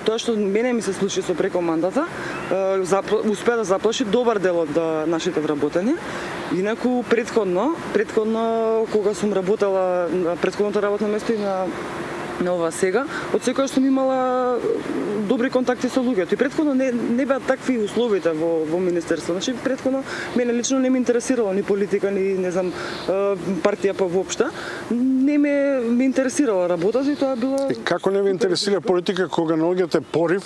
тоа што мене ми се случи со прекомандата, успеа да заплаши добар дел од нашите вработени. Инаку предходно кога сум работела на претходното работно место и на ова сега, од секоја што сум имала добри контакти со луѓето. И претходно не беа такви условите во министерство. Значи претходно мене лично не ме интересирало ни политика, ни не знам партија па воопшто. Не ме интересирала работата и тоа било. И како не ве интересира политика кога наоѓате порив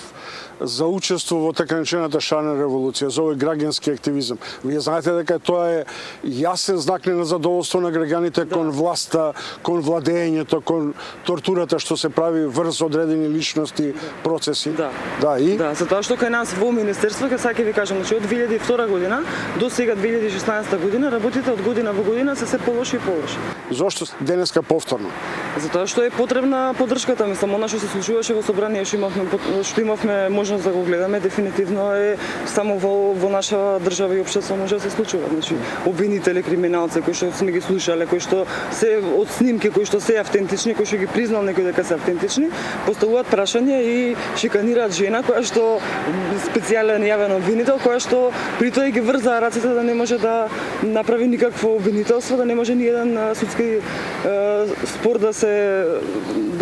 за учество во така наречената шарена револуција, за овој граѓански активизам? Вие знаете дека тоа е јасен знак на задоволство на граѓаните кон власта, кон владењето, кон тортурата што се прави врз одредени личности, процеси. Да, затоа што кај нас во министерство, ќе ви кажам, значи од 2002 година до сега 2016 година работите од година во година се полоши и полоши. Зошто денеска повторно? Затоа што е потребна поддршката, мислам, она што се случуваше во собрание, што имавме можност да го гледаме, дефинитивно е само во наша држава и општество може да се случува. Значи, обвинители, криминалци кои што сме ги слушале, кои што се од снимки, кои што се автентични, кои што ги признал некој дека се автентични, поставуваат прашања и шиканираат жена која што специјален јавен обвинител, која што при тоа ги врзаа рацете да не може да направи никакво обвинителство, да не може ни еден судски спор да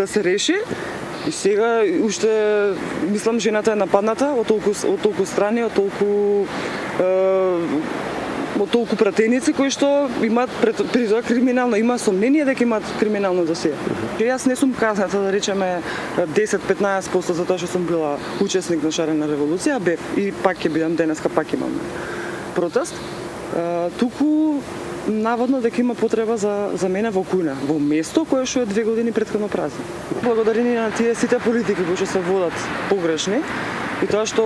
се реши. И сега уште мислам жената е нападната од толку страни, од толку пратеници кои што имаат при тоа криминално, има сомнение дека имаат криминално досие. Јас не сум казната, да речеме 10-15% за тоа што сум била учесник на шарена револуција, бев и пак ќе бидам денеска, пак имам протест. Туку наводно дека има потреба за мене во Кујна, во место кое што е 2 години претходно празно. Благодарение на тие сите политики кои што се водат погрешни и тоа што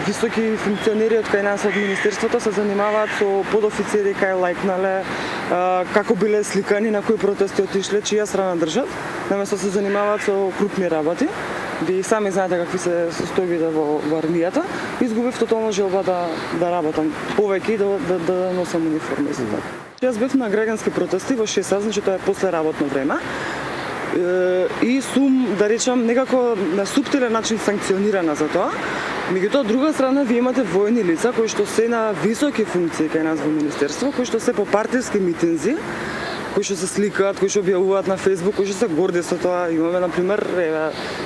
високи функционери од кај нас од министерството се занимаваат со подофицери кај лајкнале, како биле сликани, на кои протести отишле, чија страна држат, наместо се занимаваат со крупни работи. Ви сами знаете какви се состојбите во армијата. Изгубив тотално желба да работам повеќе и да носам униформа. Јас бев на граѓански протести во 6 значи тоа е после работно време. И сум, да речам, некако на суптилен начин санкционирана за тоа. Меѓутоа, од друга страна, вие имате војни лица кои што се на високи функции кај нас во министерство, кои што се по партиски митинзи, кои што се сликаат, кои што објавуваат на Facebook, кои што се горди со тоа. Имаме, например,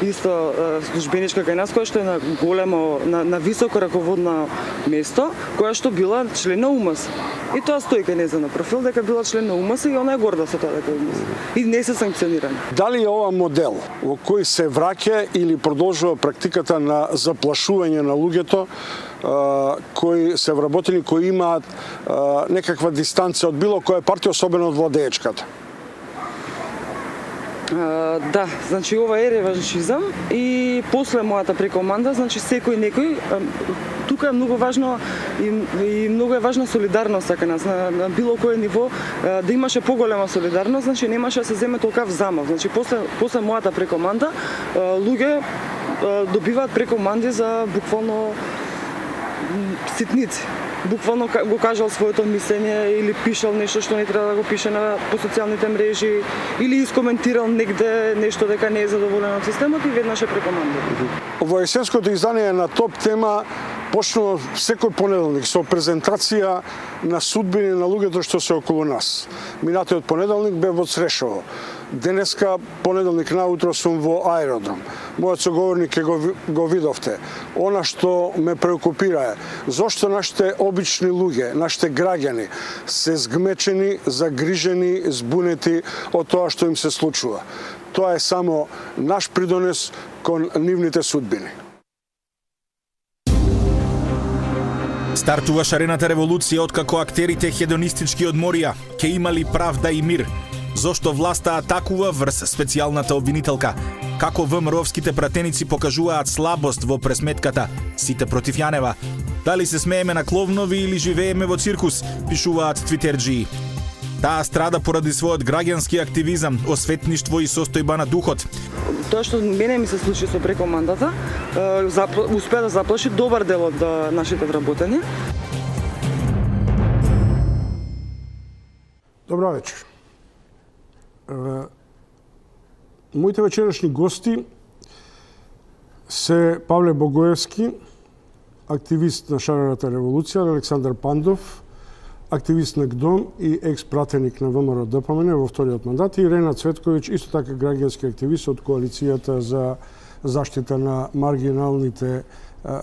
исто службеничка кај нас, која што е на големо, на високо раководно место, која што била член на УМС. И тоа стои кај нејзин на профил, дека била член на УМС и она е горда со тоа дека е УМС. И не се санкционирани. Дали е ова модел во кој се враќа или продолжува практиката на заплашување на луѓето, кои се вработени, кои имаат некаква дистанца од било која партија, особено од владеечката? Да, значи ова е реваншизам и после мојата прекоманда, значи секој некој, тука е многу важно и многу е важна солидарност кај нас на било кое ниво, да имаше поголема солидарност, значи немаше да се земе толкав замав. Значи после мојата прекоманда луѓе добиваат прекоманди за буквално ситници. Буквално го кажал своето мислење или пишал нешто што не треба да го пише по социјалните мрежи или искоментирал негде нешто дека не е задоволен од системот и веднаш е прекомандиран. Во есенското издание на Топ тема почнува секој понеделник со презентација на судбини на луѓето што се околу нас. Минатиот понеделник бе во Црешово. Денеска, понеделник наутро, сум во аеродром. Мојот соговорник го видовте. Она што ме преокупира е зошто нашите обични луѓе, нашите граѓани се згмечени, загрижени, збунети од тоа што им се случува. Тоа е само наш придонес кон нивните судбини. Стартува шарената револуција откако актерите хедонистички одморија ке имали правда и мир. Зошто власта атакува врз специјалната обвинителка? Како ВМРО-вските пратеници покажуваат слабост во пресметката? Сите против Јанева. Дали се смееме на кловнови или живееме во циркус? Пишуваат твитерџии. Таа страда поради својот граѓански активизам, осветништво и состојба на духот. Тоа што мене ми се случи со прекомандата, успеа да заплаши добар дел од нашите вработени. Добро вечер. Моите вечерашни гости се Павле Богоевски, активист на Шарената револуција, Александар Пандов, активист на ГДОМ и екс-пратеник на ВМРО ДПМН во вториот мандат, и Рена Цветковиќ, исто така граѓански активист од коалицијата за заштита на маргиналните,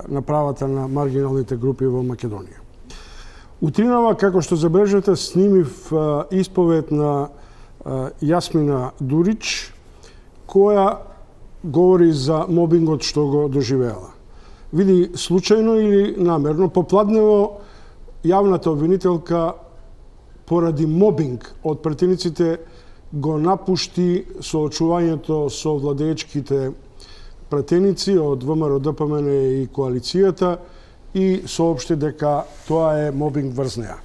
на правата на маргиналните групи во Македонија. Утринава, како што забележате, снимив исповед на Јасмина Дурич, која говори за мобингот што го доживеала. Види, случајно или намерно, попладнево јавната обвинителка поради мобинг од пратениците го напушти соочувањето со владеечките пратеници од ВМРО ДПМН и коалицијата и соопшти дека тоа е мобинг врз неа.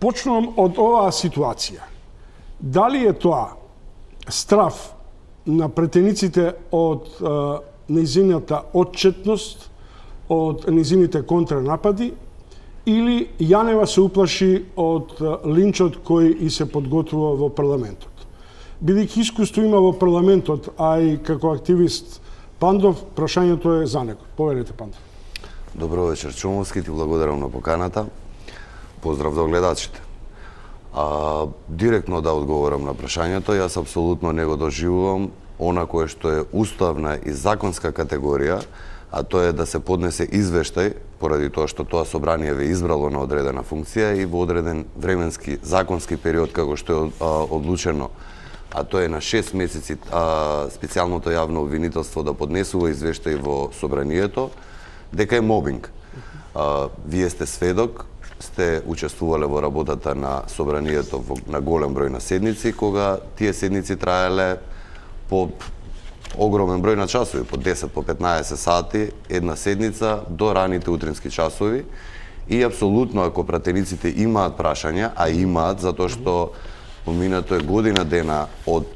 Почнувам од оваа ситуација. Дали е тоа страф на пратениците од нејзината отчетност, од нејзините контранапади, или Јанева се уплаши од линчот кој и се подготвува во парламентот? Бидејќи искуство има во парламентот, а и како активист Пандов, прашањето е за него. Поверете, Пандов. Добро вечер, Чомовски, ти благодарам на поканата. Поздрав до гледачите. Директно да одговорам на прашањето, јас апсолутно не го доживувам она кое што е уставна и законска категорија, а тоа е да се поднесе извештај, поради тоа што тоа собрание ве избрало на одредена функција и во одреден временски законски период, како што е одлучено, а тоа е на 6 месеци специјалното јавно обвинителство да поднесува извештај во собранието, дека е мобинг. Вие сте сведок, сте учествувале во работата на собранието на голем број на седници, кога тие седници траеле по огромен број на часови, по 10, по 15 сати, една седница до раните утрински часови. И апсолутно, ако пратениците имаат прашања, а имаат, затоа што поминато е година дена од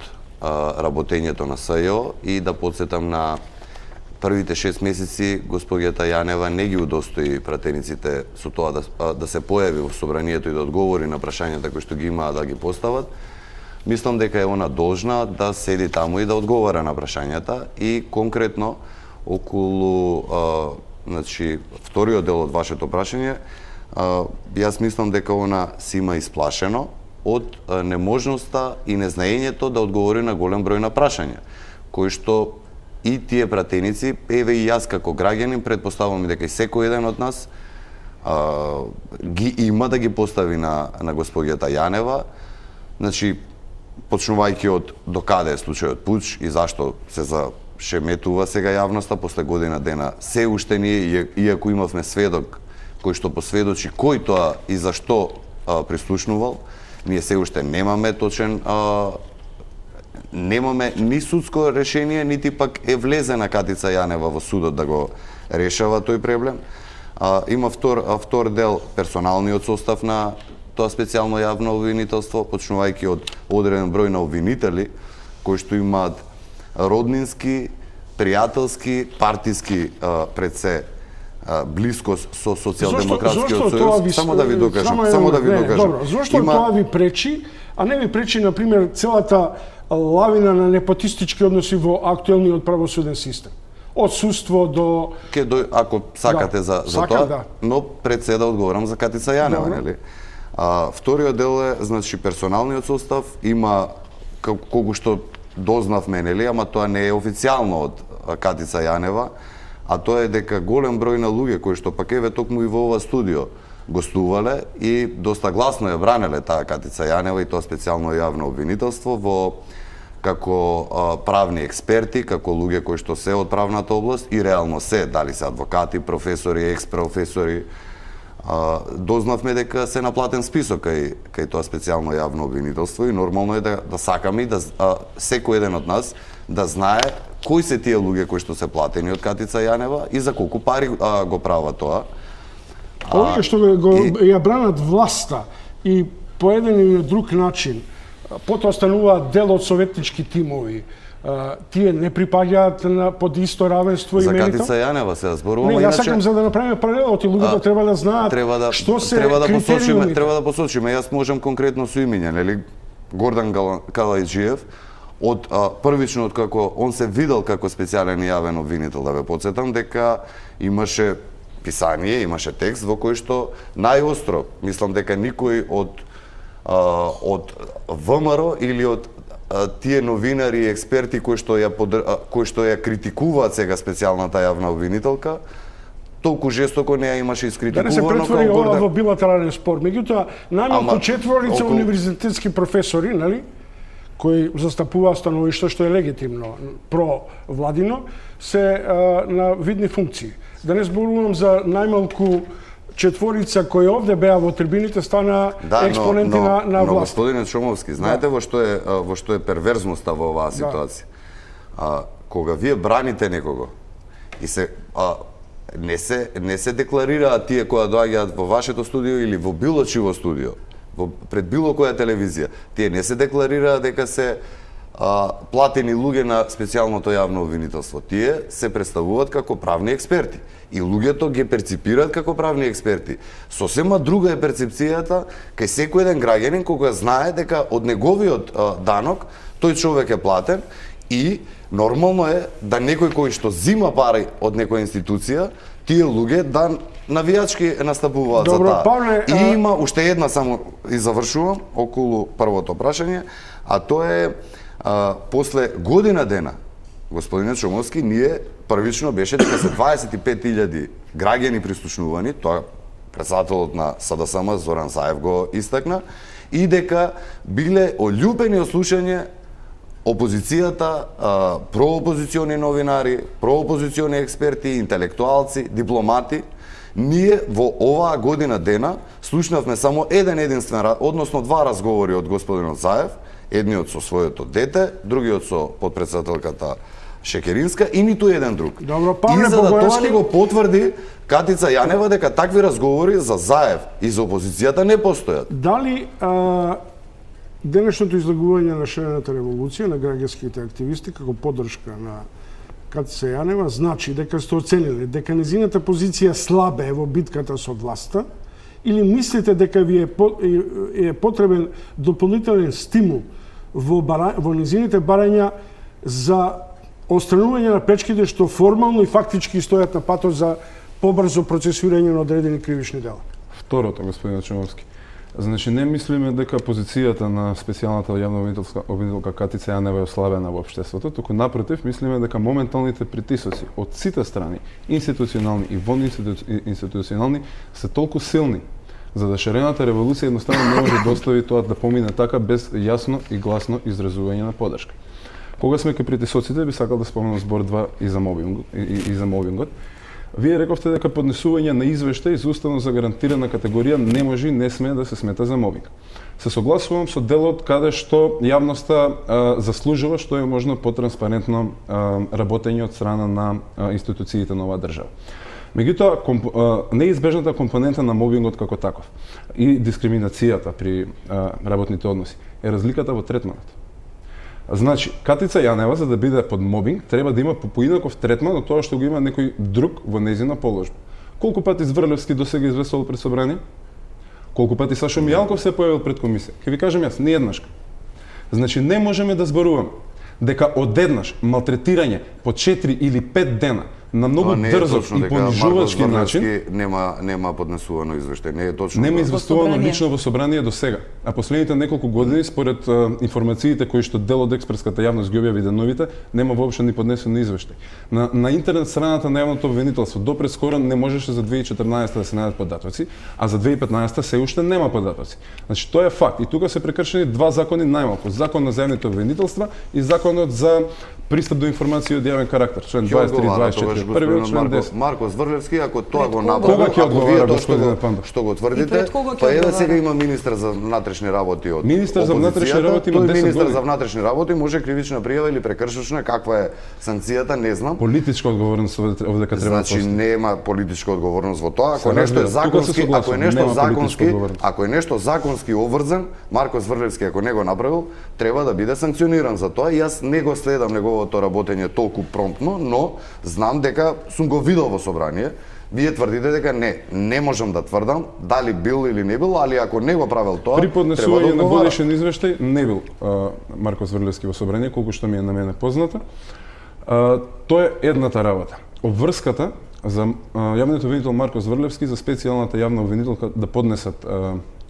работењето на СЈО, и да подсетам на првите 6 месеци господјата Јанева не ги удостои пратениците со тоа да се појави во собранието и да одговори на прашањата кои што ги имаат да ги постават. Мислам дека е она должна да седи таму и да одговара на прашањата, и конкретно околу вториот дел од вашето прашање, јас мислам дека она си има исплашено од неможноста и незнаењето да одговори на голем број на прашања, кои што и тие пратеници, еве и јас како граѓанин, предпоставувам дека и секој еден од нас ги има да ги постави на господјата Јанева. Значи, почнувајќи од докаде е случајот пуч и зашто се зашеметува сега јавноста после година дена. Се уште ние, иако имавме сведок кој што посведочи кој тоа и зашто прислушнувал, ние се уште немаме точен, немаме ни судско решение, нити пак е влезена Катица Јанева во судот да го решава тој проблем. Има втор дел, персоналниот состав на тоа специјално јавно обвинителство, почнувајќи од одреден број на обвинители кои што имаат роднински, пријателски, партиски пред се блискост со социјалдемократскиот сојуз. Само да ви докажам. Добро, зошто тоа ви пречи, а не ви пречи, например, целата лавина на непотистички односи во актуелниот правосуден систем? Одсуство до... Ако сакате за тоа, но пред се да одговорам за Катица Јанева, нели? Вториот дел е, значи, персоналниот состав има, колку што дознавме, нели, ама тоа не е официјално од Катица Јанева, а тоа е дека голем број на луѓе кои што пак еве токму и во ова студио гостувале и доста гласно ја бранеле таа Катица Јанева и тоа специјално јавно обвинителство како правни експерти, како луѓе кои што се од правната област и реално се, дали се адвокати, професори, екс-професори. Дознавме дека се наплатен список кај тоа специјално јавно обвинителство и нормално е да сакаме и да секој еден од нас да знае кои се тие луѓе кои што се платени од Катица Јанева и за колку пари го прават тоа. Овие што ја бранат власта и по еден или друг начин, потоа стануваат дел од советнички тимови, тие не припаѓаат под исто равенство и мерито? За Катица Јанева се зборуваме. Не, јас сакам за да направиме паралел, ти луѓето треба да знаат што се критериумите. Треба да посочиме, јас можам конкретно со имиња, нели? Гордан Калајџиев, од првично од како он се видел како специјален јавен обвинител, да ве потсетам дека имаше писание, имаше текст во кој што најостро, мислам дека никој од ВМРО или од тие новинари и експерти кои што ја критикуваат сега специјалната јавна обвинителка, толку жестоко не ја имаше искритикувано. Да не се претвори ова во билатерален спор. Меѓутоа, најмалку четворица универзитетски професори, нели, кои застапуваат становиште што е легитимно провладино, се на видни функции. Да не зборувам за најмалку четворица кои овде беа во трибините стана експоненти на власт. Но господине Чомовски, знаете во што е перверзноста во оваа ситуација? Кога вие браните некого и се не се декларираат тие кои доаѓаат во вашето студио или во било чиво студио, пред било која телевизија, тие не се декларираат дека се платени луѓе на специјалното јавно обвинителство. Тие се представуваат како правни експерти и луѓето ги перципираат како правни експерти. Сосема друга е перцепцијата кај секој еден граѓанин кога знае дека од неговиот данок тој човек е платен и нормално е да некој кој што зима пари од некоја институција, тие луѓе да навијачки настапуваат за таа. И има уште една само и завршувам околу првото прашање, а тоа е после година дена, господине Чомовски, ние првично беше дека се 25.000 граѓани прислушнувани, тоа председателот на СДСМ Зоран Заев го истакна, и дека биле олјупени од слушање опозицијата, проопозициони новинари, проопозициони експерти, интелектуалци, дипломати. Ние во оваа година дена слушнавме само единствен, односно два разговори од господинот Заев, едниот со своето дете, другиот со подпредседателката Шекеринска и ниту еден друг. Добро, и за да тоа не го потврди Катица Јанева дека такви разговори за Заев и за опозицијата не постојат. Дали денешното излагување на шерената револуција на граѓанските активисти како поддршка на Катица Јанева значи дека сте оценили дека незината позиција слабе е во битката со власта, или мислите дека ви е потребен дополнителен стимул во незините барања за отстранување на пречките што формално и фактички стојат на патот за побрзо процесирање на одредени кривични дела? Второто, господин Чумовски. Значи, не мислиме дека позицијата на специјалната јавна обвинителка Катица Јанева е ослабена во општеството, туку напротив, мислиме дека моменталните притисоци од сите страни, институционални и вонинституционални, се толку силни, за да шарената револуција едноставно не може да остави тоа да помине така без јасно и гласно изразување на поддршка. Кога сме кај притисоците, би сакал да споменам збор 2 и за мобингот. Вие рековте дека поднесување на извештај за уставно загарантирана категорија не може и не смее да се смета за мобинг. Се согласувам со делот каде што јавноста заслужува што е можно потранспарентно работење од страна на институциите на оваа држава. Меѓутоа, неизбежната компонента на мобингот како таков и дискриминацијата при работните односи е разликата во третманот. Значи, Катица Јанева, за да биде под мобинг, треба да има поинаков третман од тоа што го има некој друг во нејзина положба. Колку пати Зврлевски досега известувал пред собрание? Колку пати Сашо Мијалков се појавил пред комисија? Ке ви кажам јас, не еднашка. Значи, не можеме да зборуваме дека одеднаш малтретирање по 4 или 5 дена на многу дрзов и понижувачки начин нема поднесувано извештај, не е точно. Нема известувано лично во собрание до сега, а последните неколку години според информациите кои што дел од експреската јавност ги објави деновите, нема воопшто ни поднесено извештај. На интернет страната на јавното обвинителство до прескоро не можеше за 2014 да се најдат податоци, а за 2015 се уште нема податоци. Значи тоа е факт и тука се прекршени два закони најмалку, закон на заедните обвинителства и законот за пристап до информации од јавен карактер, член 23-24. Првиот член 10. Марко Зврлевски, ако тоа го направи, ако вие тоа што го тврдите, па еве сега има министер за внатрешни работи од Министер за внатрешни работи има 10 години. Министер за внатрешни работи може кривична пријава или прекршочна, каква е санкцијата, не знам. Политичка одговорност овде дека треба. Значи нема политичка одговорност во тоа, ако нешто е законски, ако е нешто законски обврзан, Марко Зврлевски ако не го направил, треба да биде санкциониран за тоа. Јас не го следам неговото работење толку промптно, но знам дека сум го видел во собрание. Вие тврдите дека не можам да тврдам дали бил или не бил, али ако не го правел тоа, При треба да поднесување на одговара. годишен извештај не бил Марко Зврлевски во собрание, колку што ми е на мене познато. Тоа е едната работа. Обврската за јавниот обвинител Марко Зврлевски за специјалната јавна обвинителка да поднесат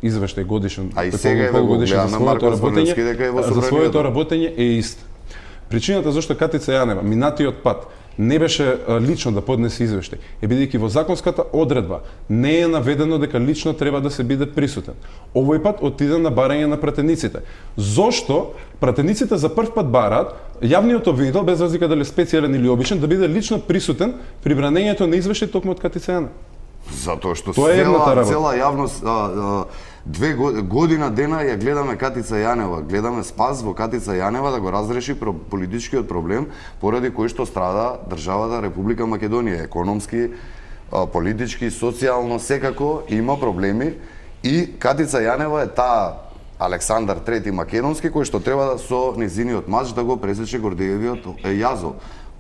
извештај годишен, А и сега е полугодишен за своето Зврлевски дека е во за своето собранието. работење е ист. Причината зашто Катица Јанева минатиот пат не беше лично да поднесе извештај е бидејќи во законската одредба не е наведено дека лично треба да се биде присутен. Овој пат отиде на барање на пратениците. Зошто пратениците за прв пат бараат јавниот обвинител, без разлика дали специјален или обичен, да биде лично присутен при бранењето на извештај токму од Катица Јанева? Затоа што Тоа е едната работа. цела јавност 2 година дена ја гледаме Катица Јанева, гледаме спас во Катица Јанева да го разреши политичкиот проблем поради кој што страда државата Република Македонија, економски, политички, социјално, секако има проблеми и Катица Јанева е таа Александар III Македонски кој што треба да со незиниот мач да го пресече Гордеевиот јазо.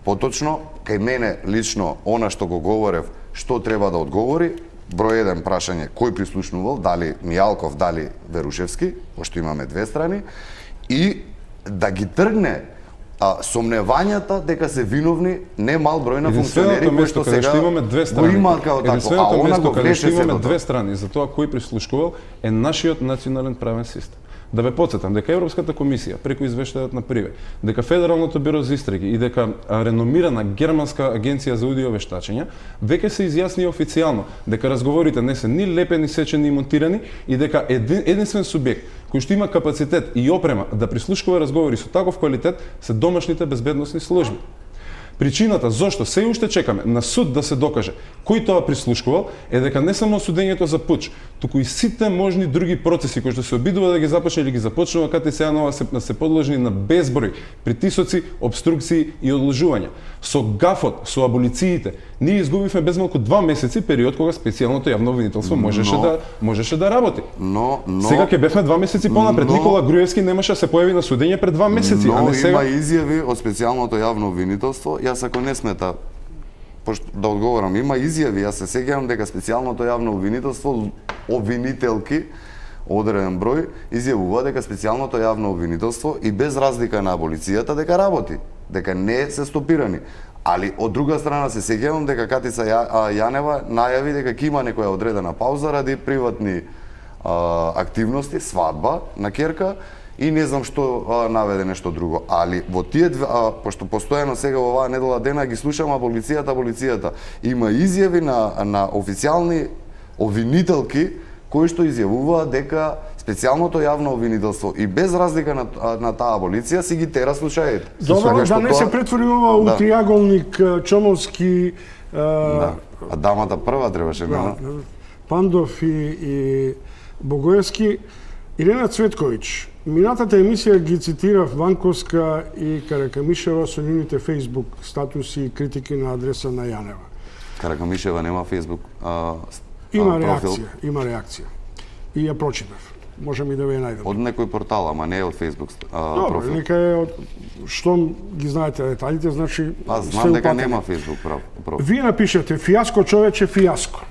Поточно, кај мене лично, она што го говорев, што треба да одговори, број 1 прашање, кој прислушнувал, дали Мијалков, дали Верушевски, пошто имаме две страни, и да ги тргне сомневањата дека се виновни не мал број на функционери кои што сега имаме две го страни. имаат како тако, а Единственото она место го каде што глеше се имаме до две страни за тоа кој прислушкувал е нашиот национален правен систем. Да ве потсетам дека Европската комисија преку извештајот на Приве, дека Федералното бюро за истраги и дека реномирана германска агенција за аудио вештачење веќе се изјасни официјално дека разговорите не се ни лепени, сечени и монтирани и дека единствен субјект кој што има капацитет и опрема да прислушкува разговори со таков квалитет се домашните безбедносни служби. Причината зошто се уште чекаме на суд да се докаже кој тоа прислушкувал е дека не само осудењето за пуч, туку и сите можни други процеси кои што се обидува да ги започне или ги започнува Катица Јанева се подложени на безброј притисоци, обструкции и одложувања. Со гафот, со аболициите, ние изгубивме безмалку 2 месеци период кога специјалното јавно обвинителство можеше да работи. Но Сега ќе бевме 2 месеци понапред. Никола Груевски немаше да се појави на судење пред 2 месеци, а не сега. Има изјави од специјалното јавно обвинителство. Јас ако не смета да одговорам, има изјави, јас се сеќавам дека специјалното јавно обвинителство, обвинителки, одреден број, изјавува дека специјалното јавно обвинителство и без разлика на аболицијата дека работи, дека не се стопирани. Али од друга страна се сеќавам дека Катица Јанева најави дека ќе има некоја одредена пауза ради приватни активности, свадба на ќерка, и не знам што наведе нешто друго. Али во тие пошто постојано сега во оваа недела дена ги слушам аболицијата. Има изјави на официјални обвинителки кои што изјавуваат дека специјалното јавно обвинителство и без разлика на таа аболиција си ги тера случаите. Добро, да не се претвори ова у триаголник Чомовски, А дамата прва требаше Пандов и Богоевски. Ирена Цветковиќ, минатата емисија ги цитирав Ванковска и Каракамишева со нивните Facebook статуси и критики на адреса на Јанева. Каракамишева нема Facebook профил. Има реакција. И ја прочитав. Можем и да ве најдем. Од некој портал, ама не од Facebook профил. Добро, нека е од што ги знаете деталите, значи знам дека нема Facebook профил. Вие напишете фијаско човече фијаско.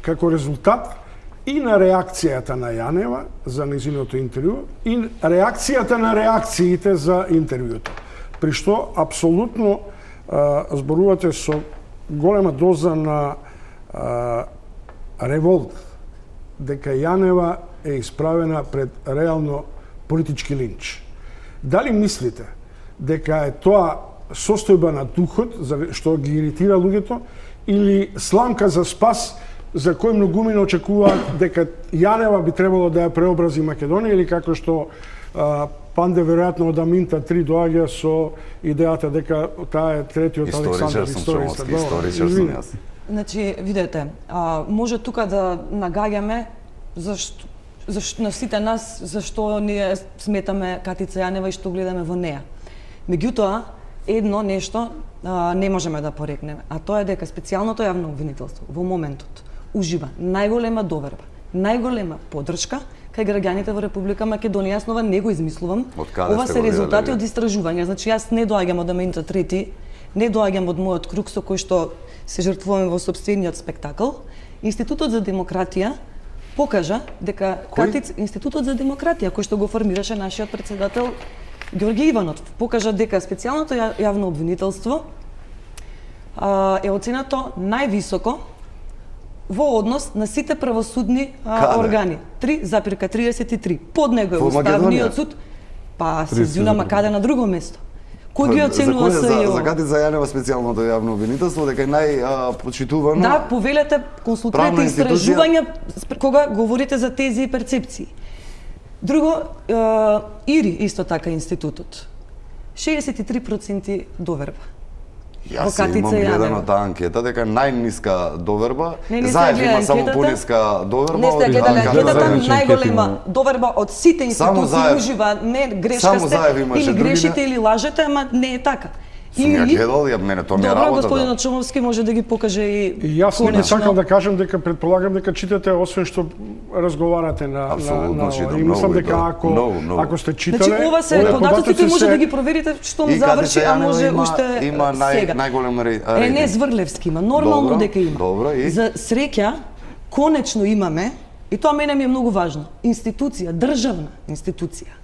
Како резултат и на реакцијата на Јанева за незиното интервју и реакцијата на реакциите за интервјуто. При што апсолутно зборувате со голема доза на револт дека Јанева е исправена пред реално политички линч. Дали мислите дека е тоа состојба на духот што ги иритира луѓето или сламка за спас за кој многумина очекуваат дека Јанева би требало да ја преобрази Македонија или како што Панде веројатно од Аминта 3 доаѓа со идејата дека таа е третиот Александар историчар сум јас. Значи, видете, може тука да нагаѓаме на сите нас зашто ние сметаме Катица Јанева и што гледаме во неа. Меѓутоа, едно нешто не можеме да порекнеме, а тоа е дека специјалното јавно обвинителство во моментот ужива најголема доверба, најголема поддршка кај граѓаните во Република Македонија. Јас нова не го измислувам. Ова се резултати од истражувања. Значи јас не доаѓам од Аминта 3 не доаѓам од мојот круг со кој што се жртвуваме во сопствениот спектакл. Институтот за демократија покажа дека Институтот за демократија кој што го формираше нашиот председател Ѓорѓе Иванов покажа дека специјалното јавно обвинителство е оценето највисоко во однос на сите правосудни органи. 3,33. Под него е Уставниот суд, па се извинувам, каде на друго место. Кој ги оценува СЈО? За Катица Јанева специјалното јавно обвинителство дека е најпочитувано. Да, повелете, консултирате истражувања кога говорите за тези перцепции. Друго, ИРИ исто така институтот. 63% доверба. Јас имам гледано таа анкета дека најниска доверба, заедно има само пониска доверба. Не сте гледали анкетата, најголема доверба од сите институции ужива, не грешка сте, или грешите или лажете, ама не е така. Сум ја гледал, мене тоа не е работа. Добро, господин Чумовски може да ги покаже и јас не сакам да кажам дека предполагам дека читате освен што разговарате на читам, и мислам дека ако сте читале, значи ова се податоците може да ги проверите што заврши, а може уште има најголем рейтинг. Не Зврлевски има, нормално дека има. Добро, и за среќа конечно имаме, и тоа мене ми е многу важно, институција, државна институција.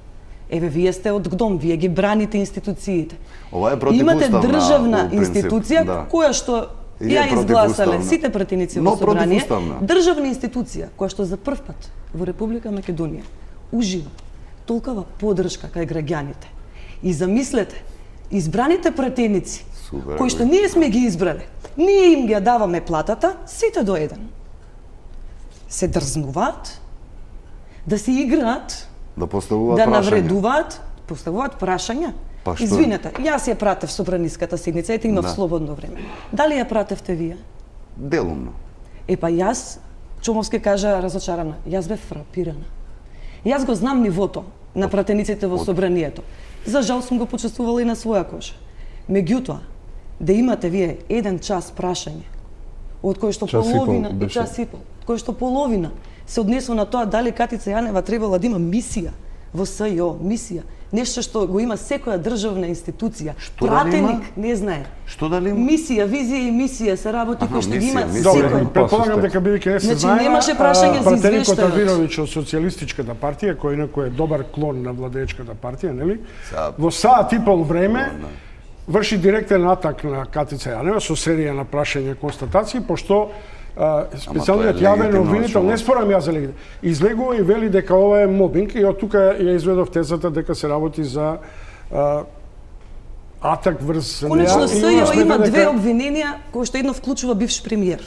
Еве, вие сте од ГДОМ, вие ги браните институциите. Ова е противуставна. Имате државна институција која што ја изгласале сите пратеници во собрание. Државна институција која што за прв пат во Република Македонија ужива толкова поддршка кај граѓаните. И замислете, избраните пратеници кои што ние сме ги избрале, ние им ги даваме платата, сите до еден. Се дрзнуваат да се играат, да поставуваат да навредуваат, поставуваат прашања. Извинете, јас ја пратев собраниската седница, ете имав слободно време. Дали ја пратевте вие? Делумно. Епа јас, Чумовски кажа разочарана, јас бев фрапирана. Јас го знам нивото на пратениците во собранието. За жал сум го почувствувала и на своја кожа. Меѓутоа, да имате вие 1 час прашање, од кој што половина и час и пол, кој што половина се однесува на тоа дали Катица Јанева требала да има мисија во СЈО, мисија, нешто што го има секоја државна институција. Пратеник не знае. Што дали има? Мисија, визија и мисија се работи кои што ги има секој. секој. Предполагам дека бидејќи не се знае. Немаше прашање за Пратеникот извештајот. Авиновиќ од Социјалистичката партија, кој инаку е добар клон на владеечката партија, нели? Во саат и пол време врши директен атак на Катица Јанева со серија на прашања и констатации, пошто специјалниот јавен обвинител, не спорам јас за легитимно, излегува и вели дека ова е мобинг и од тука ја изведов тезата дека се работи за атак врз неа. Конечно, СЈО има две обвиненија кои што едно вклучува бивш премиер.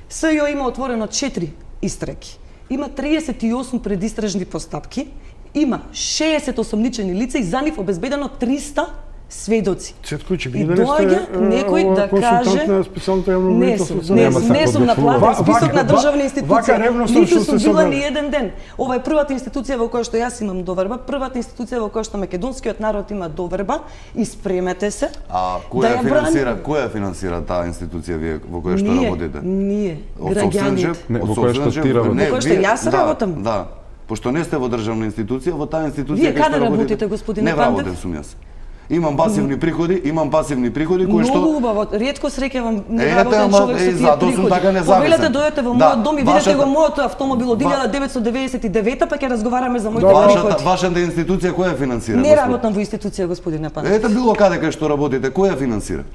СЈО има отворено 4 истраги. Има 38 предистражни постапки, има 60 осомничени лица и за нив обезбедено 300 сведоци. И доаѓа некој да каже не сум наплатен список на државна институција. Ниту сум била ни еден ден. Ова е првата институција во која што јас имам доверба, првата институција во која што македонскиот народ има доверба и спремете се. А која финансира таа институција вие во која што работите? Ние, граѓаните. Во која што ти работите? Во која што јас работам? Да. Пошто не сте во државна институција, во таа институција Вие каде работите, господине Пандев? Не работам сум јас. Имам пасивни приходи кои што многу убаво, ретко среќавам неработен човек со тие приходи. Така повелете дојдете во мојот дом и видете го мојот автомобил од 1999 па ќе разговараме за моите приходи. Вашата институција која финансира? Не работам во институција, господине Пандев. Ете било каде кај што работите, која финансира?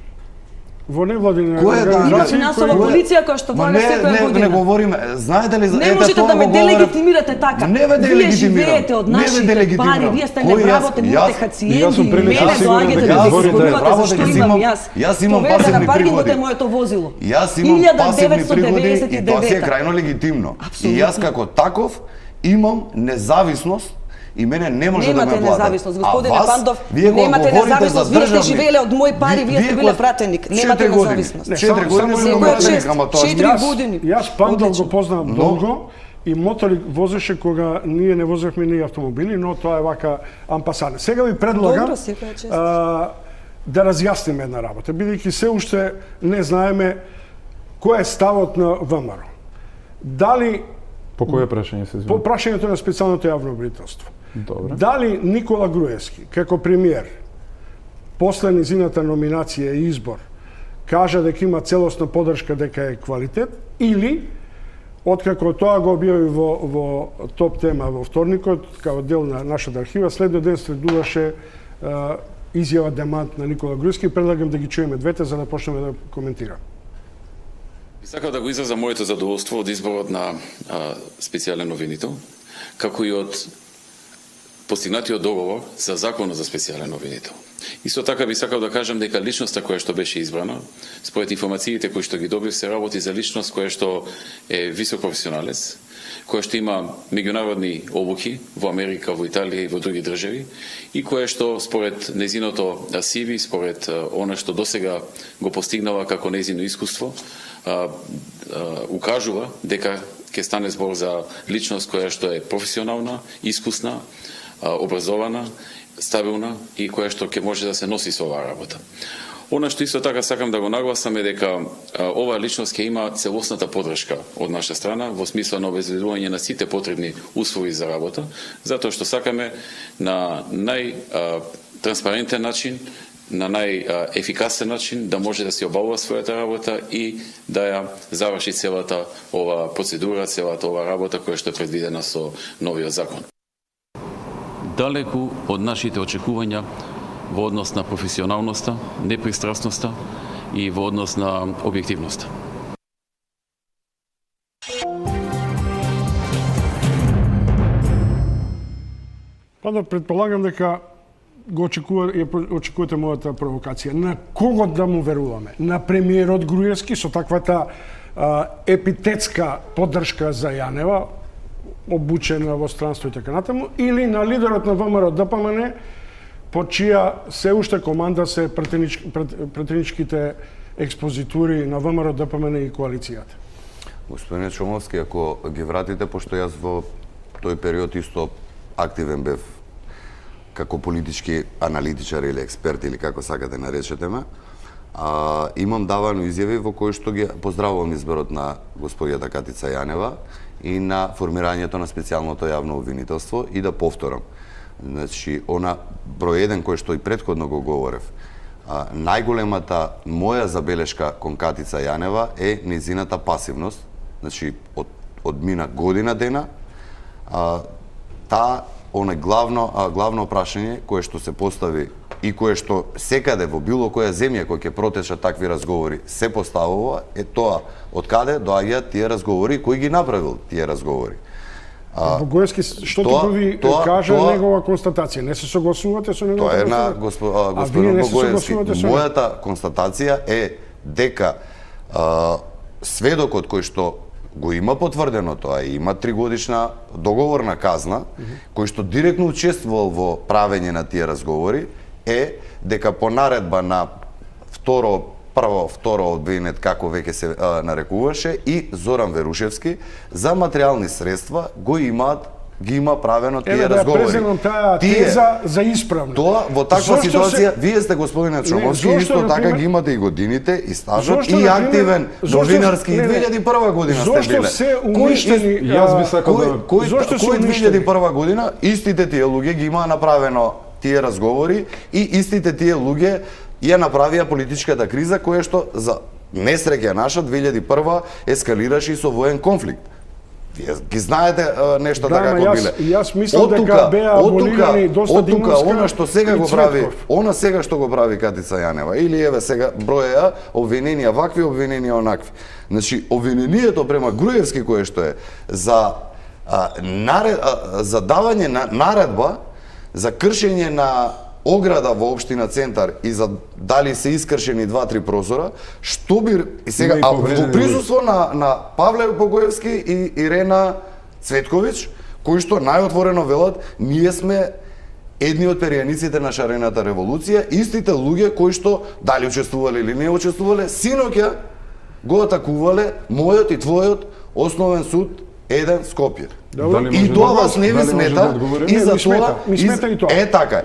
Во невладина организација, финансова полиција која што влага секоја година. Не говориме, знаете ли за не можете да ме делегитимирате така. Вие живеете од нашите пари, вие сте невработен, имате хациенти, мене доаѓате да ги зборувате за што имам јас. Јас имам пасивни приходи. Моето возило. Јас имам пасивни приходи и тоа си е крајно легитимно. И јас како таков имам независност. И мене не може да ме платат. Немате независност, господине Пандов, немате независност, вие сте живееле од мој пари, вие сте биле пратеник, немате независност. 4 години сум пратеник, ама тоа 4 години. Јас Пандов го познавам долго и мотори возеше кога ние не возевме ни автомобили, но тоа е вака ампасане. Сега ви предлагам да разјасниме една работа, бидејќи се уште не знаеме кој е ставот на ВМРО. Дали по кое прашање се извини? По прашањето на специјалното јавно обвинителство. Добре. Дали Никола Груевски, како премиер, после низината номинација и избор кажа дека има целосна поддршка дека е квалитет, или откако тоа го објави во топ тема во вторникот, као дел на нашата архива, следниот ден следуваше изјава демант на Никола Груевски. Предлагам да ги чуеме двете за да почнеме да коментираме. Сакав да го изразам моето задоволство од изборот на специјален обвинител, како и од постигнатиот договор за законот за специјален обвинител. Исто така би сакал да кажам дека личноста која што беше избрана, според информациите кои што ги добив, се работи за личност која што е висок професионалец, која што има меѓународни обуки во Америка, во Италија и во други држави, и која што според незиното CV, според она што досега го постигнала како незино искуство, укажува дека ќе стане збор за личност која што е професионална, искусна, образована, стабилна и која што ќе може да се носи со оваа работа. Она што исто така сакам да го нагласам е дека оваа личност ќе има целосната поддршка од наша страна во смисла на обезбедување на сите потребни услови за работа, затоа што сакаме на најтранспарентен начин, на најефикасен начин да може да се обавува својата работа и да ја заврши целата ова процедура, целата ова работа која што е предвидена со новиот закон. Далеку од нашите очекувања во однос на професионалноста, непристрасноста и во однос на објективноста. Па да предполагам дека го очекувате мојата провокација. На кого да му веруваме? На премиерот Груевски со таквата епитетска поддршка за Јанева, обучена во странство и така натаму, или на лидерот на ВМРО ДПМН, по чија се уште команда се претеничките експозитури на ВМРО ДПМН и коалицијата? Господине Чомовски, ако ги вратите, пошто јас во тој период исто активен бев како политички аналитичар или експерт, или како сакате наречете ме, имам давано изјави во кои што ги поздравувам изборот на господјата Катица Јанева и на формирањето на специјалното јавно обвинителство, и да повторам. Значи, она број 1 кој што и претходно го говорев, најголемата моја забелешка кон Катица Јанева е незината пасивност. Значи, од мина година дена, она главно прашање кое што се постави и кое што секаде во било која земја кој ќе протечат такви разговори се поставува, е тоа од каде доаѓаат тие разговори, кој ги направил тие разговори. Богоевски, што тука ви кажа негова констатација? Не се согласувате со негова констатација? Тоа е господин Богоевски. Мојата констатација е дека сведокот кој што го има потврдено тоа и има 3-годишна договорна казна, кој што директно учествувал во правење на тие разговори, е дека по наредба на второ обвинет, како веќе се нарекуваше, и Зоран Верушевски, за материјални средства ги има правено тие разговори. Еве да таа теза за исправна. Тоа во таква ситуација, вие сте, господине Чомовски, исто така ги имате и годините, и стажот, и активен новинарски, и 2001 година сте биле. Зошто се уништени? Јас би сакал да... Кој 2001 година истите тие луѓе ги имаа направено тие разговори, и истите тие луѓе ја направија политичката криза која што за несреќа наша 2001 ескалираше и со воен конфликт. Вие ги знаете нештата како биле. Јас мислам дека беа аболирани доста Димовска. Она што сега го прави, сега што го прави Катица Јанева, или еве сега броја обвиненија вакви, обвиненија онакви. Значи обвинението према Груевски кое што е за давање на наредба за кршење на ограда во општина Центар и за дали се искршени 2-3 прозора, што би и сега во присуство на Павле Богоевски и Ирена Цветковиќ, кои што најотворено велат, ние сме едни од перијаниците на шарената револуција, истите луѓе кои што дали учествувале или не учествувале, синоќа го атакувале мојот и твојот основен суд еден Скопје. И тоа вас не ви смета, и за тоа е така.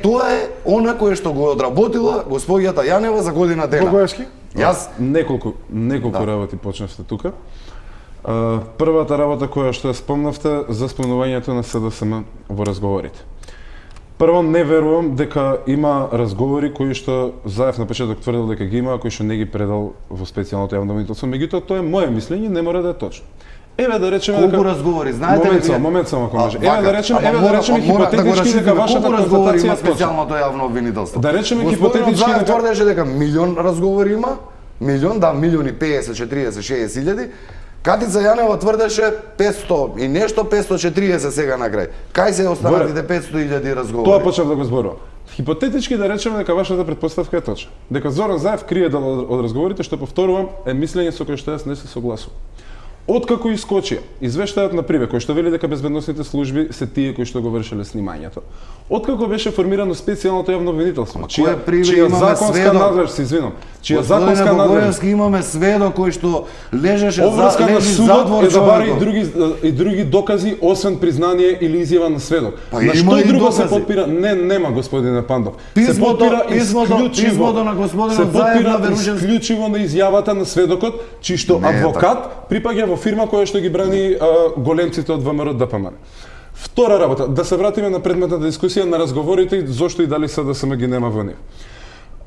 Тоа е она кое што го одработила господјата Јанева за година дена. Богоевски? Јас неколку работи почнавте тука. Првата работа која што ја спомнавте за спомнувањето на СДСМ во разговорите. Прво, не верувам дека има разговори кои што Заев на почеток тврдел дека ги има, а кои што не ги предал во специјалното јавно обвинителство. Меѓутоа, тоа е моје мислење, не мора да е точно. Еве да речеме Колку разговори, знаете ли? Момент само ако може. Еве да речеме хипотетички дека вашата констатација е точна. Специјалното јавно обвинителство. Да речеме хипотетички дека тврдеше дека милион разговори има, милиони 50, 40, 60 илјади. Катица Јанева тврдеше 500 и нешто, 540 сега на крај. Кај се останатите 500.000 разговори? Тоа почнав да го зборувам. Хипотетички да речеме дека вашата претпоставка е точна. Дека Зоран Заев крие дел од разговорите, што повторувам, е мислење со кое што јас не се согласувам. Откако искочија извештајот на Приве, кој што вели дека безбедносните служби се тие кои што го вршеле снимањето. Откако беше формирано специјалното јавно обвинителство, чија законска надлежност, извинам, чија законска надлежност имаме сведок кој што лежеше обврска на судот е да бара и други докази освен признание или изјава на сведок. На што друго се потпира? Нема, господине Пандов. Се потпира писмото на господинот Заев на Верушен исклучиво на изјавата на сведокот, чиј што адвокат припаѓа во фирма која што ги брани големците од ВМРО ДПМН. Втора работа, да се вратиме на предметната дискусија на разговорите зошто и дали СДСМ ги нема во нив.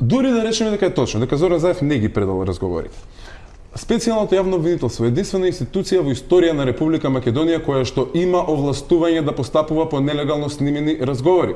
Дури да речеме дека е точно, дека Зоран Заев не ги предал разговорите. Специјалното јавно обвинителство е единствена институција во историја на Република Македонија која што има овластување да постапува по нелегално снимени разговори.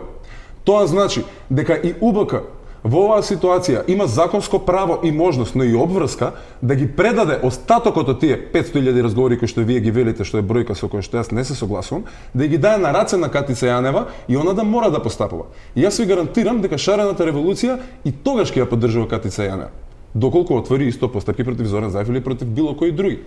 Тоа значи дека и УБК во оваа ситуација има законско право и можност, но и обврска да ги предаде остатокот од тие 500.000 разговори кои што вие ги велите, што е бројка со која што јас не се согласувам, да ги даде на раце на Катица Јанева и она да мора да постапува. И јас ви гарантирам дека шарената револуција и тогаш ќе ја поддржува Катица Јанева, доколку отвори исто постапки против Зоран Заев или против било кој други.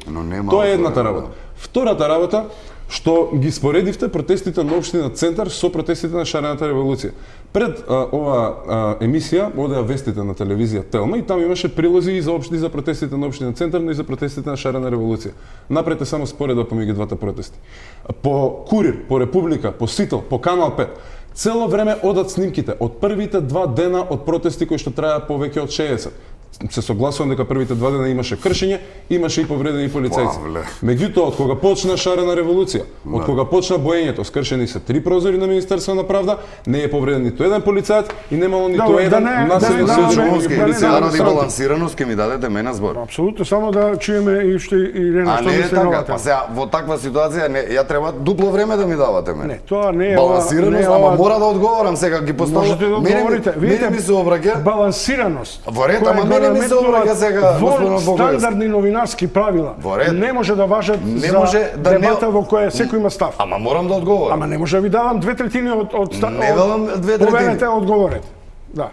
Тоа е едната работа. Втората работа, што ги споредивте протестите на општина Центар со протестите на шарената револуција. Пред ова емисија одеа вестите на телевизија Телма и таму имаше прилози и за протестите на општина Центар, но и за протестите на шарена револуција. Направете само споредба помеѓу двата протести. По Курир, по Република, по Сител, по Канал 5, цело време одат снимките од првите 2 дена од протести кои што траја повеќе од 60. Се согласувам дека првите 2 дена имаше кршење, имаше и повредени полицајци. Меѓутоа, од кога почна шарена револуција, од кога почна боењето, скршени се 3 прозори на Министерство на правда, не е повреден ниту еден полицаец и немало ниту еден населен случај меѓу полиција. Ради балансираност ќе ми дадете мене збор. Апсолутно, само да чуеме и што Ирена што мисли на оваа тема. Па сега во таква ситуација ја треба дупло време да ми давате мене. Не, тоа не е балансираност, ама мора да одговорам сега ги поставам. Можете да одговорите. Видите ми се обраќа балансираност. Во ред, ама мене ми се обраќа сега господин Богоевски. Стандардни новинарски правила не може да важат за дебата во која секој има став. Ама морам да одговорам. Ама не може да ви давам 2/3 од не велам 2/3. Поверете, одговорете. Да.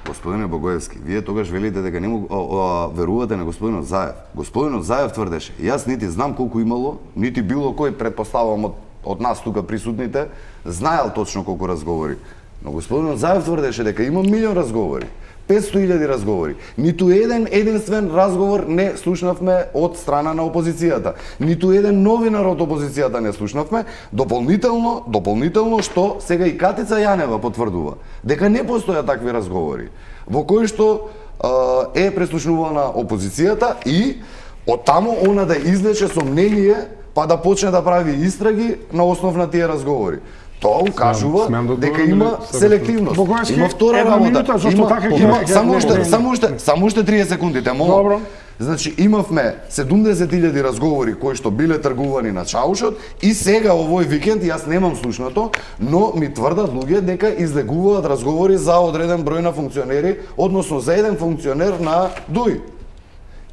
Господине Богоевски, вие тогаш велите дека не му верувате на господинот Заев. Господинот Заев тврдеше, јас нити знам колку имало, нити било кој, предпоставувам од нас тука присутните, знаел точно колку разговори. Но господинот Заев тврдеше дека има милион разговори. 500.000 разговори. Ниту еден единствен разговор не слушнавме од страна на опозицијата. Ниту еден новинар од опозицијата не слушнавме. Дополнително што сега и Катица Јанева потврдува дека не постојат такви разговори во кои што е преслушнувана опозицијата и од таму она да извлече сомнение па да почне да прави истраги на основ на тие разговори. Тоа укажува дека има селективност. Има втора работа. Само уште 30 секунди, те молам. Значи имавме 70.000 разговори кои што биле тргувани на чаушот и сега овој викенд јас немам слушнато, но ми тврдат луѓе дека излегуваат разговори за одреден број на функционери, односно за еден функционер на ДУИ.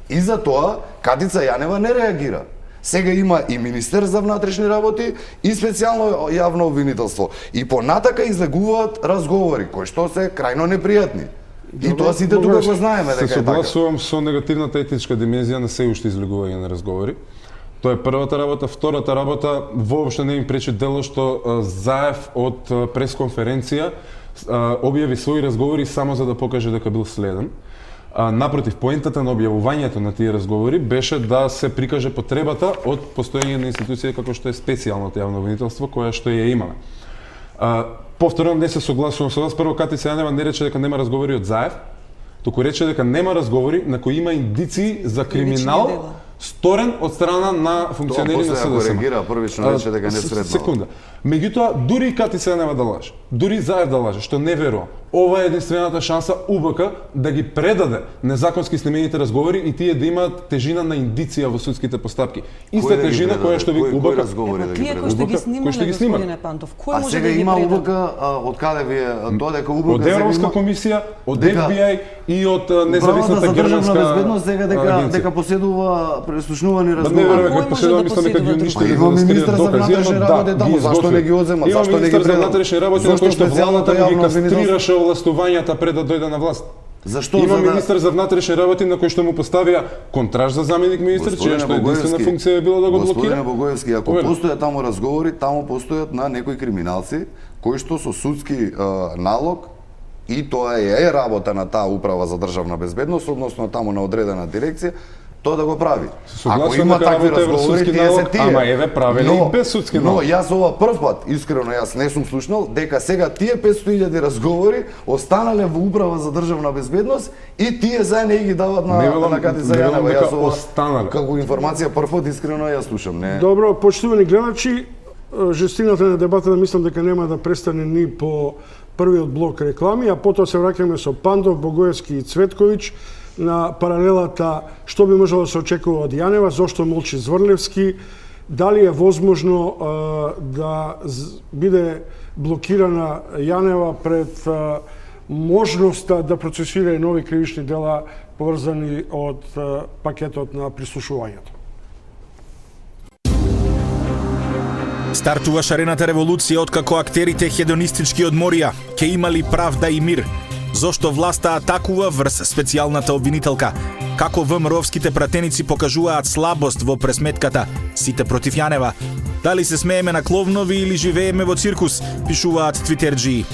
И за тоа Катица Јанева не реагира. Сега има и министер за внатрешни работи и специјално јавно обвинителство. И понатака излегуваат разговори кои што се крајно непријатни. И тоа сите тука го знаеме дека е така. Се согласувам со негативната етичка димензија на се уште излегување на разговори. Тоа е првата работа. Втората работа, воопшто не им пречи дело што Заев од пресконференција објави своји разговори само за да покаже дека бил следен. Напротив, поентата на објавувањето на тие разговори беше да се прикаже потребата од постоење на институција како што е специјалното јавно обвинителство, која што ја имаме. Повторно не се согласувам со вас. Прво, Катица Јанева не рече дека нема разговори од Заев, туку рече дека нема разговори на кои има индиции за криминал сторен од страна на функционери на Тоа после СДСМ. реагира првично рече дека не средно. Секунда. Меѓутоа, дури и Катица Јанева да лаже, дури Заев да лаже, што не верувам, ова е единствената шанса УБК да ги предаде незаконски снимените разговори и тие да имаат тежина на индиција во судските постапки. Иста Кој да ги тежина предаде? која што ви Кој УБК разговори да ги Тие кои предаде? што ги Кои што ги снимале, снимале. господине Пантов, кој А може сега да ги има предаде? УБК, од каде ви е тоа дека УБК од сега Европска има комисија, од дека- FBI и од Управата независната за државна германска безбедност агенција. дека поседува преслушнувани Не разговори. верувам кој дека може поседува, да мислам дека ги поседува уништили друштво? за да Има скријат министар за докази, внатрешни но работи да, таму, ги зашто не ги изготвил. одзема? Има Зашто не ги министар за предал? внатрешни работи на Зашто кој што специјалната владата ги јавна обвинителска- кастрираше овластувањата пред да дојде на власт. Зашто? Има За да- министар за внатрешни работи на кој што му поставија контраж за заменик министар, чија што единствена функција е била да го блокира. Господине Богоевски, ако Уверен. постојат таму разговори, таму постојат на некои криминалци кои што со судски налог и тоа е работа на таа управа за државна безбедност, односно таму на одредена дирекција, тоа да го прави. Согласен дека работа е врз судски тие се налог, тие. ама еве правеле и без судски налог. Но јас ова прв пат, искрено јас не сум слушнал, дека сега тие 500.000 разговори останале во управа за државна безбедност и тие заедно ги дават Не велам- на Катица не велам Јанева. дека Јас ова останале. како информација прв пат искрено ја слушам, не. Добро, почитувани гледачи, жестината на дебатата мислам дека нема да престане ни по првиот блок реклами, а потоа се враќаме со Пандов, Богоевски и Цветковиќ на паралелата што би можело да се очекува од Јанева, зошто молчи Зврлевски, дали е возможно да биде блокирана Јанева пред можноста да процесира и нови кривични дела поврзани од пакетот на прислушувањето. Стартува шарената револуција откако актерите хедонистички одморија ке имали правда и мир. Зошто власта атакува врз специјалната обвинителка? Како ВМРО-вските пратеници покажуваат слабост во пресметката сите против Јанева? Дали се смееме на кловнови или живееме во циркус? Пишуваат твитерџии.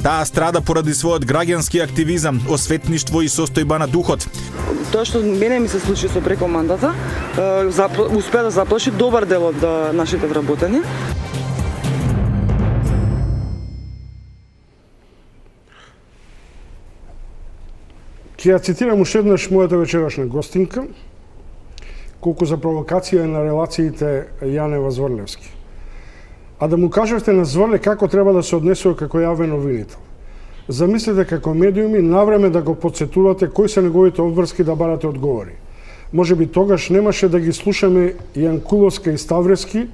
Таа страда поради својот граѓански активизам, осветништво и состојба на духот. Тоа што мене ми се случи со прекомандата, успеа да заплаши добар дел од нашите вработени. Ќе ја цитирам уште еднаш мојата вечерашна гостинка, колку за провокација на релациите Јанева-Зврлевски. А да му кажевте на Зврле како треба да се однесува како јавен обвинител. Замислете како медиуми навреме да го подсетувате кои се неговите обврски да барате одговори. Може би тогаш немаше да ги слушаме Јанкуловска и Ставрески,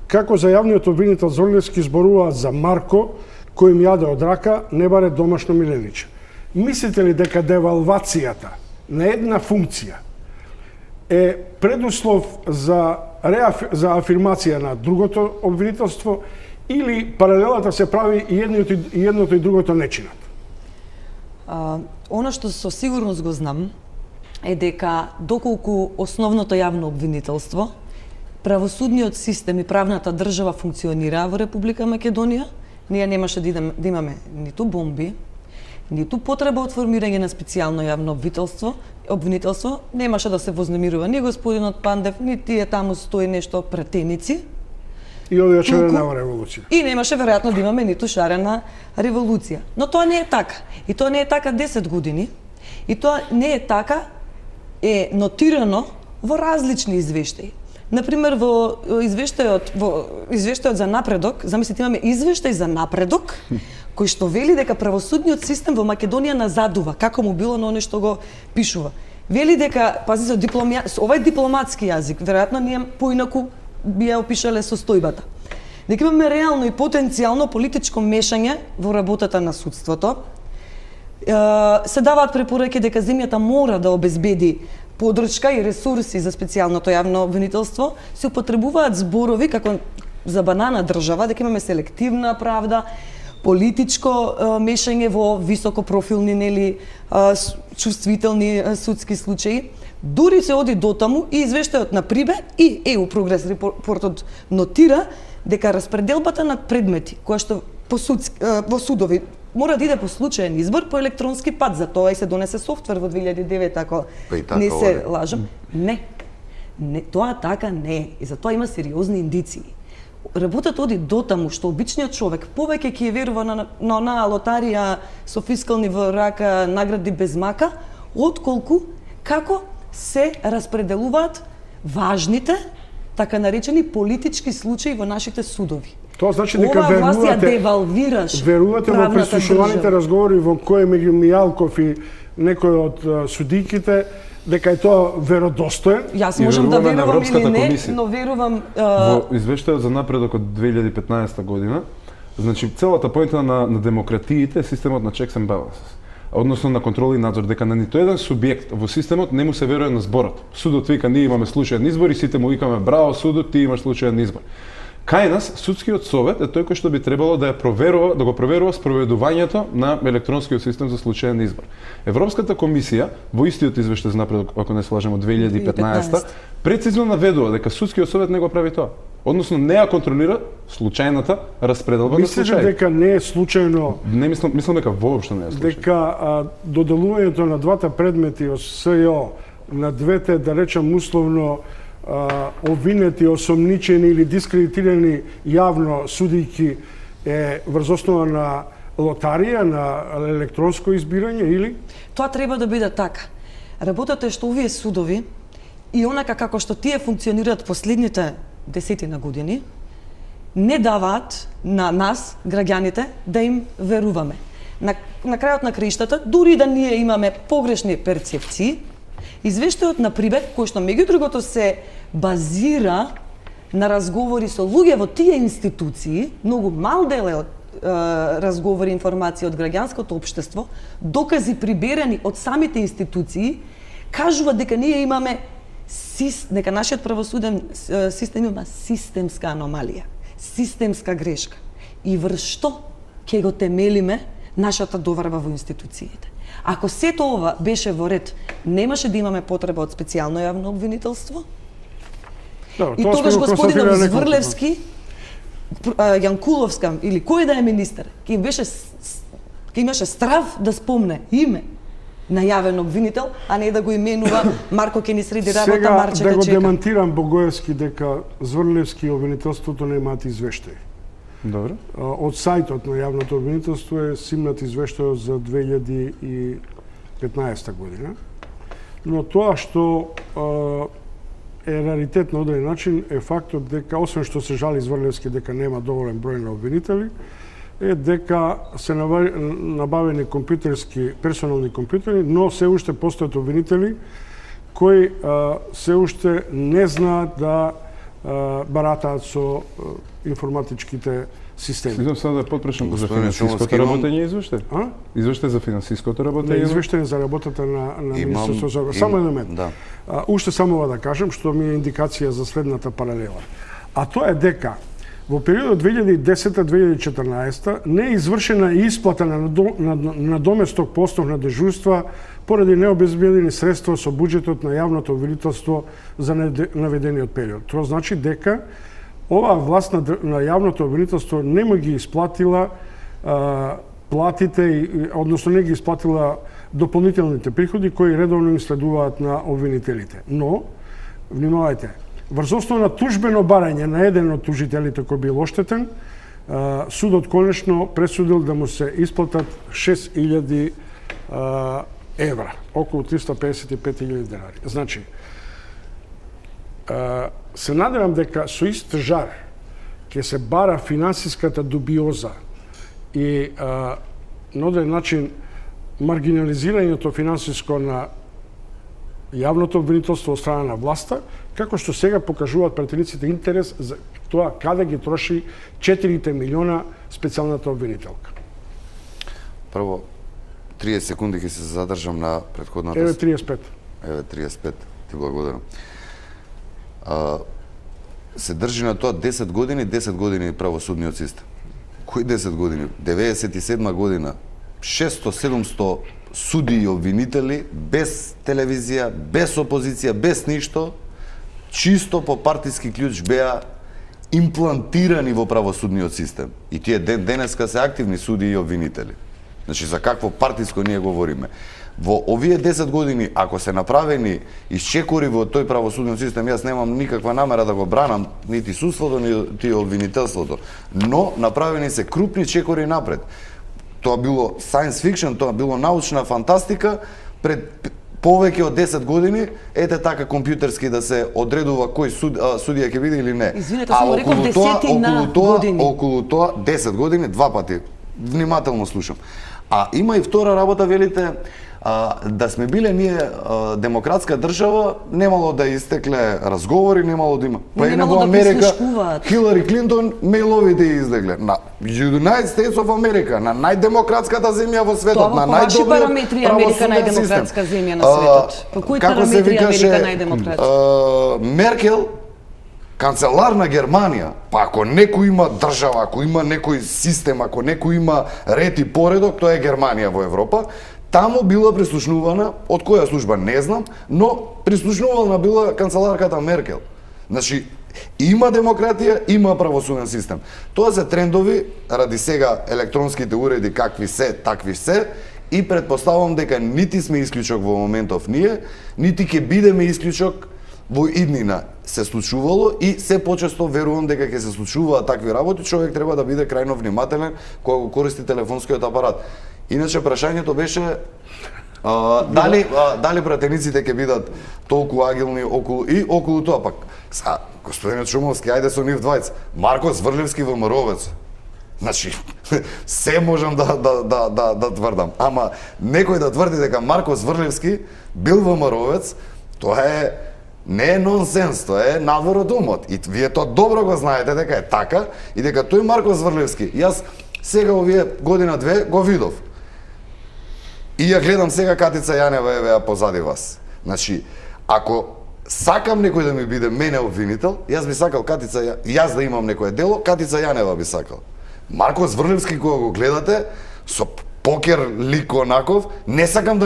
како за јавниот обвинител Зврлевски зборуваат за Марко, кој им јаде од рака, не баре домашно милениче. Мислите ли дека девалвацијата на една функција е предуслов за афирмација на другото обвинителство или паралелата се прави и едното и другото не чинат? Она што со сигурност го знам е дека доколку основното јавно обвинителство, правосудниот систем и правната држава функционираа во Република Македонија, ние немаше да имаме ниту бомби, ниту потреба од формирање на специјално јавно обвинителство, немаше да се вознемирува ни господинот Пандев, ни тие таму стои нешто пратеници. И овие шарена револуција. И немаше веројатно да имаме ниту шарена револуција. Но тоа не е така. И тоа не е така 10 години. И тоа не е така е нотирано во различни извештаи. Например, во извештајот за напредок, замислите, имаме извештај за напредок, кој што вели дека правосудниот систем во Македонија назадува, како му било на оно што го пишува. Вели дека, пази со ова е дипломатски јазик, веројатно ние поинаку би ја опишале состојбата. Дека имаме реално и потенцијално политичко мешање во работата на судството. Се даваат препораки дека земјата мора да обезбеди подршка и ресурси за специјалното јавно обвинителство, се употребуваат зборови како за банана држава, дека имаме селективна правда, политичко мешање во високопрофилни, чувствителни судски случаи. Дури се оди дотаму и извештајот на Прибе и ЕУ Прогрес репортот нотира дека распределбата на предмети, која што во судови мора да иде по случаен избор по електронски пат, за тоа и се донесе софтвер во 2009, ако не се лажам. Не, тоа така не е. И за тоа има сериозни индиции. Работата оди дотаму што обичниот човек повеќе ќе верува на лотарија со фискални во рака, награди без мака, отколку како се распределуваат важните, така наречени политички случаи во нашите судови. Тоа значи дека Оваа власт ја верувате девалвираш во прислушуваните разговори во кои меѓу Мијалков и некој од судиките, дека е тоа веродостоен? Јас можам да веруваме на верувам или Европската не, комисија. но верувам Во извештајот за напредок од 2015 година, значи целата поента на демократиите е системот на checks and balances, односно на контрола и надзор, дека на ниту еден субјект во системот не му се верува на зборот. Судот вика ние имаме случаен избор и сите му викаме браво судот, ти имаш случаен избор. Кај нас судскиот совет е тој кој што би требало да го проверува спроведувањето на електронскиот систем за случаен избор. Европската комисија во истиот извештај за напредок, ако не се лажем, од 2015 прецизно наведува дека судскиот совет не го прави тоа. Односно не ја контролира случајната распределба на Мислите случаи. дека не е случајно Не мислам дека воопшто не е случај. дека доделувањето на двата предмети од СЈО на двете, да речем условно, обвинети, осомничени или дискредитирани јавно судијки е врз основа на лотарија, на електронско избирање или? Тоа треба да биде така. Работата е што овие судови и онака како што тие функционираат последните десетина години, не даваат на нас, граѓаните, да им веруваме. На крајот на краиштата, дури да ние имаме погрешни перцепции, извештајот на Прибег, кој што меѓу другото се базира на разговори со луѓе во тие институции, многу мал дел е од разговори и информации од граѓанското општество, докази приберени од самите институции, кажува дека ние имаме дека нашиот правосуден систем има системска аномалија, системска грешка. И врз што ќе го темелиме нашата доварба во институциите? Ако сето ова беше во ред, немаше да имаме потреба од специјално јавно обвинителство. И тогаш господинот Зврлевски, Јанкуловска или кој да е министер, ќе имаше страв да спомне име на јавен обвинител, а не да го именува Марко ќе ни среди работа, Марче Сега да го чека. демантирам Богоевски дека Зврлевски и обвинителството немаат извештај. Добро. Од сајтот на јавното обвинителство е симнат извештај за 2015 година. Но тоа што е раритет на одреден начин е фактот дека, освен што се жали Зврлевски дека нема доволен број на обвинители, е дека се набавени персонални компјутери, но се уште постојат обвинители кои се уште не знаат да баратаат со информатичките системи. Идам само да потпрашам за Господине финансиското Чомовски, работење извештај. Извештај за финансиското Да, работење. извештај за работата на Министерството за само еден момент. Да. Уште само ова да кажем, што ми е индикација за следната паралела. А тоа е дека во периодот 2010-2014 не е извршена исплата на доместок по основ на дежурства поради необезбедени средства со буџетот на јавното обвинителство за наведениот период. Тоа значи дека оваа власт на јавното обвинителство не му ги исплатила платите, односно не ги исплатила дополнителните приходи кои редовно им следуваат на обвинителите. Но, внимавајте, врз основа на тужбено барање на еден од тужителите кој бил оштетен, судот конечно пресудил да му се исплатат 6.000 евра, околу 355.000 денари. Значи, се надевам дека со ист жар ќе се бара финансиската дубиоза и на одреден начин маргинализирањето финансиско на јавното обвинителство од страна на власта, како што сега покажуваат пратениците интерес за тоа каде ги троши 4 милиона специјалната обвинителка. Прво, 30 секунди ќе се задржам на претходната... Еве 35. Еве 35, ти благодарам. Се држи на тоа 10 години правосудниот систем. Кои 10 години? 97 година, 600-700 суди и обвинители, без телевизија, без опозиција, без ништо, чисто по партиски клjuč беа имплантирани во правосудниот систем. И тие денеска се активни суди и обвинители. Значи, за какво партиско ние говориме? Во овие 10 години, ако се направени исчекори во тој правосуден систем, јас немам никаква намера да го бранам нити судството, нити обвинителството, но направени се крупни чекори напред. Тоа било science fiction, тоа било научна фантастика пред повеќе од 10 години, ете така компјутерски да се одредува кој судија ќе биде или не. Извинете, само реков десетина години. Околу тоа 10 години, 2 пати. Внимателно слушам. А има и втора работа, велите, да сме биле ние демократска држава, немало да истекле разговори, немало да има. Па и во Америка, Хилари Клинтон мејловите излегле. На United States of America, на најдемократската земја во светот, на најдобриот правосуден систем. Америка земја на светот. По кои параметри Америка најдемократска? Меркел, канцелар на Германија, па ако некој има држава, ако има некој систем, ако некој има ред и поредок, тоа е Германија во Европа. Таму била прислушнувана, од која служба не знам, но прислушнувана била канцеларката Меркел. Значи, има демократија, има правосуден систем. Тоа се трендови, ради сега електронските уреди какви се, такви се, и предпоставам дека нити сме исклучок во моментов ние, нити ќе бидеме исклучок во иднина. Се случувало и се почесто верувам дека ќе се случуваат такви работи, човек треба да биде крајно внимателен кога го користи телефонскиот апарат. Иначе прашањето беше дали пратениците ќе бидат толку агилни околу тоа пак. Господине Чумовски, ајде со нив двајца. Марко Зврлевски ВМРО-вец. Значи, се можам да тврдам. Ама некој да тврди дека Марко Зврлевски бил ВМРО-вец, тоа не е нонсенс, тоа е надвор од умот. И вие тоа добро го знаете дека е така и дека тој Марко Зврлевски, јас сега овие година-две го видов. И ја гледам сега Катица Јанева еве позади вас. Значи, ако сакам некој да ми биде мене обвинител, јас би сакал јас да имам некое дело, Катица Јанева би сакал. Марко Зврлевски кога го гледате со покер лик онаков, не сакам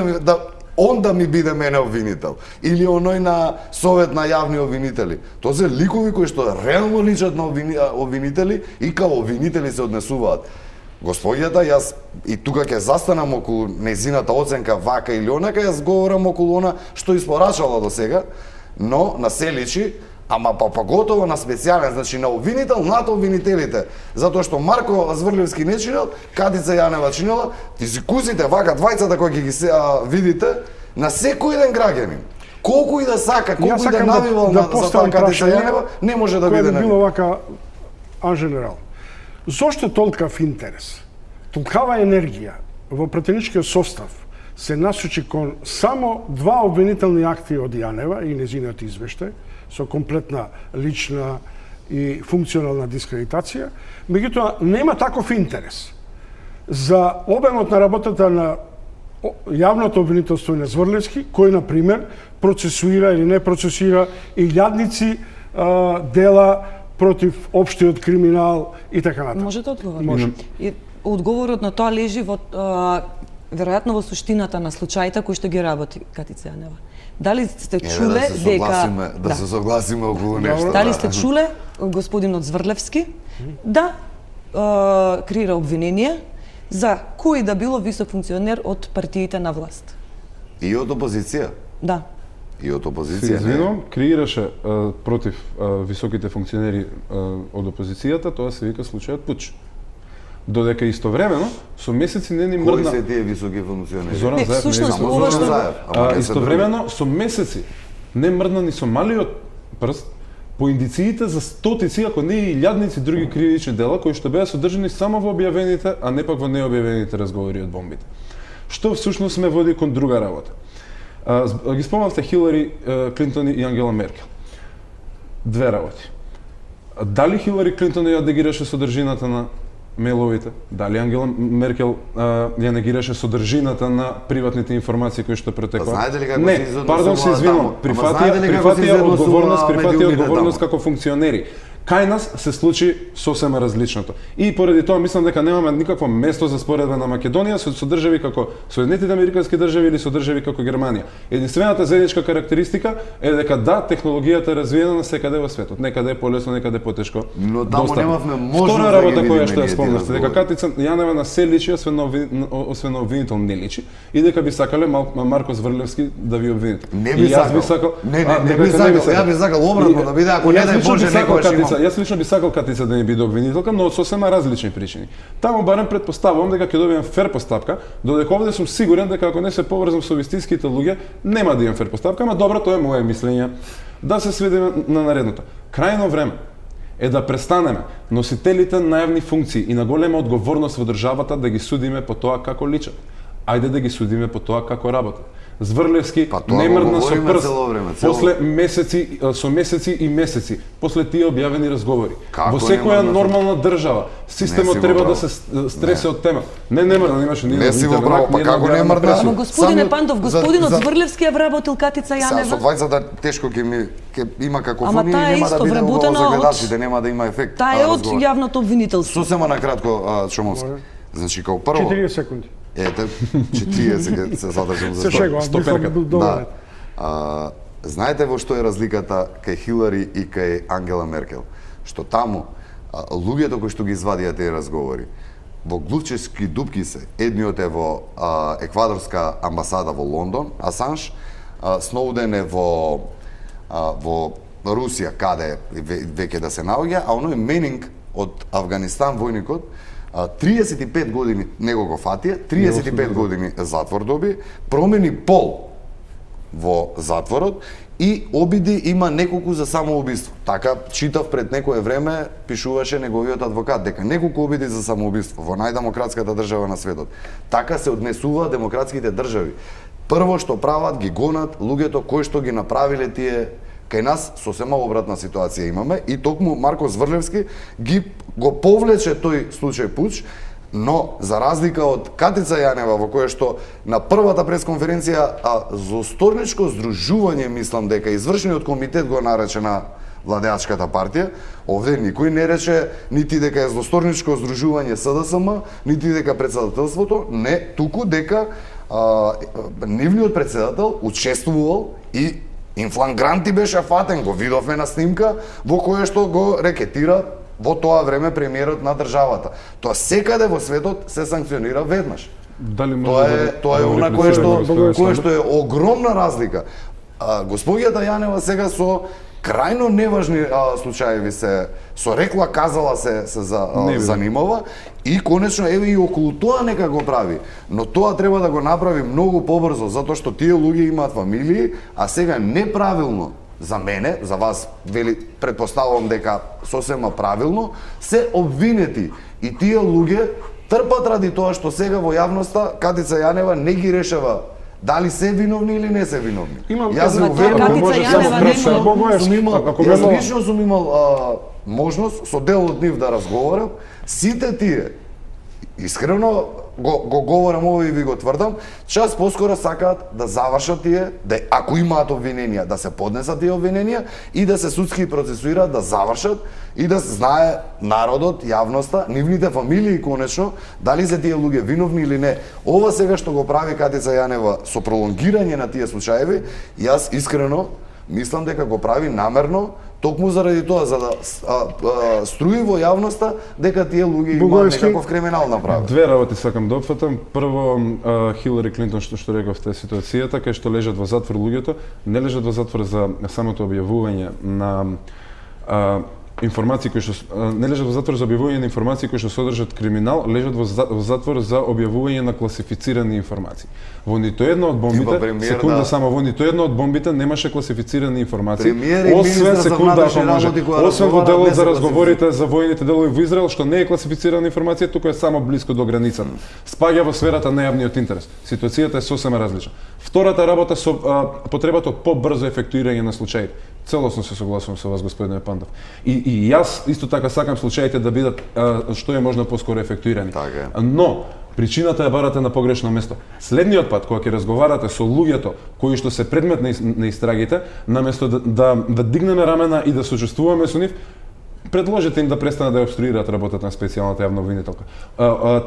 он да ми биде мене обвинител или оној на Совет на јавни обвинители. Тоа се ликови кои што реално личат на обвинители и као обвинители се однесуваат. Господјата, јас и тука ќе застанам околу нејзината оценка вака или онака, јас говорам околу она што испорачала до сега, но на се личи, ама поготово на специјален, значи на обвинител над обвинителите, затоа што Марко Зврлевски не чинел, Катица Јанева чинела, ти си кузите вака двајцата кои ќе ги видите на секој ден граѓанин. Колку и да сака, колку и да навивал за тоа Катица Јанева, не може да биде. Кој било вака ан генерал. Зошто толкав интерес, толкава енергија во пратеничкиот состав се насочи кон само 2 обвинителни акти од Јанева и нејзиниот извештај со комплетна лична и функционална дискредитација, меѓутоа нема таков интерес за обемот на работата на јавното обвинителство на Зврлевски, кој на пример процесуира или не процесуира илјадници дела против општиот криминал и така натаму. Може да одговори? Може. И одговорот на тоа лежи во веројатно во суштината на случаите кои што ги работи Катица Јанева. Дали сте чуле дека да се согласиме околу нешто. Дали сте чуле господинот Зврлевски да креира обвинение за кој да било висок функционер од партиите на власт? И од опозиција? Да. И од Се опозиција. извинувам, креираше против високите функционери од опозицијата, тоа се вика случајот Пуч. Додека истовремено со месеци не ни мрдна. Кои се тие високи функционери? Зоран Заев, всушност, само ова Зоран што- Заев. Истовремено со месеци не мрдна ни со малиот прст по индициите за стотици, ако не и илјадници други кривични дела кои што беа содржани само во објавените, а не пак во необјавените разговори од бомбите. Што всушност ме води кон друга работа. Ги спомнавте Хилари Клинтон и Ангела Меркел. Две работи. Дали Хилари Клинтон ја негираше содржината на мејловите? Дали Ангела Меркел ја негираше содржината на приватните информации кои што протекоа? Знаете ли како не, се изоднесуваа пардон, се извинувам. таму? Ама знаете ли како се Прифатија изоднесуваа одговорност медиумите како функционери. Кај нас се случи сосема различното. И поради тоа мислам дека немаме никакво место за споредба на Македонија со држави како Соединетите американски држави или со држави како Германија. Единствената заедничка карактеристика е дека да, технологијата е развиена на секаде во светот. Некаде е полесно, некаде е потешко. Но таму немавме можност Втора да работа ги која видиме што ја ние спомнавте, тие дека разговори. Катица Јанева на се личи, освен на обвинител не личи, и дека би сакале Марко Зврлевски да ви обвинете. Не И би јас би сакал. сакал. Не би сакал. Ја би сакал обратно да биде, ако не дај Боже некој ќе јас лично би сакал Катица да не биде обвинителка, но од сосема различни причини. Таму барем предпоставувам дека ќе добијам фер постапка, додека овде сум сигурен дека ако не се поврзам со вистинските луѓе, нема да имам фер постапка, ама добро, тоа е моје мислење. Да се сведеме на наредното. Крајно време е да престанеме носителите на јавни функции и на голема одговорност во државата да ги судиме по тоа како личат. Ајде да ги судиме по тоа како работат. Зврлевски не мрдна со прст после месеци и месеци после тие објавени разговори. Во секоја нормална држава системот треба да се стресе од тема. Не мрдна, немаше ни. Не си во право, па како не мрдна? Ама господине Пандов, господинот Зврлевски ја вработил Катица Јанева. Со двајцата тешко ќе има какофонија и нема да биде убаво за гледачите, нема да има ефект. Таа е од јавното обвинителство. Сосема на кратко, Шумовски. Значи, како прво... 40 секунди. Ете, 40 се задржам за Се шегувам, стоперка. бил доволен. Знаете во што е разликата кај Хилари и кај Ангела Меркел? Што таму луѓето кои што ги извадија тие разговори во глувчески дупки се. Едниот е во еквадорска амбасада во Лондон, Асанж, Сноуден е во Русија, каде веќе да се наоѓа, а оној Менинг од Авганистан, војникот, 35 години него го фатија, 35 години затвор доби, промени пол во затворот и обиди има неколку за самоубиство. Така читав пред некое време, пишуваше неговиот адвокат дека неколку обиди за самоубиство во најдемократската држава на светот. Така се однесува демократските држави. Прво што прават, ги гонат луѓето кои што ги направиле тие. Кај нас сосема обратна ситуација имаме и токму Марко Зврлевски го повлече тој случај пуч, но за разлика од Катица Јанева во која што на првата пресконференција злосторничко здружување, мислам дека извршниот комитет го нарече на владеачката партија, овде никој не рече нити дека е злосторничко здружување СДСМ, нити дека председателството, не, туку дека нивниот председател учествувал и инфлангранти беше фатен, го видовме на снимка, во која што го рекетира во тоа време премиерот на државата. Тоа секаде во светот се санкционира веднаш. Тоа е она кое што е огромна разлика. Господјата Јанева сега со крајно неважни случаеви се со рекла казала се занимава и конечно еве и околу тоа нека го прави, но тоа треба да го направи многу побрзо затоа што тие луѓе имаат фамилии, а сега неправилно за мене, за вас вели претпоставувам дека сосема правилно се обвинети и тие луѓе трпат ради тоа што сега во јавноста Катица Јанева не ги решава дали се виновни или не се виновни. Јас лично сум имал можност со дел од нив да разговарам. Сите тие, искрено го говорам ово и ви го тврдам, час поскоро сакаат да завршат тие, да ако имаат обвиненија, да се поднесат тие обвиненија и да се судски процесуираат, да завршат и да знае народот, јавноста, нивните фамилии конечно, дали се тие луѓе виновни или не. Ова сега што го прави Катица Јанева со пролонгирање на тие случаеви, јас искрено мислам дека го прави намерно, токму заради тоа, за да струи во јавноста дека тие луѓе имаат некаков криминал направен. Две работи сакам да опфатам. Прво, Хилари Клинтон што рековте ситуацијата, кај што лежат во затвор луѓето, не лежат во затвор за самото објавување на информации кои што не лежат во затвор за објавување на информации кои што содржат криминал, лежат во затвор за објавување на класифицирани информации. Во нито една од бомбите, секунда само, во нито една од бомбите немаше класифицирани информации. Освен секунда, ако може, освен во делот за разговорите за војните делови во Израел, што не е класифицирана информација, туку е само близко до границата. Спаѓа во сферата на јавниот интерес. Ситуацијата е сосема различна. Втората работа со потребата од побрзо ефектуирање на случаите. Целосно се согласувам со вас, господине Пандов. И јас исто така сакам случаите да бидат што е можно поскоро ефектуирани. Но причината ја барате на погрешно место. Следниот пат кога ќе разговарате со луѓето кои што се предмет на истрагите, наместо да дигнеме рамена и да сочувствуваме со нив, предложете им да престанат да ја обструираат работата на специјалната јавна обвинителка.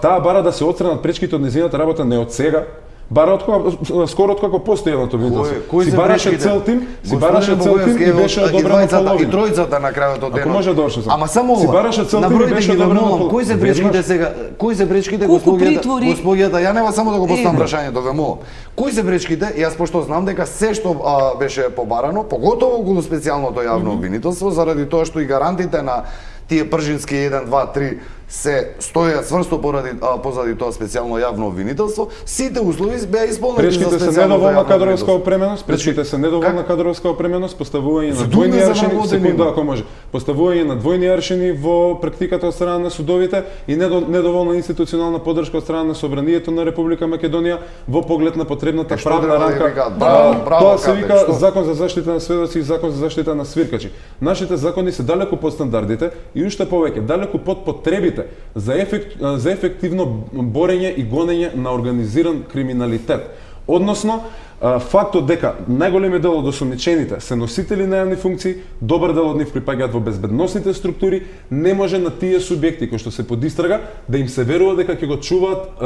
Таа бара да се отстранат пречките од нејзината работа не од сега, Бара скоро откако постои едното обвинителство. Си бараше цел тим, и беше одобрено половина. И тројцата на крајот од денот. Ако може да довршам. Ама само ова. Си бараше цел тим и беше одобрено половина. Кои се пречките сега? Кои се пречките госпоѓата Јанева, само да го поставам прашањето, ве молам. Кои се пречките? Јас пошто знам дека се што беше побарано, поготово околу специјалното јавно обвинителство, заради тоа што и гарантите на тие пржински 1, 2, 3 се стојат цврсто позади тоа специјално јавно обвинителство, сите услови беа исполнети за специјалното се недоволна кадровска обвинителство. опременост, пречките се недоволна кадровска опременост, поставување на двојни аршини, секунда ако може, поставување на двојни аршини во практиката од страна на судовите и недоволна институционална поддршка од страна на Собранието на Република Македонија во поглед на потребната правна рамка. Тоа се вика Закон за заштита на сведоци и Закон за заштита на свиркачи. Нашите закони се далеку под стандардите и уште повеќе далеку под потребите за ефективно борење и гонење на организиран криминалитет. Односно, фактот дека најголемиот дел од осомничените се носители на јавни функции, добар дел од нив припаѓаат во безбедносните структури, не може на тие субјекти кои што се под истрага да им се верува дека ќе го чуваат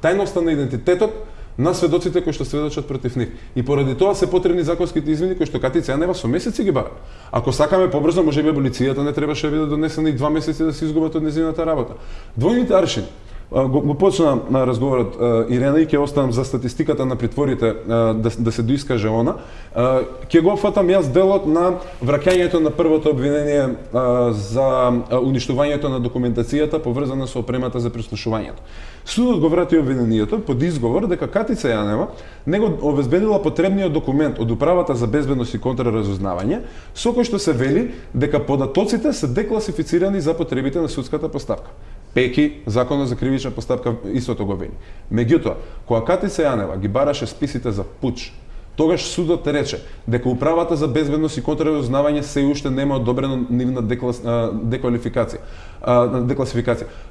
тајноста на идентитетот на сведоците кои што сведочат против нив. И поради тоа се потребни законските измени кои што Катица Јанева со месеци ги бара. Ако сакаме побрзо, можеби аболицијата не требаше да биде донесена и 2 месеци да се изгубат од нејзината работа. Двојните аршини. Го почна на разговорот Ирена и ќе оставам за статистиката на притворите да се доискаже она. Ќе го фатам јас делот на враќањето на првото обвинение за уништувањето на документацијата поврзана со опремата за прислушувањето. Судот го врати обвинението под изговор дека Катица Јанева не го обезбедила потребниот документ од Управата за безбедност и контраразузнавање, со кој што се вели дека податоците се декласифицирани за потребите на судската постапка. Пеки Законот за кривична постапка истото го вели. Меѓутоа, кога Катица Јанева ги бараше списите за пуч, тогаш судот рече дека Управата за безбедност и контраразузнавање се уште нема одобрено нивна декласификација.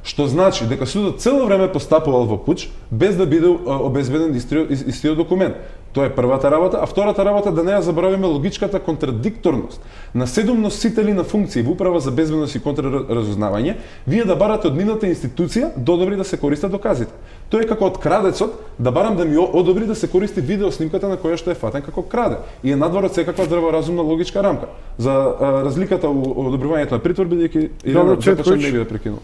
Што значи дека судот цело време постапувал во пуч без да биде обезбеден истиот документ. Тоа е првата работа, а втората работа да не ја заборавиме логичката контрадикторност на 7 носители на функции во Управа за безбедност и контраразузнавање, вие да барате од нивната институција да одобри да се користат доказите. Тоа е како од крадецот да барам да ми одобри да се користи видео снимката на која што е фатен како краде. И е надвор од секаква здраворазумна логичка рамка. За разликата во одобрувањето на притвор бидејќи Ирена започна не би да прекинул.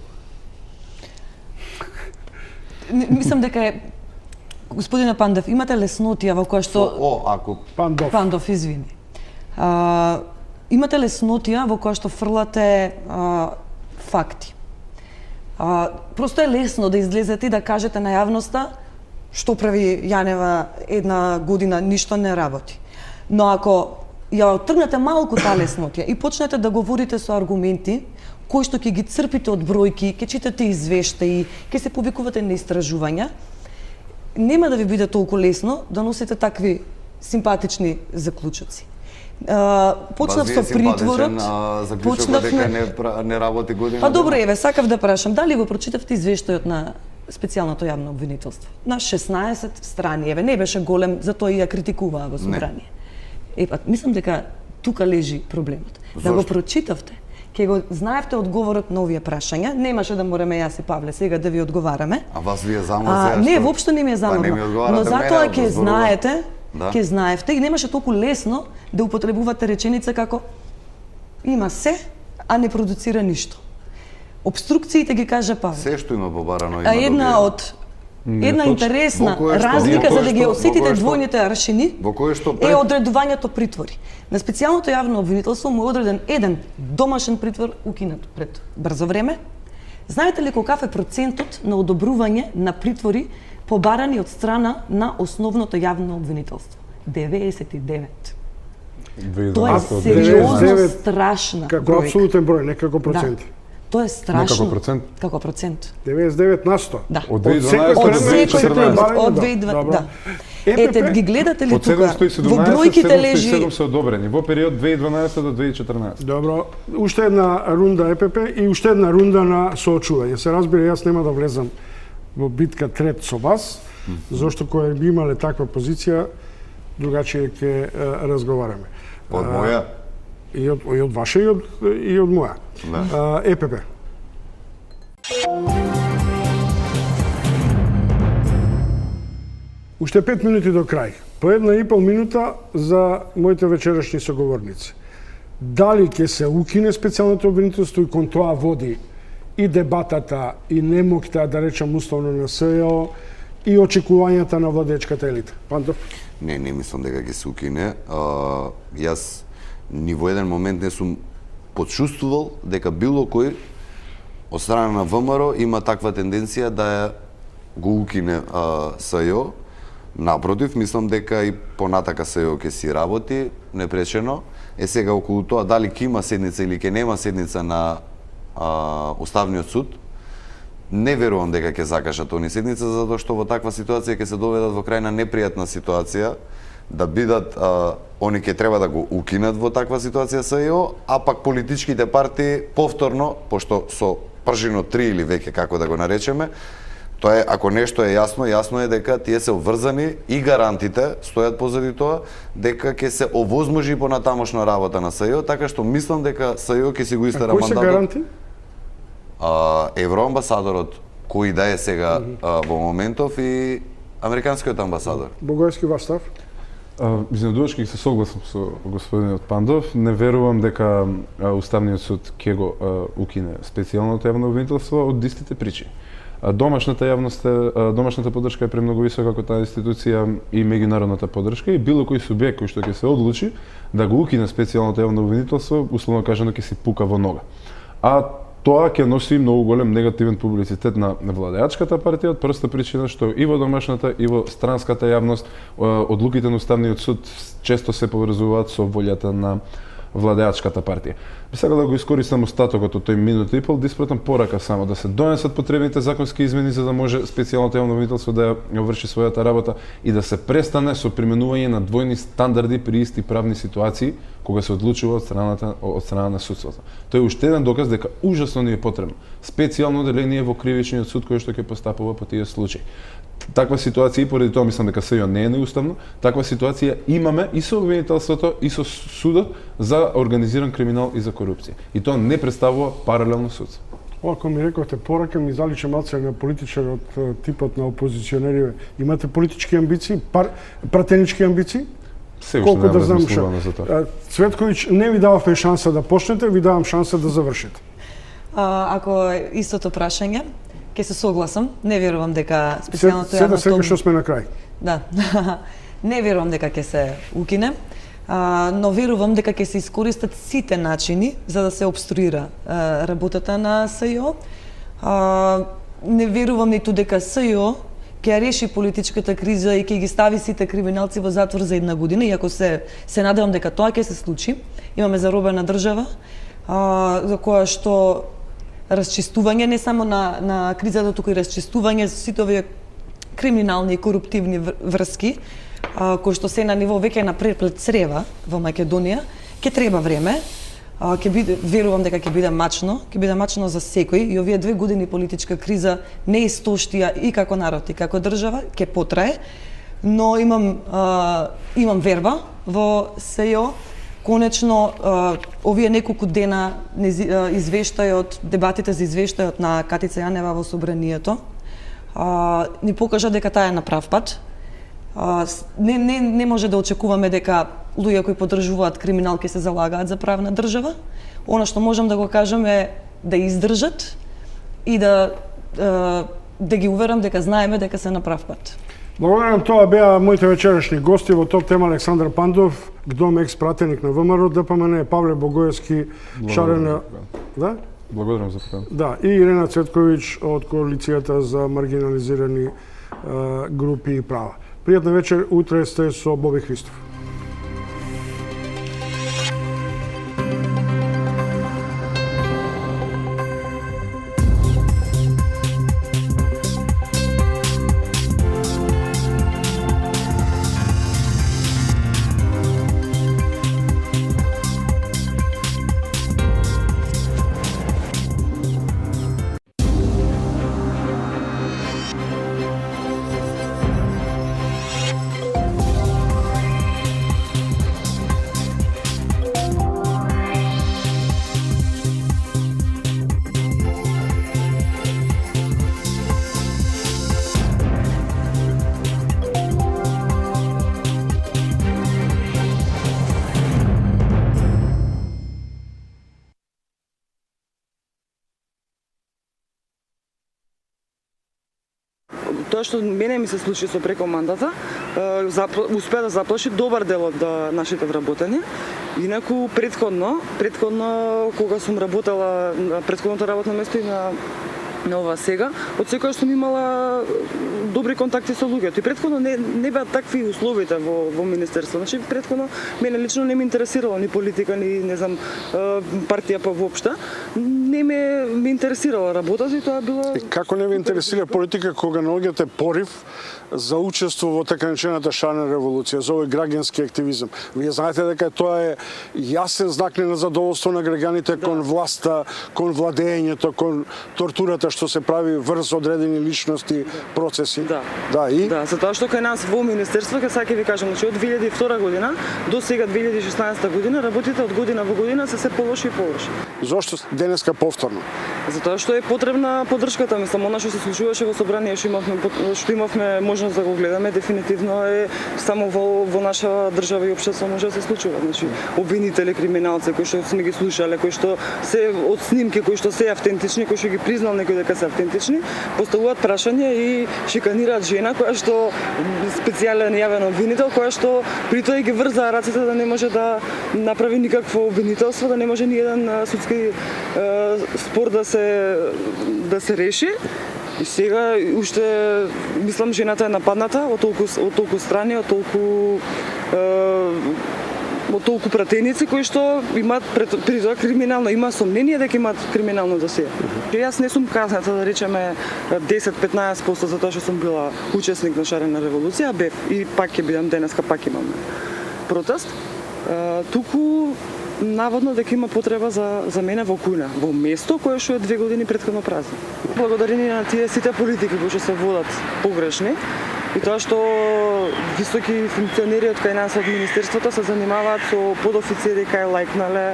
Мислам дека е Господине Пандов, имате леснотија во која што Пандов, извини. Имате леснотија во која што фрлате факти. Просто е лесно да излезете и да кажете на јавноста што прави Јанева една година ништо не работи. Но ако ја отргнете малку таа леснотија и почнете да говорите со аргументи кои што ќе ги црпите од бројки, ќе читате извештаи, ќе се повикувате на истражувања, нема да ви биде толку лесно да носите такви симпатични заклучоци. Почнав со притворот. Почнав дека не работи година. Па добро, еве, сакав да прашам, дали го прочитавте извештајот на специјалното јавно обвинителство? На 16 страни, еве, не беше голем, затоа и ја критикуваа во собрание. Епа, мислам дека тука лежи проблемот. Да го прочитавте, ќе го знаевте одговорот на овие прашања, немаше да мораме јас и Павле сега да ви одговараме. А вас ви е заморно? Не, воопшто не ми е заморно. Но затоа ќе знаете, ќе знаевте и немаше толку лесно да употребувате реченица како има се, а не продуцира ништо. Обструкциите ги кажа Павле. Се што има побарано има Една интересна разлика за да ги осетите двојните аршини е одредувањето притвори. На специјалното јавно обвинителство му е одреден еден домашен притвор укинат пред брзо време. Знаете ли колкав е процентот на одобрување на притвори побарани од страна на основното јавно обвинителство? 99. Тоа е сериозно страшна како апсолутен број, не како проценти. Тоа е страшно. Како процент? 99 на 100. Да. Од 2012 од 2012. Да. Ете, ги гледате ли тука? Во бројките лежи 707 се одобрени во период 2012 до 2014. Добро, уште една рунда ЕПП и уште една рунда на соочување. Се разбира, јас нема да влезам во битка трет со вас, зашто кој би имале таква позиција, другачие ќе разговараме. Од моја? И од ваша и од моја. ЕПП. Уште 5 минути до крај. По 1,5 минута за моите вечерашни соговорници. Дали ќе се укине специјалното обвинителство и кон тоа води и дебатата и немокта, да речем условно на СЈО и очекувањата на владеечката елита? Пандов? Не мислам дека ќе се укине. Јас ни во еден момент не сум почувствувал дека било кој од страна на ВМРО има таква тенденција да ја го укине СЈО. Напротив, мислам дека и понатака СЈО ќе си работи непречено. Сега околу тоа дали ќе има седница или ќе нема седница на Уставниот суд, не верувам дека ќе закажат они седница, затоа што во таква ситуација ќе се доведат во крајна непријатна ситуација, да бидат, они ќе треба да го укинат во таква ситуација СЈО, а пак политичките партии повторно, пошто со пржино 3 или веќе како да го наречеме, тоа е, ако нешто е јасно, јасно е дека тие се обврзани и гарантите стојат позади тоа, дека ќе се овозможи понатамошна работа на СЈО, така што мислам дека СЈО ќе си го истера мандатот. Кои се гаранти? Евроамбасадорот, кој да е сега во моментов, и американскиот амбасадор. Богоевски, ваш став? Изненадувачки се согласам со господинот Пандов. Не верувам дека Уставниот суд ќе го укине специјалното јавно обвинителство од истите причини. Домашната поддршка е премногу висока како таа институција и меѓународната поддршка, и било кој субјект кој што ќе се одлучи да го укине специјалното јавно обвинителство, условно кажано ќе си пука во нога. А тоа ќе носи многу голем негативен публицитет на владеачката партија, од проста причина што и во домашната и во странската јавност одлуките на Уставниот суд често се поврзуваат со волјата на владеачката партија. Би сакал да го искористам остатокот од тој минута и пол, да испратам порака само да се донесат потребните законски измени за да може специјалното јавно обвинителство да ја врши својата работа и да се престане со применување на двојни стандарди при исти правни ситуации кога се одлучува од страна на судството. Тој е уште еден доказ дека ужасно ни е потребно специјално деление во кривичниот суд кој што ќе постапува по тие случаи. Таква ситуација, и поради тоа мислам дека СЈО не е неуставно, таква ситуација имаме и со обвинителството и со судот за организиран криминал и за корупција. И тоа не представува паралелно судство. Ако ми рековте порака, ми залича малце на политичар од типот на опозиционери. Имате политички амбиции, пратенички амбиции? Се уште не размислуваме за тоа. Цветковиќ, не ви дававме шанса да почнете, ви давам шанса да завршите. Ако истото прашање, ќе се согласам. Не верувам дека специјалното јавно... Сега што сме на крај. Да. Не верувам дека ќе се укине, но верувам дека ќе се искористат сите начини за да се обструира работата на СЈО. Не верувам ниту дека СЈО ќе ја реши политичката криза и ќе ги стави сите криминалци во затвор за 1 година, иако се надевам дека тоа ќе се случи. Имаме заробена држава, за која што расчистување не само на кризата, туку и расчистување за сите овие криминални и коруптивни врски, кои што се на ниво веќе на преплет црева во Македонија, ќе треба време. Верувам дека ќе биде мачно за секој, и овие 2 години политичка криза не истоштија и како народ и како држава ќе потрае, но имам верба во СЈО. Конечно, овие неколку дена извештајот, дебатите за извештајот на Катица Јанева во собранието ни покажа дека таа е на прав пат. Не може да очекуваме дека луѓе кои поддржуваат криминал ќе се залагаат за правна држава. Она што можам да го кажам е да издржат и да ги уверам дека знаеме дека се на прав пат. Благодарам, тоа беа моите вечерашни гости во топ тема: Александар Пандов, ГДОМ екс-пратеник на ВМРО ДПМН, Павле Богоевски, Шарена... Да? Благодарам за поканата. Да, и Ирена Цветковиќ од Коалицијата за маргинализирани групи и права. Пријатна вечер, утре сте со Боби Христов. тоа што мене ми се случи со прекомандата, успеа да заплаши добар дел од нашите вработени. Инаку претходно кога сум работела на претходното работно место и на ова сега, од секоја сум имала добри контакти со луѓето. И претходно не беа такви условите во министерство. Значи претходно мене лично не ме интересирало ни политика, ни не знам партија па воопшто. Не ме интересирала работата и тоа била. И како не ви интересира политика кога наоѓате порив за учество во така наречената шарена револуција, за овој граѓански активизам? Вие знаете дека тоа е јасен знак на задоволство на граѓаните кон власта, кон владењето, кон тортурата што се прави врз одредени личности, процеси. Да, и за тоа што кај нас во министерство, ќе ви кажам, значи од 2002 година до сега 2016 година работите од година во година се полоши и полоши. Зошто денеска повторно? Затоа што е потребна поддршката, мислам, она што се случуваше во собрание, што имавме можност да го гледаме, дефинитивно е само во наша држава и општество може да се случува. Значи, обвинители, криминалци кои што сме ги слушале, кои што се од снимки, кои што се автентични, кои што ги признал некој дека се автентични, поставуваат прашања и шиканираат жена која што специјален јавен обвинител, која што при тоа ги врзаа рацете да не може да направи никакво обвинителство, да не може ни еден судски спор да се реши. И сега уште мислам жената е нападната од толку страни, од толку пратеници кои што имаат при тоа криминално, има сомнение дека имаат криминално досие. Јас не сум казната да речеме 10-15% за тоа што сум била учесник на шарена револуција, бев и пак ќе бидам денеска, пак имам протест. Туку наводно дека има потреба за мене во Кујна, во место кое што е 2 години претходно празно. Благодарение на тие сите политики кои што се водат погрешни и тоа што високи функционери од кај нас од министерството се занимаваат со подофицери кај лајкнале,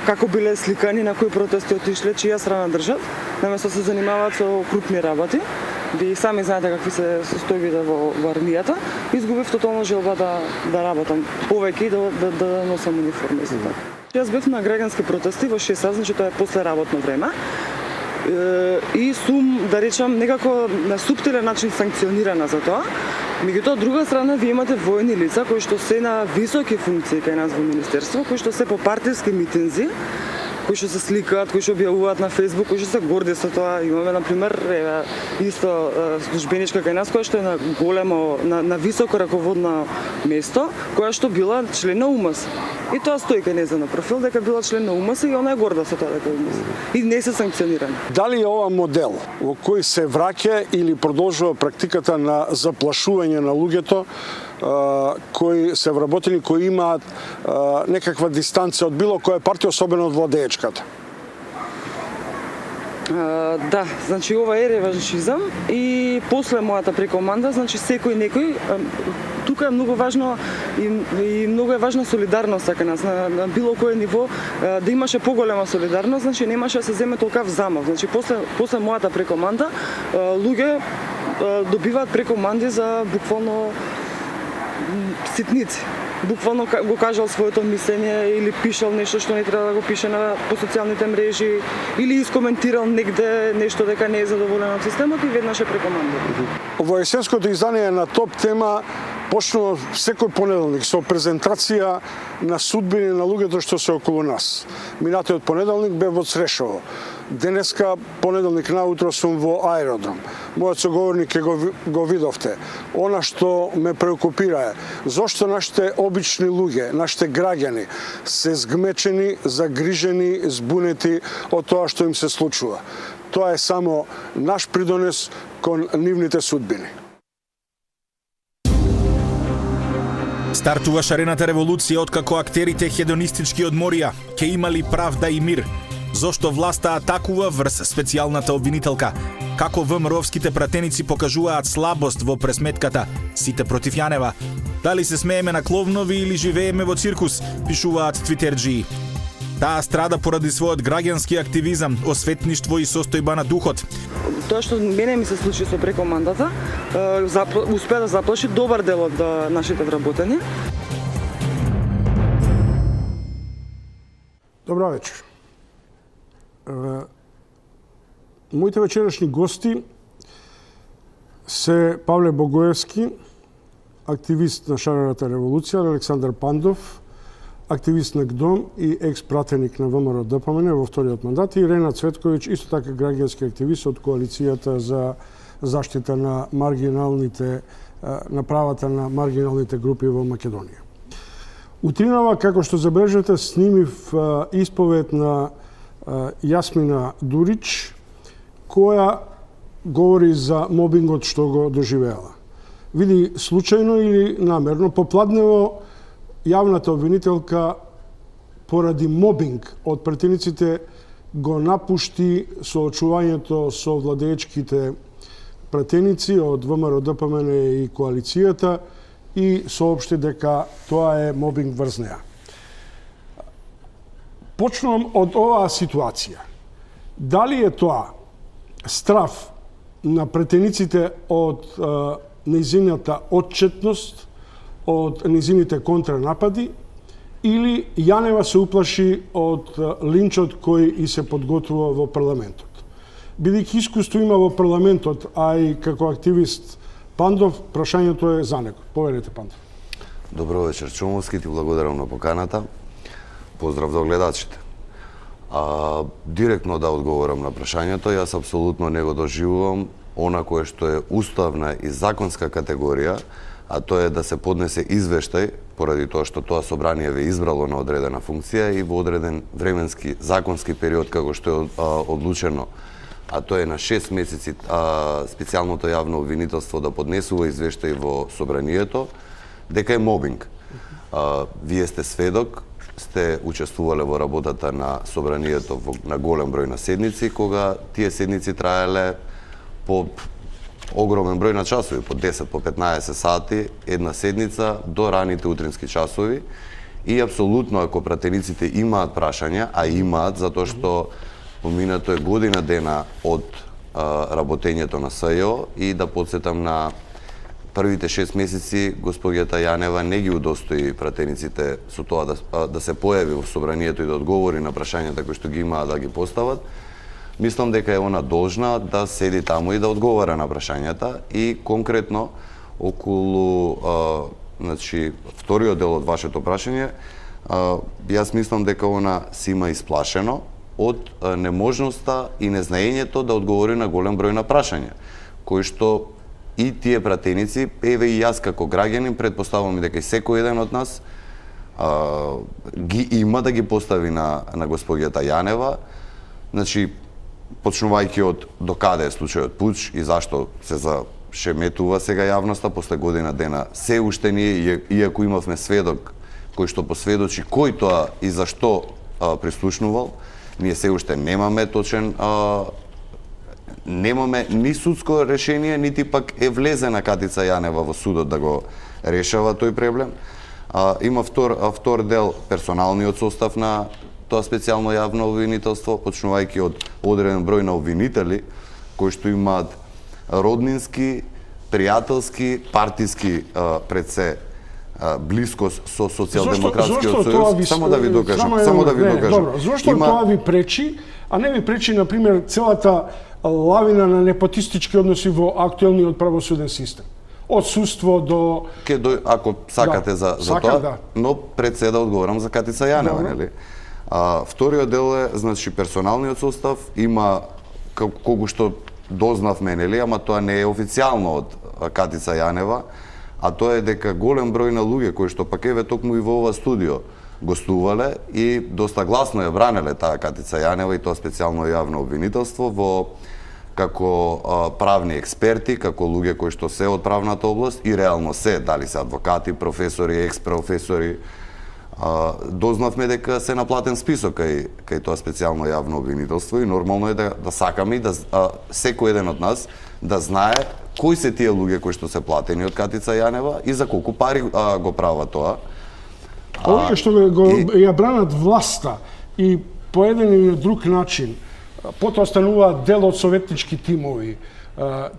како биле сликани, на кои протести отишле, чија страна држат, наместо се занимаваат со крупни работи. Ви сами знаете какви се состојбите во армијата. Изгубив тотално желба да работам повеќе и да носам униформа. Јас бев на граѓански протести во 6 сат, значи тоа е после работно време. И сум, да речам, некако на суптилен начин санкционирана за тоа. Меѓутоа, од друга страна, вие имате воени лица кои што се на високи функции кај нас во министерство, кои што се по партиски митинзи, кои што се сликаат, кои што објавуваат на Facebook, кои што се горди со тоа. Имаме, например, исто службеничка кај нас, која што е на големо, на високо раководно место, која што била член на УМС. И тоа стои кај нејзино профил дека била член на УМС и она е горда со тоа дека е УМС. И не се санкционирани. Дали е ова модел во кој се враќа или продолжува практиката на заплашување на луѓето кои се вработени, кои имаат некаква дистанца од било која партија, особено од владеечката? Да, значи ова е реваншизам и после мојата прекоманда, значи секој некој, тука е многу важно и многу е важна солидарност кај нас на било кое ниво, да имаше поголема солидарност, значи немаше да се земе толкав замав. Значи после мојата прекоманда луѓе добиваат прекоманди за буквално ситници. Буквално го кажал своето мислење или пишал нешто што не треба да го пише по социјалните мрежи или искоментирал негде нешто дека не е задоволен од системот и веднаш е прекомандиран. Во есенското издание на Топ тема почнува секој понеделник со презентација на судбини на луѓето што се околу нас. Минатиот понеделник бе во Црешово. Денеска, понеделник наутро, сум во аеродром. Мојот соговорник го видовте. Она што ме преокупира е зошто нашите обични луѓе, нашите граѓани се згмечени, загрижени, збунети од тоа што им се случува. Тоа е само наш придонес кон нивните судбини. Стартува шарената револуција откако актерите хедонистички одморија ке имали правда и мир. Зошто власта атакува врз специјалната обвинителка? Како ВМРО-вските пратеници покажуваат слабост во пресметката сите против Јанева? Дали се смееме на кловнови или живееме во циркус? Пишуваат твитерџии. Таа страда поради својот граѓански активизам, осветништво и состојба на духот. Тоа што мене ми се случи со прекомандата, успеа да заплаши добар дел од нашите вработени. Добро вечер. Моите вечерашни гости се Павле Богоевски, активист на Шарената револуција, Александар Пандов, активист на ГДОМ и екс-пратеник на ВМРО ДПМН во вториот мандат, и Рена Цветковиќ, исто така граѓански активист од коалицијата за заштита на маргиналните на правата на маргиналните групи во Македонија. Утринава, како што забележате, снимив исповед на Јасмина Дурич, која говори за мобингот што го доживеала. Види, случајно или намерно, попладнево јавната обвинителка поради мобинг од пратениците го напушти соочувањето со владеечките пратеници од ВМРО ДПМН и коалицијата и соопшти дека тоа е мобинг врз неа. Почнувам од оваа ситуација. Дали е тоа страф на пратениците од нејзината отчетност, од нејзините контранапади, или Јанева се уплаши од линчот кој и се подготвува во парламентот? Бидејќи искуство има во парламентот, а и како активист Пандов, прашањето е за него. Поверете, Пандов. Добро вечер, Чомовски, ти благодарам на поканата. Поздрав до гледачите. Директно да одговорам на прашањето, јас апсолутно не го доживувам она кое што е уставна и законска категорија, а тоа е да се поднесе извештај, поради тоа што тоа собрание ве избрало на одредена функција и во одреден временски законски период, како што е одлучено, а тоа е на 6 месеци специјалното јавно обвинителство да поднесува извештај во собранието, дека е мобинг. Вие сте сведок, сте учествувале во работата на собранието на голем број на седници, кога тие седници траеле по огромен број на часови, по 10, по 15 сати, една седница до раните утрински часови. И апсолутно, ако пратениците имаат прашања, а имаат, затоа што поминато е година дена од работењето на СЈО, и да подсетам на првите 6 месеци господјата Јанева не ги удостои пратениците со тоа да се појави во собранието и да одговори на прашањата кои што ги имаат да ги постават. Мислам дека е она должна да седи таму и да одговара на прашањата, и конкретно околу вториот дел од вашето прашање, јас мислам дека она си има исплашено од неможноста и незнаењето да одговори на голем број на прашања, кои што и тие пратеници, еве и јас како граѓанин, предпоставувам дека и секој еден од нас ги има да ги постави на господјата Јанева, почнувајќи од докаде е случајот Пуч и зашто се зашеметува сега јавноста после година дена. Се уште ние, иако имавме сведок кој што посведочи кој тоа и зашто прислушнувал, ние се уште немаме точен немаме ни судско решение, нити пак е влезена Катица Јанева во судот да го решава тој проблем. Има втор дел, персоналниот состав на тоа специјално јавно обвинителство, почнувајќи од одреден број на обвинители кои што имаат роднински, пријателски, партиски пред се блискост со социјалдемократскиот сојуз. Само да ви докажам. Добро, зошто тоа ви пречи, а не ви пречи, например, целата лавина на непотистички односи во актуелниот правосуден систем? Одсуство до... Ако сакате за тоа, но пред се да одговорам за Катица Јанева, нели? Вториот дел е, персоналниот состав има, колку што дознавме, нели, ама тоа не е официјално од Катица Јанева, а тоа е дека голем број на луѓе кои што пак еве токму и во ова студио гостувале и доста гласно ја бранеле таа Катица Јанева и тоа специјално јавно обвинителство како правни експерти, како луѓе кои што се од правната област и реално се, дали се адвокати, професори, екс-професори. Дознавме дека се наплатен список кај тоа специјално јавно обвинителство и нормално е да сакаме и да секој еден од нас да знае кои се тие луѓе кои што се платени од Катица Јанева и за колку пари го прават тоа. Овие што ја бранат власта и по еден или друг начин, потоа стануваат дел од советнички тимови,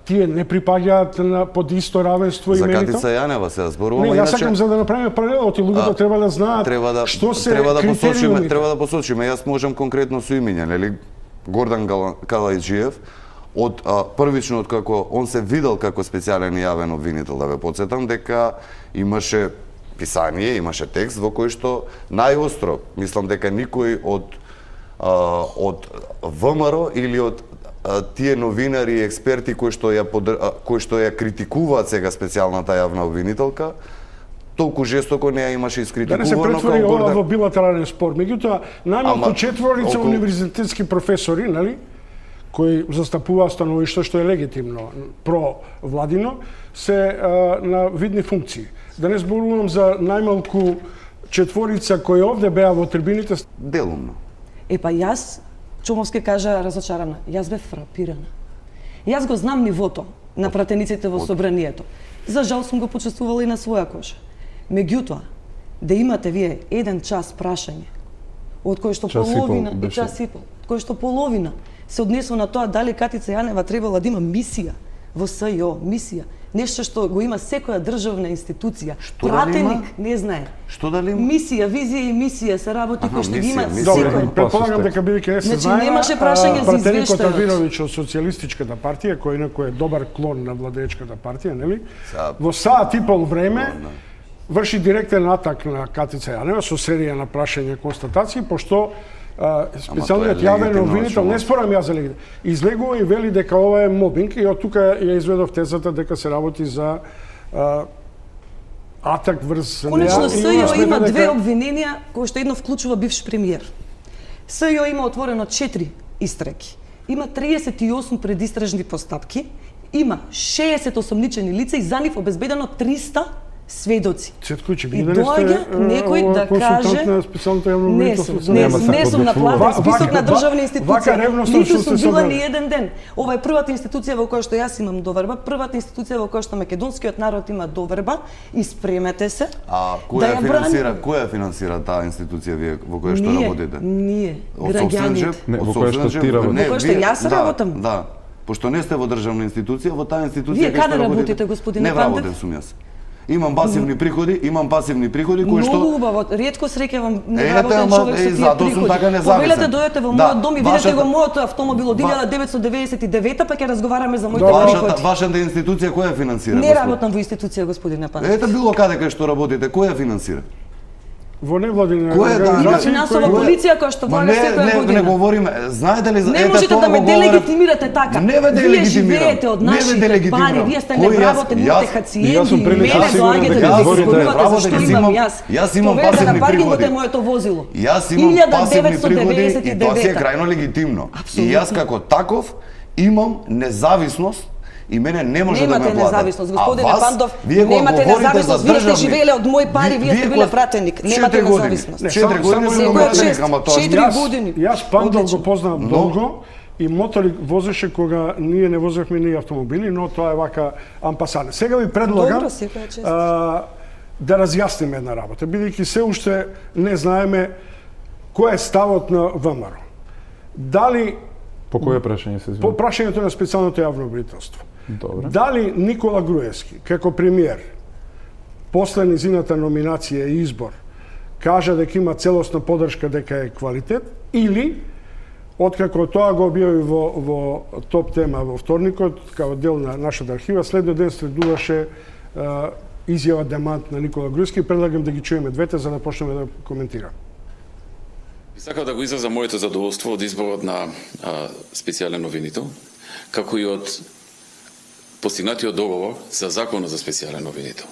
тие не припаѓаат под исто равенство и мерито? За Катица Јанева се зборуваме. Не, јас сакам за да направиме паралел, ти луѓето треба да знаат што се критериумите. Треба да посочиме, јас можам конкретно со имиња, нели? Гордан Калајџиев, од првично од како он се видел како специјален јавен обвинител, да ве потсетам дека имаше писание, имаше текст во кој што најостро, мислам дека никој од ВМРО или од тие новинари и експерти кои што ја критикуваат сега специјалната јавна обвинителка, толку жестоко не ја имаше искритикувано. Да не се претвори ова во билатерален спор. Меѓутоа, најмалку четворица универзитетски професори, нели, кои застапуваат становиште што е легитимно провладино, се на видни функции. Да не зборувам за најмалку четворица кои овде беа во трибините. Делумно. Епа јас, Чомовски кажа разочарана, јас бев фрапирана. Јас го знам нивото на пратениците во собранието. За жал сум го почувствувала и на своја коша. Меѓутоа, да имате вие 1 час прашање, од кој што половина, час и пол, кој што половина се однесува на тоа дали Катица Јанева требала да има мисија во СЈО, мисија, нешто што го има секоја државна институција. Пратеник не знае. Што дали има? Мисија, визија и мисија се работи кои што ги има Добре, секој. предполагам дека бидејќи не се Значи, знае, немаше прашање за пратеникот извештајот. Авировиќ од Социјалистичката партија, кој инаку е добар клон на владеечката партија, нели? Во саат и пол време врши директен атак на Катица Јанева со серија на прашања и констатации, пошто специјалниот јавен обвинител, не спорам јас за легитимно, излегува и вели дека ова е мобинг и од тука ја изведов тезата дека се работи за атак врз неа. Конечно, СЈО има 2 обвиненија кои што едно вклучува бивш премиер. СЈО има отворено 4 истраги. Има 38 предистражни постапки, има 60 осомничени лица и за нив обезбедено 300 сведоци. Цветкојче, И доаѓа некој да каже на специјалната јавна обвинителство. не сум на платен список на државна институција. Ниту што сум сте била собрали. ни еден ден. Ова е првата институција во која што јас имам доверба, првата институција во која што македонскиот народ има доверба и спремете се. А да која финансира таа институција вие во која што работите? Ние, Од сопствен граѓаните. джеб? Во Од која сопствен што джеб? ти работиш? Не, Во која што вие- јас работам? Да. Пошто не сте во државна институција, во таа институција Вие кај што каде работите, господине Не Пандев? работам сум јас. Имам пасивни приходи кои што Многу убаво, ретко среќавам Ете, неработен ама, човек со тие затоа сум така приходи. независен. Повелете дојдете во Да, мојот дом и видете вашата- го мојот автомобил од 1999 па ќе разговараме за моите приходи. Вашата институција која ја финансира? Не господи? работам во институција, господине Пандев. Ете било каде кај што работите, која ја финансира? Во невладини Која да Има финансова полиција која што влага секоја година. Не говориме, знаете ли за Не можете да ме делегитимирате така. Не ве Вие делегитимирам. живеете од Не ве нашите делегитимирам. пари, вие сте Кој јас- невработени, јас- имате хациенти, сум прилично мене сигурен доаѓате дека да говорите зборувате работа, зашто дека имам имам- јас. јас имам Поведете пасивни на паркингот приходи. е моето возило. Јас имам пасивни приходи и тоа си е 1999. крајно легитимно. И Апсолутно. јас како таков имам независност и мене не може да ме Немате владат. независност, А господине вас, Пандов, вие го немате говорите независност, за вие сте државни- живееле од мои пари, вие сте биле кој- пратеник, 4 немате години. независност. Не, 4 години само сум секоја пратеник, чест, ама тоа 4 години. Јас Пандов Одлично. го познавам Но- долго и мотори возеше кога ние не возевме ни автомобили, но тоа е вака ампасане. Сега ви предлагам Добро, секоја чест. да разјасниме една работа, бидејќи се уште не знаеме кој е ставот на ВМРО. Дали По кое прашање се по извини? прашањето на специјалното јавно обвинителство. Добре. Дали Никола Груевски, како премиер, после низината номинација и избор, кажа дека има целосна подршка дека е квалитет, или, откако тоа го објави во топ тема во вторникот, као дел на нашата архива, следниот ден следуваше изјава демант на Никола Груевски, предлагам да ги чуеме двете за да почнеме да коментираме. Сакав да го изразам моето задоволство од изборот на специјален обвинител, како и од постигнатиот договор за законот за специјален обвинител.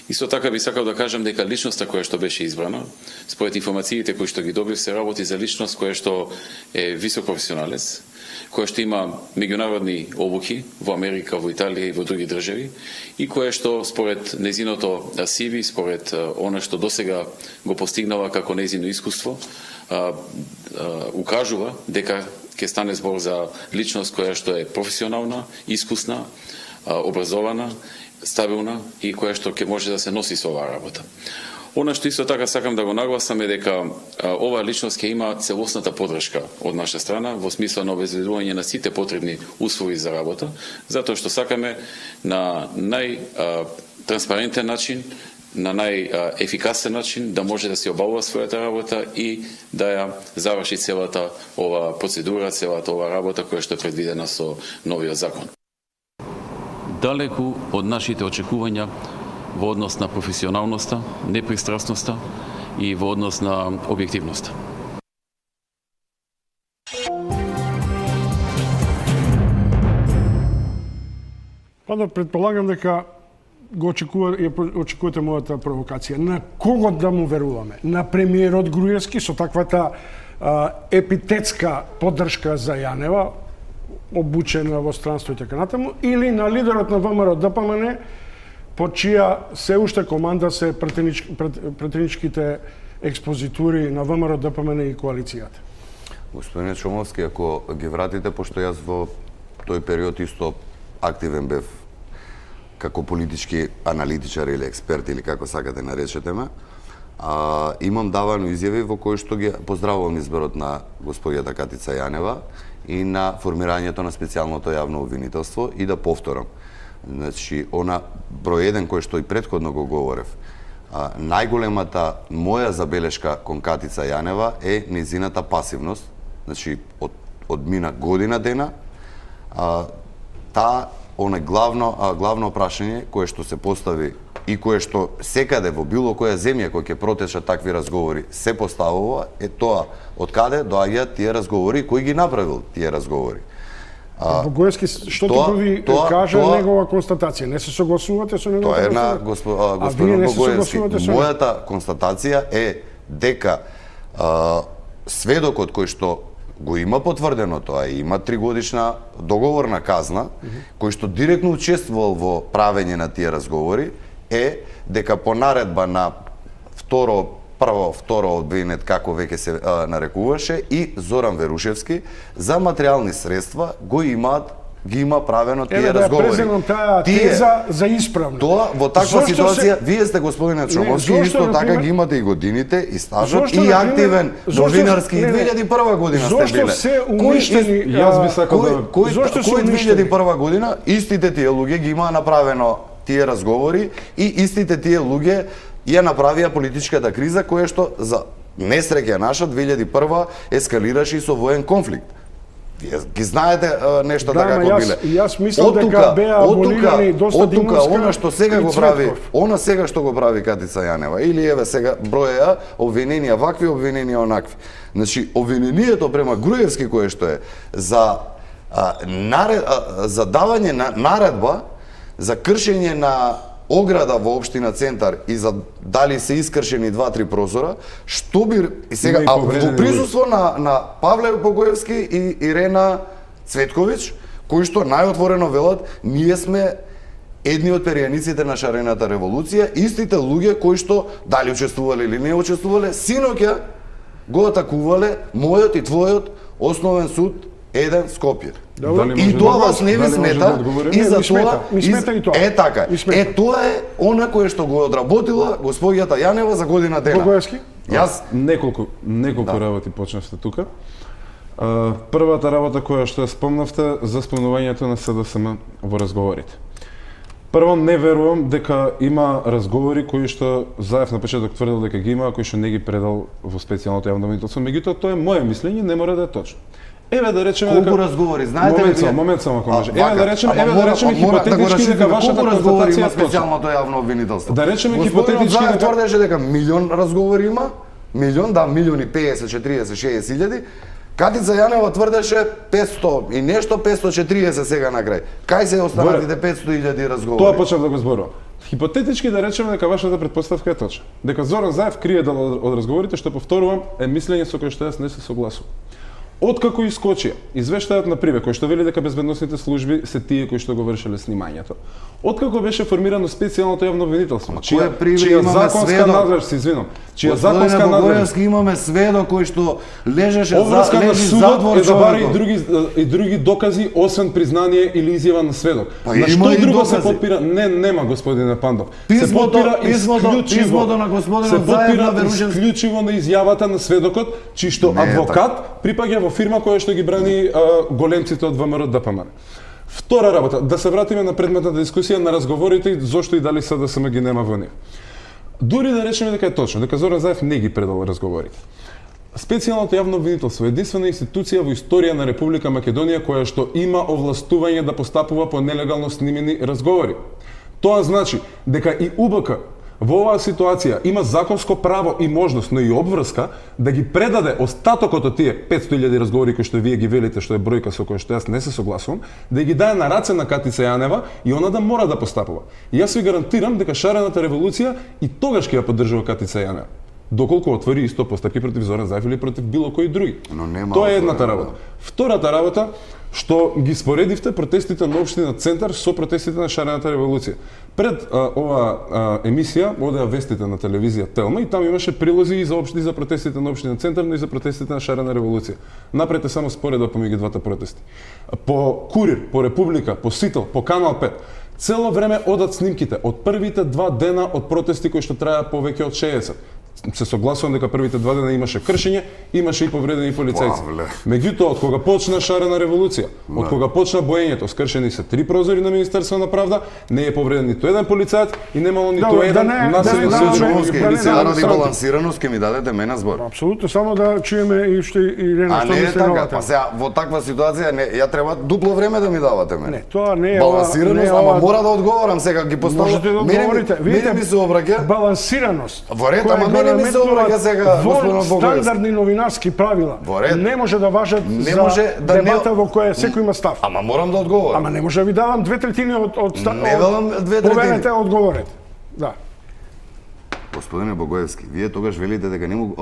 Исто така би сакал да кажам дека личноста која што беше избрана, според информациите кои што ги добив, се работи за личност која што е висок професионалец, која што има меѓународни обуки во Америка, во Италија и во други држави, и која што според незиното CV, според она што досега го постигнала како незино искуство, укажува дека ќе стане збор за личност која што е професионална, искусна, образована, стабилна и која што ќе може да се носи со оваа работа. Она што исто така сакам да го нагласам е дека оваа личност ќе има целосната поддршка од наша страна во смисла на обезбедување на сите потребни услови за работа, затоа што сакаме на транспарентен начин на најефикасен начин да може да се обавува својата работа и да ја заврши целата ова процедура, целата ова работа која што е предвидена со новиот закон. Далеку од нашите очекувања во однос на професионалноста, непристрасноста и во однос на објективноста. Па да предполагам дека го очекувате мојата провокација. На кого да му веруваме? На премиерот Груевски со таквата епитетска поддршка за Јанева, обучена во странство и така натаму, или на лидерот на ВМРО ДПМН, по чија се уште команда се претеничките експозитури на ВМРО ДПМН и коалицијата? Господине Чомовски, ако ги вратите, пошто јас во тој период исто активен бев како политички аналитичар или експерт или како сакате наречете ме, имам давано изјави во кои што ги поздравувам изборот на господјата Катица Јанева и на формирањето на специјалното јавно обвинителство и да повторам. Значи, она број 1 кој што и претходно го говорев, најголемата моја забелешка кон Катица Јанева е незината пасивност, значи од мина година дена, онај главно прашање кое што се постави и кое што секаде во било која земја кој ќе протечат такви разговори се поставува е тоа од каде доаѓаат тие разговори, кој ги направил тие разговори. Богоевски, што тоа ви кажа негова констатација? Не се согласувате со неговата? Тоа е на господин Богоевски. Мојата констатација е дека сведокот кој што го има потврдено тоа и има 3-годишна договорна казна, кој што директно учествувал во правење на тие разговори, е дека по наредба на второ обвинет, како веќе се нарекуваше, и Зоран Верушевски, за материјални средства ги има правено тие разговори. Еве да преземам таа теза за исправно. Тоа во таква ситуација, вие сте господине Чомовски, исто така ги имате и годините и стажот и активен новинарски 2001 година сте биле. Зошто се уништени? Јас би сакал да кој 2001 година истите тие луѓе ги имаа направено тие разговори и истите тие луѓе ја направија политичката криза која што за несреќа наша 2001 ескалираше и со воен конфликт. Вие ги знаете нештата како биле. Јас мислам дека беа аболирани доста димонска. Она што сега го прави, сега што го прави Катица Јанева, или еве сега броја обвиненија вакви, обвиненија онакви. Значи обвинението према Груевски кое што е за давање на наредба за кршење на ограда во општина Центар и за дали се искршени 2-3 прозора, што би и сега во присуство на Павле Богоевски и Ирена Цветковиќ, кои што најотворено велат, ние сме едни од перијаниците на шарената револуција, истите луѓе кои што дали учествувале или не учествувале, синоќа го атакувале мојот и твојот основен суд еден Скопје. И тоа вас не ви смета, и за тоа е така. Тоа е она кое што го одработила господјата Јанева за година дена. Богоевски? Јас неколку работи почнавте тука. Првата работа која што ја спомнавте за спомнувањето на СДСМ во разговорите. Прво, не верувам дека има разговори кои што Заев на почеток тврдел дека ги има, а кои што не ги предал во специјалното јавно обвинителство. Меѓутоа, тоа е моје мислење, не мора да е точно. Еве да речеме колку разговори, знаете ли? Момент само ако може. Еве да речеме хипотетички дека вашата констатација е специјалното јавно обвинителство. Да речеме хипотетички дека тврдеше дека милион разговори има, милиони 50, 40, 60 илјади. Катица Јанева тврдеше 500 и нешто, 540 сега на крај. Кај се останатите 500.000 разговори? Тоа почнав да го зборувам. Хипотетички да речеме дека вашата претпоставка е точна. Дека Зоран Заев крие дел од разговорите, што повторувам, е мислење со кое што јас не се согласувам. Откако искочија извештајот на Приве, кој што вели дека безбедносните служби се тие кои што го вршеле снимањето. Откако беше формирано специјалното јавно обвинителство, чија законска надлежност, извинувам, чија законска надлежност имаме сведок кој што лежеше обврска на судот е да бара и други докази освен признание или изјава на сведок. На што друго се потпира? Нема господине Пандов. Се потпира писмото на господинот Заев на Верушевски исклучиво на изјавата на сведокот, чиј што адвокат припаѓа во фирма која што ги брани големците од ВМРО ДПМН. Втора работа, да се вратиме на предметната дискусија на разговорите зошто и дали СДСМ ги нема во нив. Дури да речеме дека е точно, дека Зоран Заев не ги предал разговорите. Специјалното јавно обвинителство е единствена институција во историја на Република Македонија која што има овластување да постапува по нелегално снимени разговори. Тоа значи дека и УБК во оваа ситуација има законско право и можност, но и обврска да ги предаде остатокот од тие 500.000 разговори кои што вие ги велите, што е бројка со која што јас не се согласувам, да ги даде на раце на Катица Јанева и она да мора да постапува. И јас ви гарантирам дека шарената револуција и тогаш ќе ја поддржува Катица Јанева, доколку отвори исто постапки против Зоран Заев или против било кој други. Тоа е едната работа. Втората работа, што ги споредивте протестите на општина Центар со протестите на шарената револуција. Пред ова емисија одеа вестите на телевизија Телма и там имаше прилози и за протестите на општина Центар, но и за протестите на шарена револуција. Направете само споредба помеѓу двата протести. По Курир, по Република, по Сител, по Канал 5, цело време одат снимките од првите 2 дена од протести кои што траја повеќе од 60. Се согласувам дека првите 2 дена имаше кршење, имаше и повредени полицајци. Меѓутоа, од кога почна шарена револуција, од кога почна боењето, скршени се 3 прозори на Министерство на правда, не е повреден ниту еден полицаец и немало ниту еден населен случај. Заради балансираност ќе ми дадете мене збор. Апсолутно, само да чуеме и што Ирена што мисли на оваа тема. Па сега во таква ситуација ја треба дупло време да ми давате мене. Не, тоа не е балансираност, ама мора да одговорам сега ги поставам. Можете да одговорите. Мене ми се обраќа балансираност. Во ред, ама мене ми се обраќа сега господин Богоевски. Стандардни новинарски правила не може да важат за дебата во која секој има став. Ама морам да одговорам. Ама не може да ви давам 2/3 од не велам 2/3. Поверете, одговорете. Да. Господине Богоевски, вие тогаш велите дека не му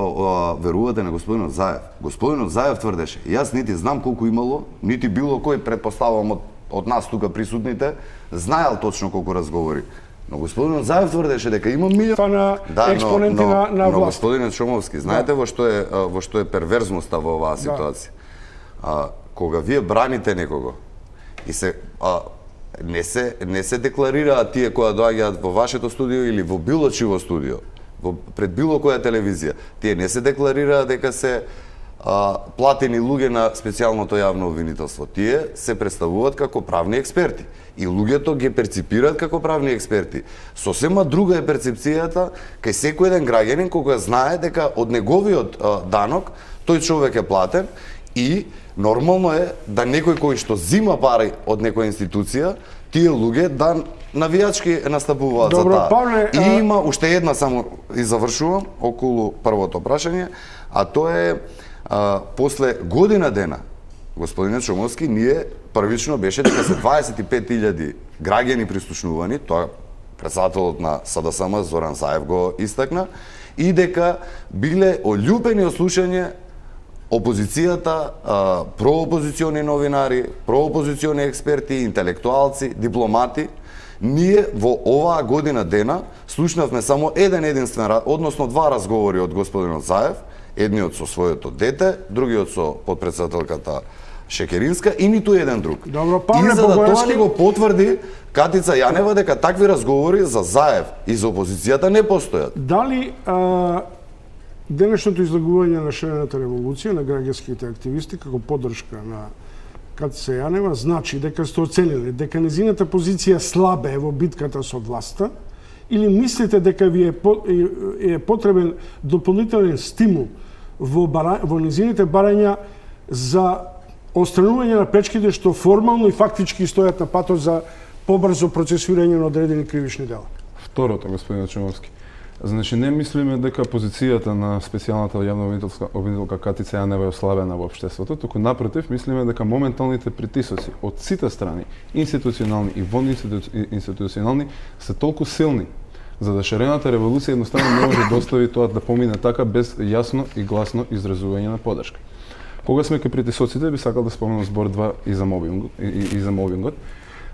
верувате на господинот Заев. Господинот Заев тврдеше, јас нити знам колку имало, нити било кој, предпоставувам од нас тука присутните, знаел точно колку разговори. Но господинот Заев тврдеше дека има милион на експоненти на власт. Но господине Шомовски, знаете во што е перверзноста во оваа ситуација? Кога вие браните некого и не се декларираат тие кои доаѓаат во вашето студио или во било чиво студио, пред било која телевизија, тие не се декларираат дека се платени луѓе на специјалното јавно обвинителство. Тие се представуваат како правни експерти и луѓето ги перципираат како правни експерти. Сосема друга е перцепцијата кај секој еден граѓанин кога знае дека од неговиот данок тој човек е платен и нормално е да некој кој што зима пари од некоја институција, тие луѓе да навијачки настапуваат за таа. И има уште една само и завршувам околу првото прашање, а тоа е после година дена, господине Чомовски, ние првично беше дека се 25.000 граѓани прислушнувани, тоа председателот на СДСМ Зоран Заев го истакна, и дека биле олјупени од слушање опозицијата, проопозициони новинари, проопозициони експерти, интелектуалци, дипломати. Ние во оваа година дена слушнавме само единствен, односно 2 разговори од господинот Заев, едниот со своето дете, другиот со подпредседателката Шекеринска и ниту еден друг. Добро, и за да тоа ни го потврди Катица Јанева дека такви разговори за Заев и за опозицијата не постојат. Дали денешното излагување на шарената револуција на граѓанските активисти како поддршка на Катица Јанева значи дека сте оценили дека незината позиција слабе е во битката со власта, или мислите дека ви е потребен дополнителен стимул во незините барања за отстранување на пречките што формално и фактички стојат на патот за побрзо процесуирање на одредени кривични дела? Второто, господин Чумовски. Значи, не мислиме дека позицијата на специјалната јавна обвинителка Катица Јанева е ослабена во општеството, туку напротив, мислиме дека моменталните притисоци од сите страни, институционални и вонинституционални, се толку силни, за да шарената револуција едноставно не може да остави тоа да помине така без јасно и гласно изразување на поддршка. Кога сме кај притисоците, би сакал да споменам збор 2 и за мобингот.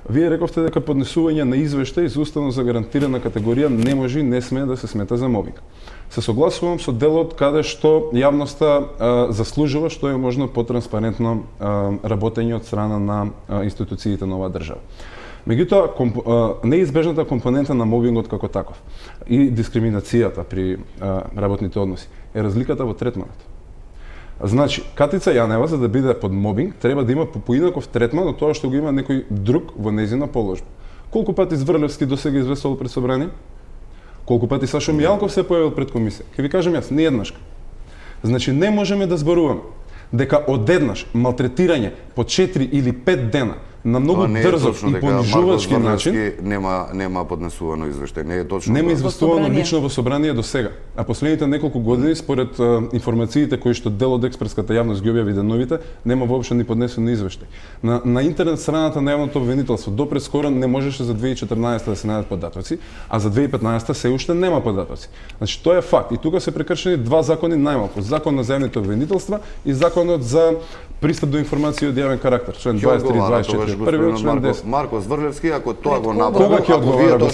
Вие рековте дека поднесување на извештај за уставно загарантирана категорија не може и не смее да се смета за мобинг. Се согласувам со делот каде што јавноста заслужува што е можно потранспарентно работење од страна на институциите на оваа држава. Меѓутоа, неизбежната компонента на мобингот како таков и дискриминацијата при работните односи е разликата во третманот. Значи, Катица Јанева, за да биде под мобинг, треба да има поинаков третман од тоа што го има некој друг во нејзина положба. Колку пати Зврлевски досега известувал пред собрание? Колку пати Сашо Мијалков се појавил пред комисија? Ќе ви кажам јас, не еднашка. Значи не можеме да зборуваме дека одеднаш малтретирање по 4 или 5 дена на многу дрзов и понижувачки начин нема поднесувано извештај. Не е точно. Нема известувано лично во собрание до сега. А последните неколку години според информациите кои што дел од експертската јавност ги објави деновите, нема воопшто ни поднесен извештај. На интернет страната на јавното обвинителство до прескоро не можеше за 2014 да се најдат податоци, а за 2015 се уште нема податоци. Значи тоа е факт и тука се прекршени два закони најмалку, Законот за јавните обвинителства и Законот за пристап до информации од јавен карактер, член 23-24. Првиот член 10. Марко Зврлевски, ако тоа го направи, ако вие тоа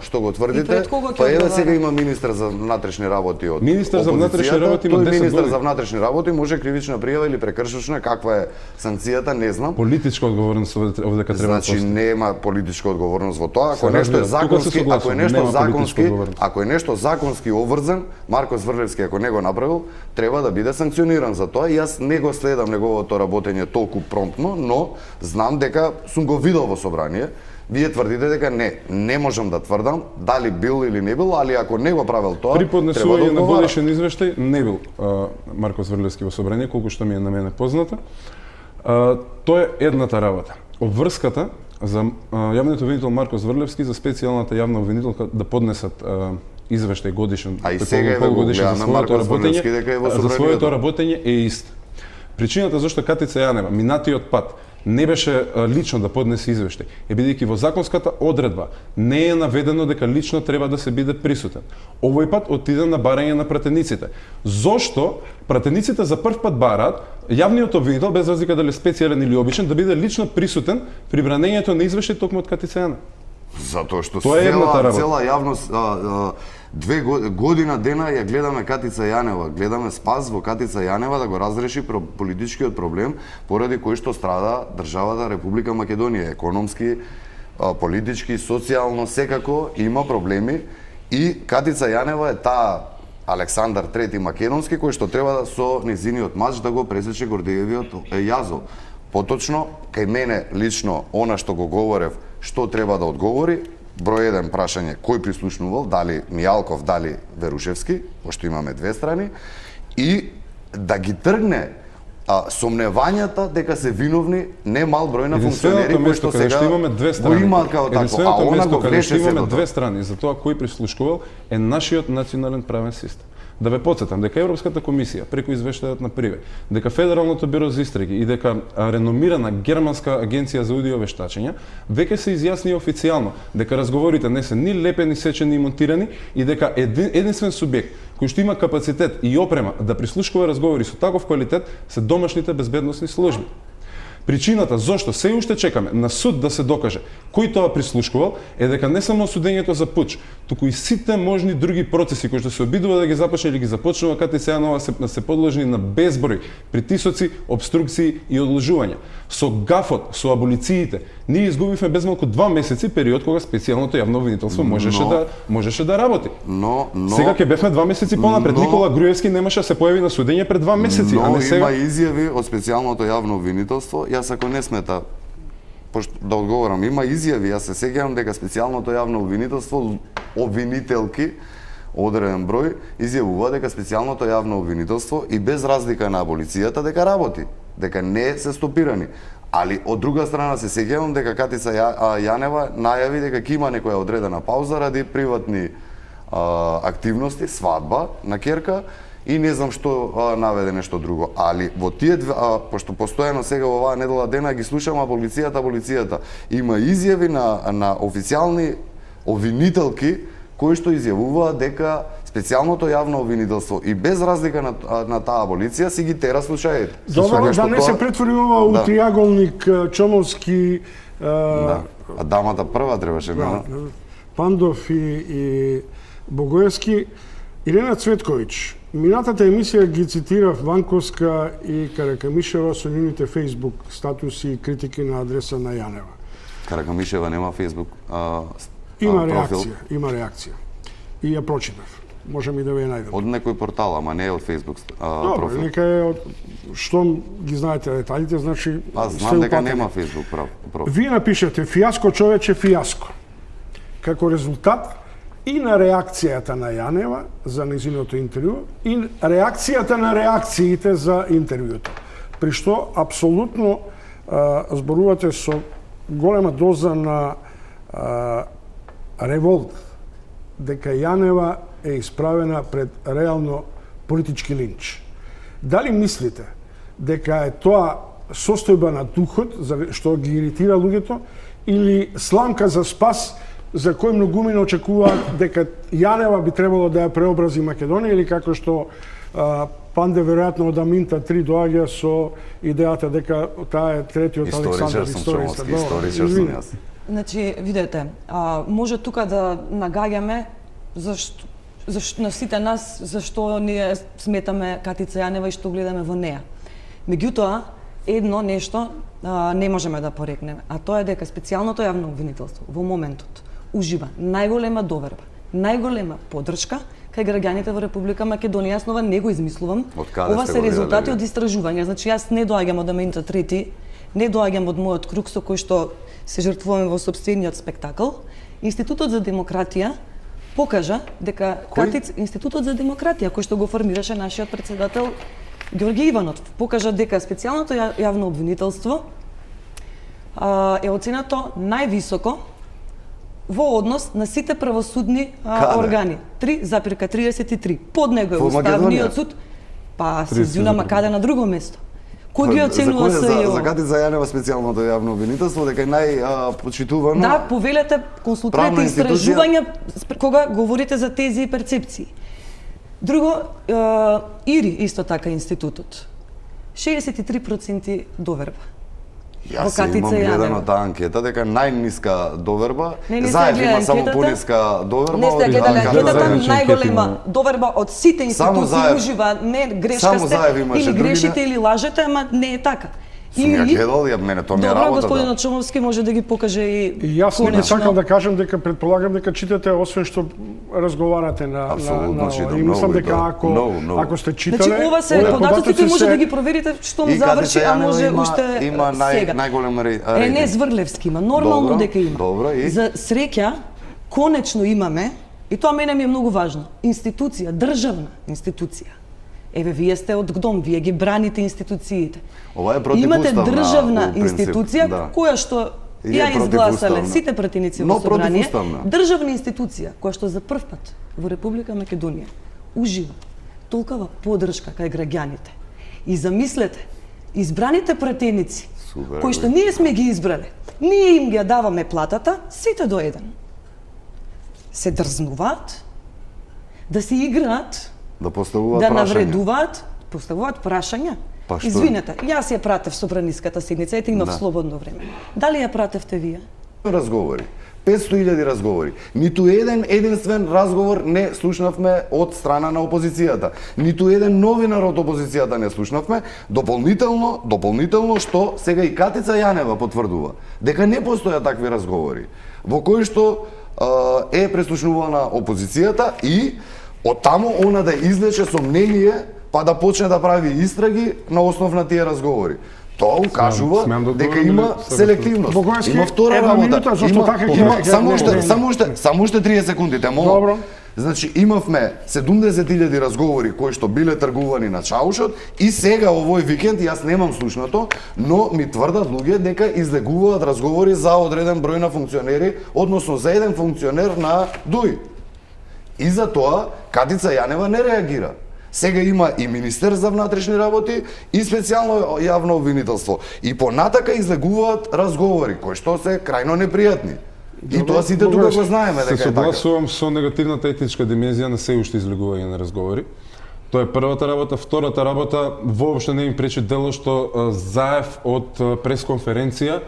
што го тврдите, па еве сега има министер за внатрешни работи од Министер за внатрешни работи има 10 години. Министер за внатрешни работи може кривична пријава или прекршочна, каква е санкцијата, не знам. Политичка одговорност овдека треба да значи нема политичка одговорност во тоа. Ако нешто е законски, ако е нешто законски обврзан, Марко Зврлевски ако не го направил, треба да биде санкциониран за тоа. И јас не го следам неговото работење толку промптно, но знам дека сум го видел во собрание. Вие тврдите дека не можам да тврдам дали бил или не бил, али ако не го правил тоа, при поднесување на годишен извештај не бил Марко Зврлевски во собрание, колку што ми е на мене познато. Тоа е едната работа. Обврската за јавниот обвинител Марко Зврлевски за специјалната јавна обвинителка да поднесат извештај годишен, полугодишен за своето работење е ист. Причината зашто Катица Јанева минатиот пат не беше лично да поднесе извештај е бидејќи во законската одредба не е наведено дека лично треба да се биде присутен. Овој пат отиде на барање на пратениците. Зошто пратениците за прв пат бараат јавниот обвинител, без разлика дали специјален или обичен, да биде лично присутен при бранењето на извештај токму од Катица Јанева? Затоа што цела јавност 2 година дена ја гледаме Катица Јанева, гледаме спас во Катица Јанева да го разреши политичкиот проблем поради кој што страда државата Република Македонија, економски, политички, социјално, секако има проблеми и Катица Јанева е таа Александар III Македонски кој што треба со незиниот мач да го пресече Гордеевиот јазов. Поточно, кај мене лично, она што го говорев, што треба да одговори, број 1 прашање, кој прислушнувал, дали Мијалков, дали Верушевски, пошто имаме две страни, и да ги тргне сомневањата дека се виновни не мал број на функционери кои што сега го имаат као тако, а она го вреше се имаме две страни за тоа кој прислушкувал е нашиот национален правен систем. Да ве потсетам дека Европската комисија преку извештајот на Приве, дека Федералното бюро за истраги и дека реномирана германска агенција за аудио вештачење веќе се изјасни официјално дека разговорите не се ни лепени, сечени и монтирани и дека единствен субјект кој што има капацитет и опрема да прислушкува разговори со таков квалитет се домашните безбедносни служби. Причината зошто се уште чекаме на суд да се докаже кој тоа прислушкувал е дека не само судењето за пуч, туку и сите можни други процеси кои што се обидува да ги започне или ги започнува Катица Јанева се подложени на безброј притисоци, обструкции и одложувања. Со гафот, со аболициите, ние изгубивме безмалку 2 месеци период кога специјалното јавно обвинителство можеше да работи. Сега ќе бевме 2 месеци понапред. Никола Груевски немаше да се појави на судење пред 2 месеци, а не сега. Но има изјави од специјалното јавно обвинителство. Јас ако не смета да одговорам, има изјави, јас се сеќавам дека специјалното јавно обвинителство, обвинителки, одреден број, изјавува дека специјалното јавно обвинителство и без разлика на аболицијата дека работи, дека не се стопирани. Али од друга страна се сеќавам дека Катица Јанева најави дека ќе има некоја одредена пауза ради приватни активности, свадба на ќерка, и не знам што наведе нешто друго. Али во тие пошто постојано сега во оваа недела дена ги слушам аболицијата. Има изјави на официјални обвинителки кои што изјавуваат дека специјалното јавно обвинителство и без разлика на таа аболиција си ги тера случаите. Добро, да не се претвори ова у триаголник Чомовски... Да, а дамата прва требаше. Пандов и Богоевски. Ирена Цветковиќ, минатата емисија ги цитирав Ванковска и Каракамишева со нивните Facebook статуси и критики на адреса на Јанева. Каракамишева нема Facebook профил. Има реакција. И ја прочитав. Можем и да ја најдем. Од некој портал, ама не од Facebook профил. Добро, нека е од што ги знаете деталите, значи знам дека нема Facebook профил. Вие напишете фијаско човече фијаско. Како резултат и на реакцијата на Јанева за нејзиното интервју и реакцијата на реакциите за интервјуто. При што апсолутно зборувате со голема доза на револт дека Јанева е исправена пред реално политички линч. Дали мислите дека е тоа состојба на духот, што ги иритира луѓето, или сламка за спас за кој многумина очекуваат дека Јанева би требало да ја преобрази Македонија, или како што Панде веројатно од Аминта 3 доаѓа со идејата дека таа е третиот Александар, историчар сум јас. Значи, видете, може тука да нагаѓаме на сите нас зашто ние сметаме Катица Јанева и што гледаме во неа. Меѓутоа, едно нешто не можеме да порекнеме, а тоа е дека специјалното јавно обвинителство во моментот ужива најголема доверба, најголема поддршка кај граѓаните во Република Македонија. Јас ова не го измислувам. Ова се резултати од истражувања. Значи, јас не доаѓам од Аминта 3, не доаѓам од мојот круг со кој што се жртвуваме во сопствениот спектакл. Институтот за демократија покажа дека Институтот за демократија, кој што го формираше нашиот председател Ѓорѓе Иванов, покажа дека специјалното јавно обвинителство е оценето највисоко во однос на сите правосудни органи. 3,33. Под него е Уставниот суд, па се извинувам, каде на друго место. Кој ги оценува СЈО? За Катица Јанева специјалното јавно обвинителство дека е најпочитувано. Да, повелете, консултирате истражувања кога говорите за тези перцепции. Друго, ИРИ исто така институтот. 63% доверба. Јас имам гледано таа анкета дека најниска доверба, Заев има само пониска доверба. Не сте гледали анкетата, најголема доверба од сите институции ужива, не грешка сте, или грешите или лажете, ама не е така. Сум ја гледал, мене тоа ми е работа. Добро, господин Очумовски може да ги покаже и јас не би сакал да кажам дека предполагам дека читате освен што разговарате на читам, и мислам дека ако сте читале, значи ова се податоците може да ги проверите што му заврши, а може уште има најголема рейтинг. Не Зврлевски има, нормално дека има. За среќа конечно имаме, и тоа мене ми е многу важно, институција, државна институција. Еве, вие сте од ГДОМ, вие ги браните институциите. Ова е противуставна. Имате државна институција, која што ја изгласале сите пратеници во собрание. Државна институција, која што за прв пат во Република Македонија ужива толкова поддршка кај граѓаните. И замислете, избраните пратеници, кои што ние сме ги избрале, ние им ги даваме платата, сите до еден. Се дрзнуваат, да се играат, да поставуваат да навредуваат, поставуваат прашања. Извинете, јас ја пратев собраниската седница, ете имав слободно време. Дали ја пратевте вие? Разговори. 500.000 разговори. Ниту еден единствен разговор не слушнавме од страна на опозицијата. Ниту еден новинар од опозицијата не слушнавме. Дополнително што сега и Катица Јанева потврдува дека не постојат такви разговори во кои што е преслушнувана опозицијата и од таму она да извлече сомнение па да почне да прави истраги на основ на тие разговори. Тоа укажува дека има селективност. Има втора работа. Само уште 30 секунди, те молам. Значи имавме 70.000 разговори кои што биле тргувани на чаушот и сега овој викенд јас немам слушнато, но ми тврдат луѓе дека излегуваат разговори за одреден број на функционери, односно за еден функционер на ДУИ. И за тоа Катица Јанева не реагира. Сега има и министер за внатрешни работи и специјално јавно обвинителство. И понатака излегуваат разговори кои што се крајно непријатни. И тоа сите тука го знаеме дека е така. Се согласувам со негативната етничка димензија на се уште излегување на разговори. Тоа е првата работа. Втората работа, воопшто не им пречи дело што Заев од пресконференција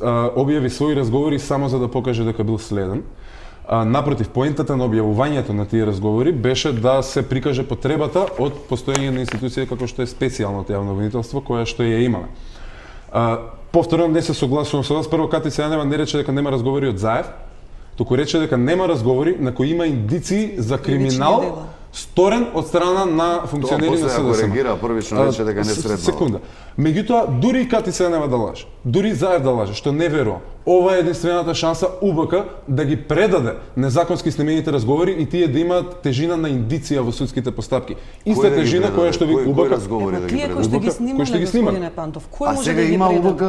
објави своји разговори само за да покаже дека бил следен. Напротив, поентата на објавувањето на тие разговори беше да се прикаже потребата од постоење на институција како што е специјалното јавно обвинителство, која што ја имаме. Повторно, не се согласувам со вас. Прво, Катица Јанева не рече дека нема разговори од Заев, туку рече дека нема разговори на кои има индиции за криминал сторен од страна на функционери на СДСМ. Тоа после реагира, првично рече дека не сретнал. Секунда. Меѓутоа, дури и Катица Јанева да лаже, дури Заев да лаже, што не верувам, Ова е единствената шанса УБК да ги предаде незаконски снимените разговори и тие да имаат тежина на индиција во судските постапки. Иста тежина која што ви УБК УБК разговори да ги Тие кои што ги снимале, господине Пантов, кој А може сега да ги има предаде? УБК,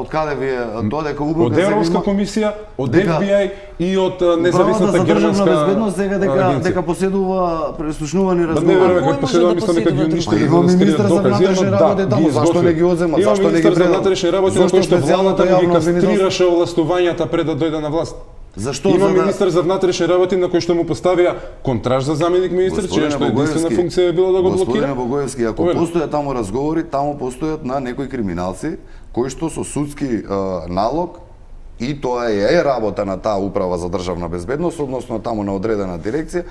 од каде ви е додека УБК од Европска комисија, од FBI и од независната германска безбедност сега дека поседува преслушнувани разговори. Не верувам кој дека може поседува, да мислам дека ги поседува уништили Имаме да министар за докази, внатрешни работи таму, зашто не ги одземат, зашто не ги министар за предадат? внатрешни работи на кој што владата ги кастрираше овластувањата пред да дојде на власт. Зашто? Има За да- министар за внатрешни работи на кој што му поставија контраж за заменик министар, чија што единствена функција е била да го блокира. Господине Богоевски, ако Уверен. постојат таму разговори, таму постојат на некои криминалци кои што со судски налог, и тоа е работа на таа управа за државна безбедност, односно таму на одредена дирекција,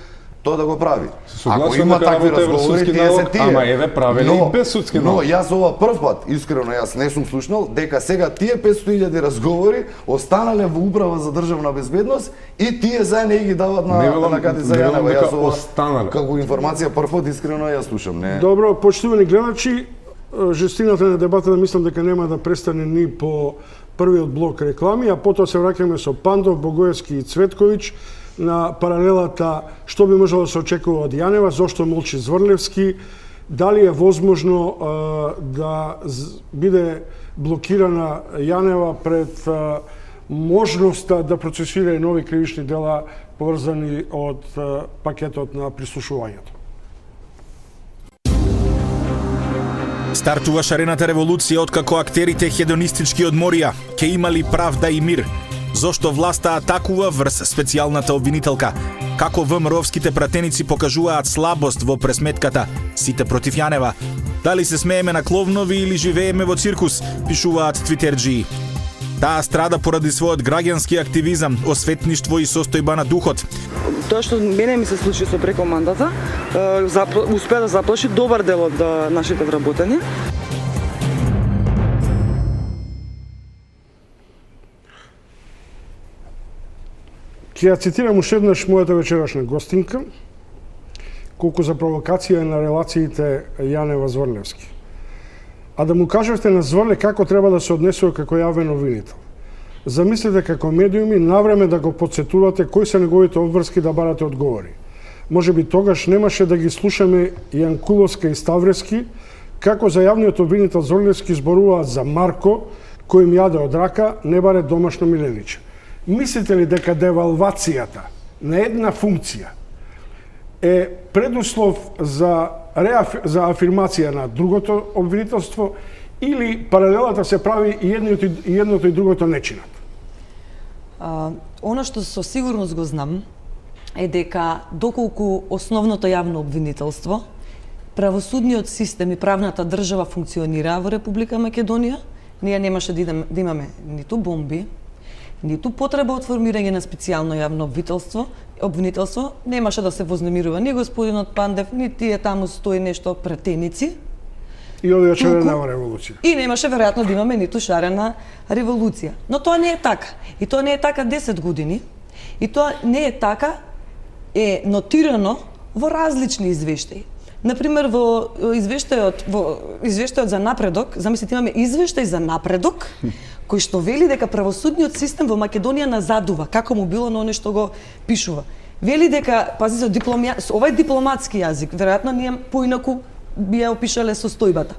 тоа да го прави. Ако има такви разговори, тие се тие. Ама еве правеле и без судски налог. Но јас ова прв пат, искрено јас не сум слушнал, дека сега тие 500.000 разговори останале во управа за државна безбедност и тие заедно ги дават на КТЦ Јанева. Јас ова останале. како информација прв пат искрено јас слушам, не. Добро, почитувани гледачи, жестината на дебата мислам дека нема да престане ни по првиот блок реклами, а потоа се враќаме со Пандов, Богоевски и Цветковиќ на паралелата што би можело да се очекува од Јанева, зошто молчи Зврлевски, дали е возможно да биде блокирана Јанева пред можноста да процесира и нови кривични дела поврзани од пакетот на прислушувањето. Стартува шарената револуција откако актерите хедонистички одморија ке имали правда и мир. Зошто власта атакува врз специјалната обвинителка? Како ВМРО-вските пратеници покажуваат слабост во пресметката сите против Јанева? Дали се смееме на кловнови или живееме во циркус? Пишуваат твитерџии. Таа страда поради својот граѓански активизам, осветништво и состојба на духот. Тоа што мене ми се случи со прекомандата, успеа да заплаши добар дел од нашите вработени. Ќе ја цитирам уште еднаш мојата вечерашна гостинка, колку за провокација на релациите Јанева-Зврлевски. А да му кажете на Зврле како треба да се однесува како јавен обвинител. Замислете како медиуми навреме да го подсетувате кои се неговите обврски да барате одговори. Може би тогаш немаше да ги слушаме Јанкуловска и Ставрески, како за јавниот обвинител Зврлевски зборуваат за Марко, кој им јаде од рака, не баре домашно милениче. Мислите ли дека девалвацијата на една функција е предуслов за афирмација на другото обвинителство или паралелата се прави и едното и другото не чинат? Она што со сигурност го знам е дека доколку основното јавно обвинителство, правосудниот систем и правната држава функционира во Република Македонија, ние немаше да имаме ниту бомби, ниту потреба од формирање на специјално јавно обвинителство, немаше да се вознемирува ни господинот Пандев, ни тие таму стои нешто пратеници. И овие шарена револуција. И немаше веројатно да имаме ниту шарена револуција. Но тоа не е така. И тоа не е така 10 години. И тоа не е така е нотирано во различни извештаи. Например, во извештајот за напредок, замислите, имаме извештај за напредок, кој што вели дека правосудниот систем во Македонија назадува, како му било на оне што го пишува. Вели дека, пази, ова е дипломатски јазик, веројатно ние поинаку би ја опишале состојбата.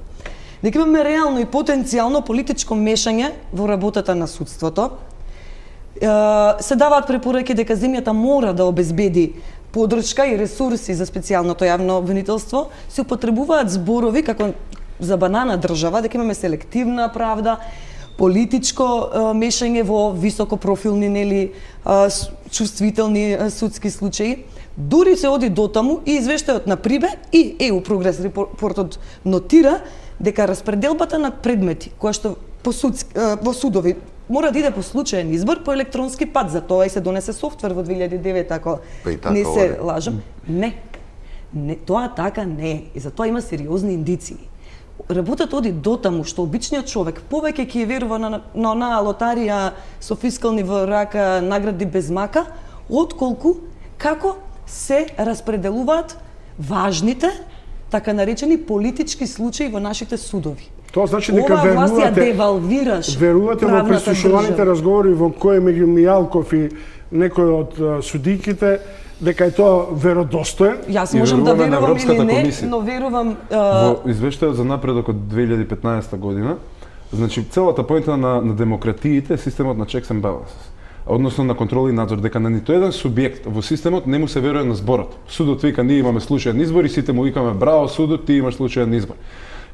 Дека имаме реално и потенцијално политичко мешање во работата на судството. Се даваат препораки дека земјата мора да обезбеди подршка и ресурси за специјалното јавно обвинителство, се употребуваат зборови како за банана држава, дека имаме селективна правда, политичко мешање во високопрофилни, чувствителни судски случаи. Дури се оди дотаму и извештајот на Прибе и EU Progress репортот нотира дека распределбата на предмети, која што во судови мора да иде по случаен избор по електронски пат, за тоа и се донесе софтвер во 2009, ако не се лажам. Не, тоа така не е. И за тоа има сериозни индиции. Работата оди дотаму што обичниот човек повеќе ќе верува на онаа лотарија со фискални во рака награди без мака, отколку како се распределуваат важните, така наречени политички случаи во нашите судови. Тоа значи дека Ова власт ја девалвираш верувате во правната прислушуваните држава. разговори во кои меѓу Мијалков и некој од судијките дека е тоа веродостоен? Јас И можам да веруваме на верувам или Европската не, комисија. но верувам Во извештајот за напредок од 2015 година, значи целата поента на демократиите е системот на checks and balances, односно на контрола и надзор, дека на ниту еден субјект во системот не му се верува на зборот. Судот вика ние имаме случаен избор и сите му викаме браво судот, ти имаш случаен избор.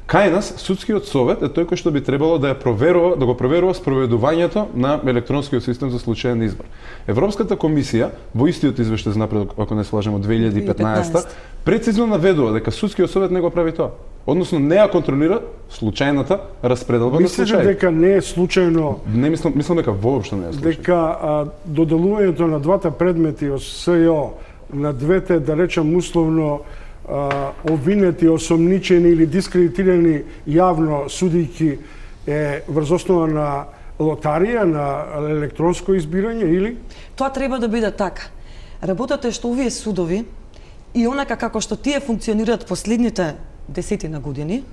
Кај нас судскиот совет е тој кој што би требало да го проверува спроведувањето на електронскиот систем за случаен избор. Европската комисија во истиот извештај за напредок, ако не се лажем, од 2015 прецизно наведува дека судскиот совет не го прави тоа. Односно не ја контролира случајната распределба на Мислите случаи. дека не е случајно Не мислам дека воопшто не е случај. дека доделувањето на двата предмети од СЈО на двете, да речем условно, обвинети, осомничени или дискредитирани јавно судијки е врз основа на лотарија, на електронско избирање или? Тоа треба да биде така. Работата е што овие судови и онака како што тие функционираат последните десетина години,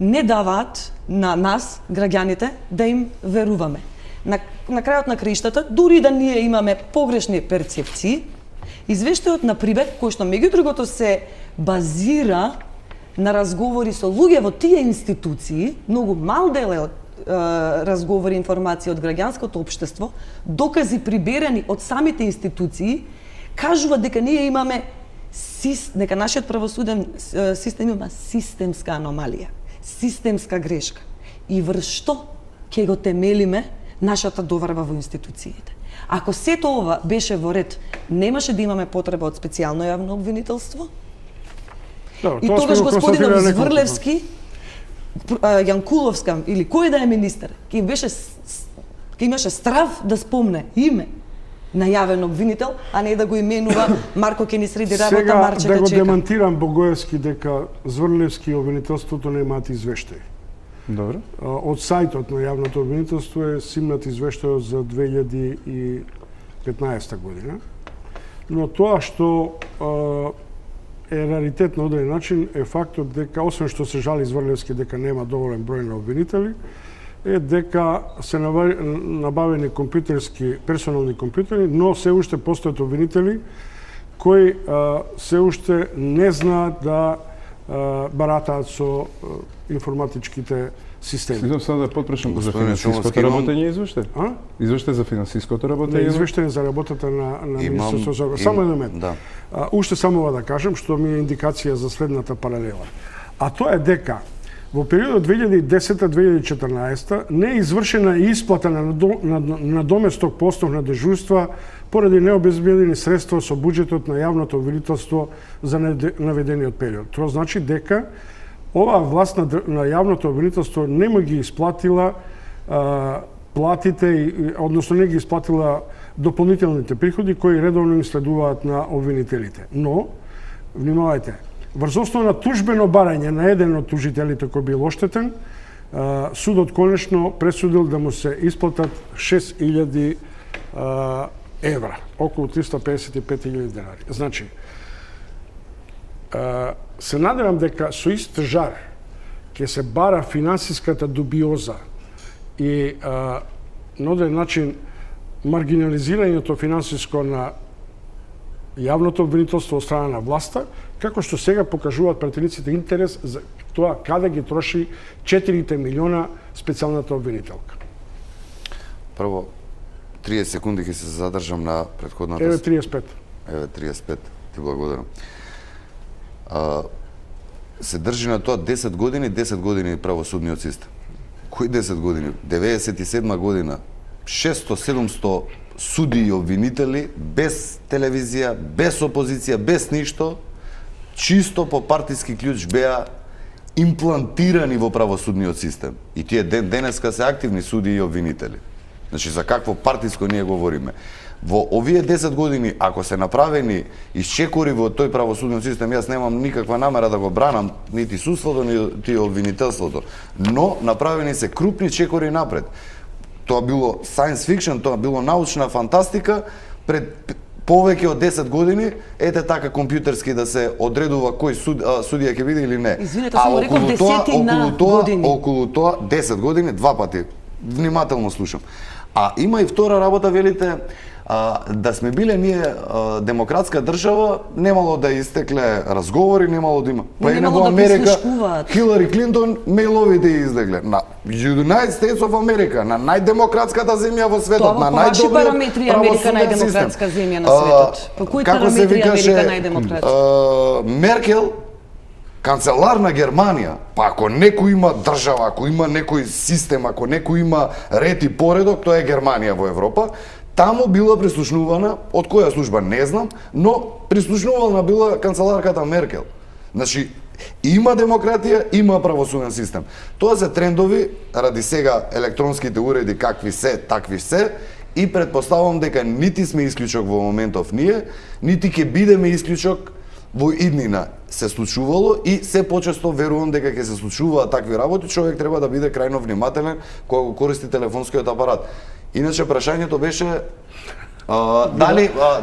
не даваат на нас, граѓаните, да им веруваме. На крајот на краиштата, дури да ние имаме погрешни перцепции, извештајот на Прибег, кој што меѓу другото се базира на разговори со луѓе во тие институции, многу мал дел е од разговори, информации од граѓанското општество, докази приберени од самите институции, кажува дека ние имаме дека нашиот правосуден систем има системска аномалија, системска грешка. И врз што ќе го темелиме нашата доварба во институциите? Ако сето ова беше во ред, немаше да имаме потреба од специјално јавно обвинителство? И тогаш господинов Зврлевски, Јанкуловска или кој да е министер, ќе имаше страв да спомне име на јавен обвинител, а не да го именува Марко ќе ни среди работа, Марче Сега да го чека. демантирам Богоевски дека Зврлевски и обвинителството немаат извештај. Добро. Од сајтот на јавното обвинителство е симнат извештај за 2015 година. Но тоа што е раритет на одреден начин е фактот дека, освен што се жали Зврлевски дека нема доволен број на обвинители, е дека се набавени персонални компјутери, но се уште постојат обвинители кои се уште не знаат да баратаат со информатичките системи. Слизам само да подпрашам за Господине финансиското Чомовски, работење извештај? Извештај за финансиското Не, работење? извештај за работата на Министерството за... Само еден момент. Да. Уште само ова да кажам, што ми е индикација за следната паралела. А тоа е дека во периодот 2010-2014 не е извршена исплата на доместок по основ на дежурства поради необезбедени средства со буџетот на јавното обвинителство за наведениот период. Тоа значи дека оваа власт на јавното обвинителство не му ги исплатила платите, односно не ги исплатила дополнителните приходи кои редовно им следуваат на обвинителите. Но, внимавајте, врз основа на тужбено барање на еден од тужителите кој бил оштетен, судот конечно пресудил да му се исплатат 6.000 евра, околу 355.000 денари. Значи, се надевам дека со ист жар ќе се бара финансиската дубиоза и на одреден начин маргинализирањето финансиско на јавното обвинителство од страна на власта, како што сега покажуваат пратениците интерес за тоа каде ги троши 4 милиона специјалната обвинителка. Прво, 30 секунди ќе се задржам на претходната... Еве 35. Еве 35, ти благодарам. Се држи на тоа 10 години правосудниот систем. Кои 10 години? 97 година, 600-700 суди и обвинители, без телевизија, без опозиција, без ништо, чисто по партиски клjuč беа имплантирани во правосудниот систем. И тие денеска се активни суди и обвинители. Значи, за какво партиско ние говориме? Во овие 10 години, ако се направени исчекори во тој правосуден систем, јас немам никаква намера да го бранам нити судството, нити обвинителството, но направени се крупни чекори напред. Тоа било science fiction, тоа било научна фантастика пред повеќе од 10 години, ете така компјутерски да се одредува кој судија ќе биде или не. Извинете, само реков десетина години. Околу тоа 10 години, 2 пати. Внимателно слушам. А има и втора работа, велите, да сме биле ние демократска држава, немало да истекле разговори, немало да има. Па и во Америка, Хилари Клинтон мејловите излегле на United States of America, на најдемократската земја во светот, на најдобриот параметри Америка најдемократска земја на светот. По кои параметри Америка најдемократска? Меркел, канцелар на Германија, па ако некој има држава, ако има некој систем, ако некој има ред и поредок, тоа е Германија во Европа. Таму била прислушнувана, од која служба не знам, но прислушнувана била канцеларката Меркел. Значи, има демократија, има правосуден систем. Тоа се трендови, ради сега електронските уреди какви се, такви се, и предпоставувам дека нити сме исклучок во моментов ние, нити ќе бидеме исклучок во иднина. Се случувало и се почесто верувам дека ќе се случуваат такви работи, човек треба да биде крајно внимателен кога го користи телефонскиот апарат. Иначе прашањето беше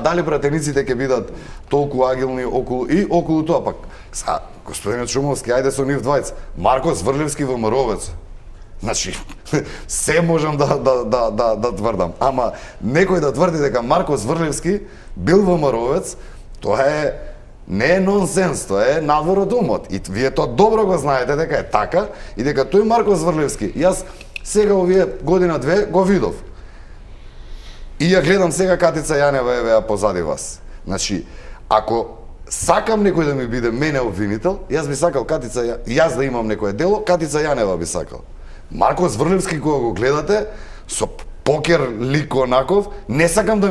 дали пратениците ќе бидат толку агилни околу тоа пак. Господинот Шумовски, ајде со нив двајца. Марко Зврлевски ВМРО-вец. Значи, се можам да тврдам. Ама некој да тврди дека Марко Зврлевски бил ВМРО-вец, тоа не е нонсенс, тоа е надвор од умот. И вие тоа добро го знаете дека е така и дека тој Марко Зврлевски, јас сега овие година-две го видов. И ја гледам сега Катица Јанева еве позади вас. Значи, ако сакам некој да ми биде мене обвинител, јас би сакал јас да имам некое дело, Катица Јанева би сакал. Марко Зврлевски кога го гледате со покер лик онаков, не сакам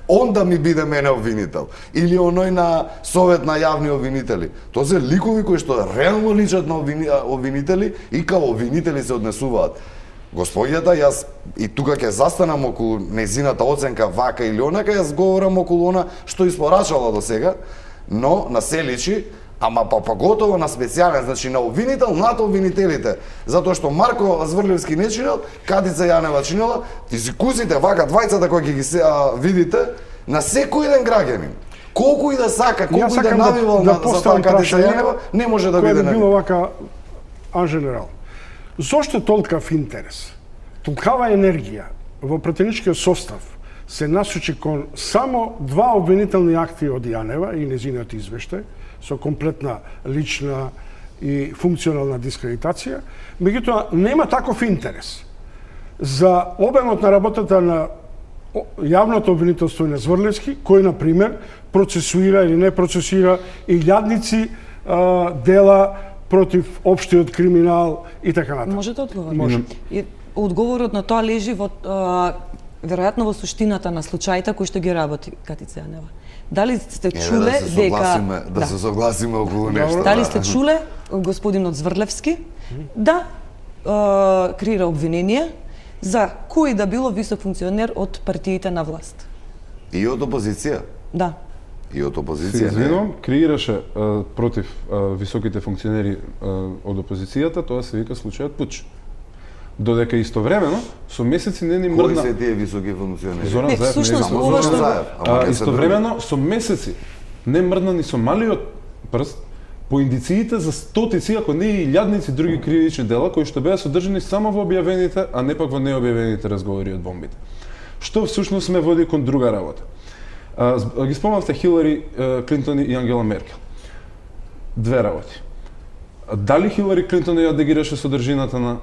он да ми биде мене обвинител или оној на Совет на јавни обвинители. Тоа се ликови кои што реално личат на обвинители и као обвинители се однесуваат. Господјата, јас и тука ќе застанам околу нејзината оценка вака или онака, јас говорам околу она што испорачала до сега, но на се личи, ама па готово на специјален, значи на обвинител над обвинителите, затоа што Марко Зврлевски не чинел, Катица Јанева чинела, и си кусите вака двајцата кои ќе ги видите на секој еден граѓанин. Колку и да сака, колку и да навивал за таа Катица Јанева, не може да биде. Кој би било вака анженерал. Зошто толкав интерес, толкава енергија во пратеничкиот состав се насочи кон само 2 обвинителни акти од Јанева и нејзиниот извештај со комплетна лична и функционална дискредитација, меѓутоа нема таков интерес за обемот на работата на јавното обвинителство на Зврлевски, кој на пример процесуира или не процесуира илјадници дела против општиот криминал и така натаму. Може да одговори? Може. И одговорот на тоа лежи во веројатно во суштината на случаите кои што ги работи Катица Јанева. Дали сте чуле дека да се согласиме околу нешто? Дали сте чуле господинот Зврлевски да креира обвинение за кој да било висок функционер од партиите на власт? И од опозиција? Да. И од Се опозиција, извинувам, креираше против високите функционери од опозицијата, тоа се вика случајот Пуч. Додека истовремено со месеци не ни мрдна. Кои се тие високи функционери? Зоран Не, Заев, всушност, само ова Зоран што- Заев. Истовремено со месеци не мрдна ни со малиот прст по индициите за стотици, ако не и илјадници други кривични дела кои што беа содржани само во објавените, а не пак во необјавените разговори од бомбите. Што всушност ме води кон друга работа. Ги спомнавте Хилари Клинтон и Ангела Меркел. Две работи. Дали Хилари Клинтон ја негираше содржината на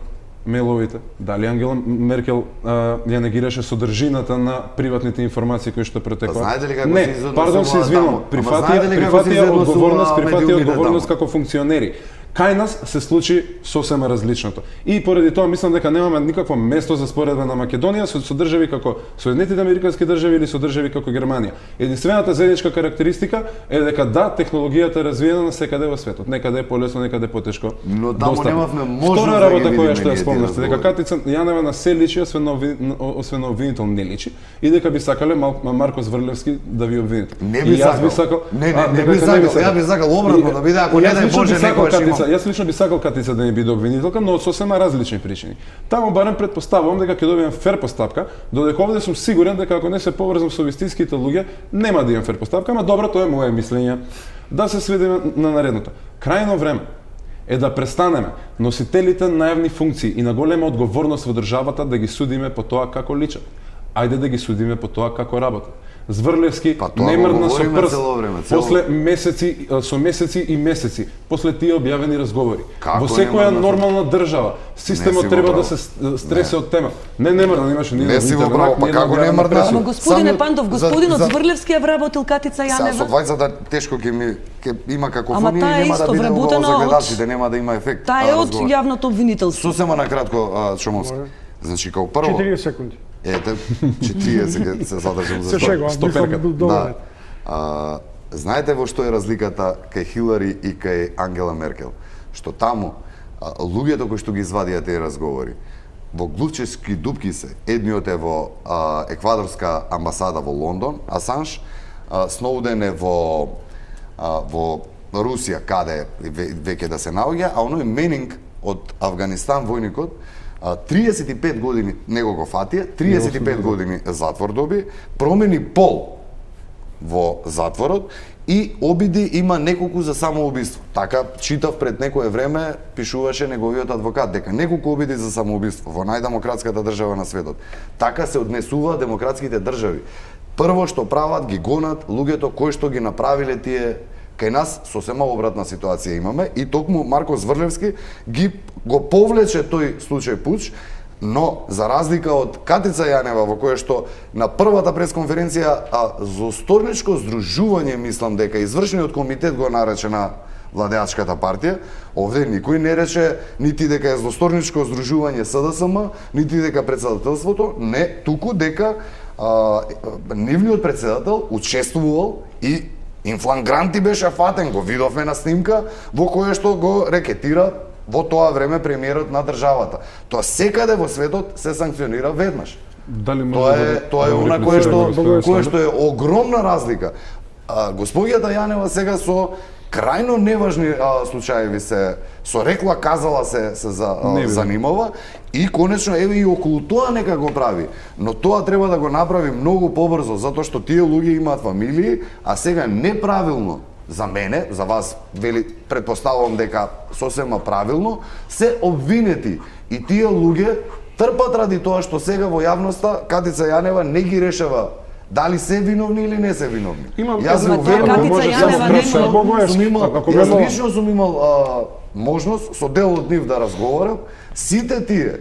мејловите? Дали Ангела Меркел ја негираше содржината на приватните информации кои што протекоа? Знаете ли како Не, се изоднесуваат пардон, се извинувам. таму? Ама знаете ли како се Прифатија изоднесуваат медиумите одговорност таму? како функционери. Кај нас се случи сосема различното. И поради тоа мислам дека немаме никакво место за споредба на Македонија со држави како Соединетите американски држави или со држави како Германија. Единствената заедничка карактеристика е дека да, технологијата е развиена навсекаде во светот. Некаде е полесно, некаде е потешко. Но таму достапно. немавме можност Втора да работа ги која видиме што ја ние тие спомнавте, дека разговори. Катица Јанева на се личи, освен на обвинител не личи, и дека би сакале Марко Зврлевски да ви обвинете. Не И би јас би сакал. Не дека би не сакал. Ја би сакал обратно да биде, ако И не јас дај лично Боже би сакал некој ќе има Катица, јас лично би сакал Катица да не биде обвинителка, но од сосема различни причини. Таму барем претпоставувам дека ќе добијам фер постапка, додека овде сум сигурен дека ако не се поврзам со вистинските луѓе, нема да имам фер постапка, ама добро, тоа е моје мислење. Да се сведеме на наредното. Крајно време е да престанеме носителите на јавни функции и на голема одговорност во државата да ги судиме по тоа како личат. Ајде да ги судиме по тоа како работат. Зврлевски не мрдна со прст, после месеци и месеци, после тие објавени разговори. Во секоја нормална држава, системот треба да се стресе од тема. Не мрдна, немаше ни не си во право, па како не мрдна? Ама господине Пандов, господинот Зврлевски ја вработил Катица Јанева. Со двајцата тешко ќе има какофонија и нема да биде убаво за гледачите, нема да има ефект. Таа е од јавното обвинителство. Сосема на кратко, Шомовски. Значи, као прво... 40 секунди. Ете, 40 се задржам за стоперка. Да. Знаете во што е разликата кај Хилари и кај Ангела Меркел? Што таму луѓето кои што ги извадија тие разговори во глувчески дупки се. Едниот е во еквадорска амбасада во Лондон, Асанж, Сноуден е во Русија, каде веќе да се наоѓа, а оној Менинг од Авганистан војникот 35 години него го фатија, 35 години затвор доби, промени пол во затворот и обиди има неколку за самоубиство. Така читав пред некое време, пишуваше неговиот адвокат дека неколку обиди за самоубиство во најдемократската држава на светот. Така се однесуваат демократските држави. Прво што прават, ги гонат луѓето кои што ги направиле тие. Кај нас сосема обратна ситуација имаме и токму Марко Зврлевски го повлече тој случај пуч, но за разлика од Катица Јанева во која што на првата пресконференција злосторничко здружување, мислам дека извршниот комитет го нарече на владеачката партија, овде никој не рече нити дека е злосторничко здружување СДСМ, нити дека председателството, не, туку дека нивниот председател учествувал и инфлангранти беше фатен, го видовме на снимка во која што го рекетира во тоа време премиерот на државата. Тоа секаде во светот се санкционира веднаш. Тоа е она кое што е огромна разлика. Господјата Јанева сега со крајно неважни случаеви се со рекла казала се занимава и конечно еве и околу тоа нека го прави, но тоа треба да го направи многу побрзо затоа што тие луѓе имаат фамилии, а сега неправилно за мене, за вас вели претпоставувам дека сосема правилно се обвинети и тие луѓе трпат ради тоа што сега во јавноста Катица Јанева не ги решава дали се виновни или не се виновни. Јас се уверувам, јас лично сум имал можност со дел од нив да разговарам, сите тие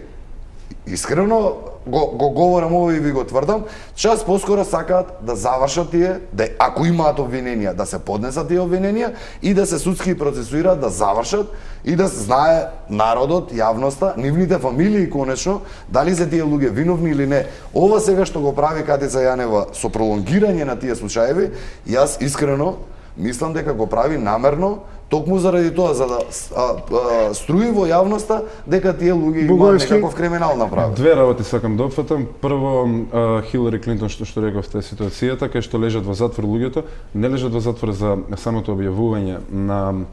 искрено го говорам ова и ви го тврдам, час поскоро сакаат да завршат тие, да ако имаат обвиненија, да се поднесат тие обвиненија и да се судски процесуираат, да завршат и да знае народот, јавноста, нивните фамилии конечно, дали се тие луѓе виновни или не. Ова сега што го прави Катица Јанева со пролонгирање на тие случаеви, јас искрено мислам дека го прави намерно, токму заради тоа, за да струи во јавноста дека тие луѓе имаат некаков криминал направен. Две работи сакам да опфатам. Прво, Хилари Клинтон што рековте ситуацијата, кај што лежат во затвор луѓето, не лежат во затвор за самото објавување на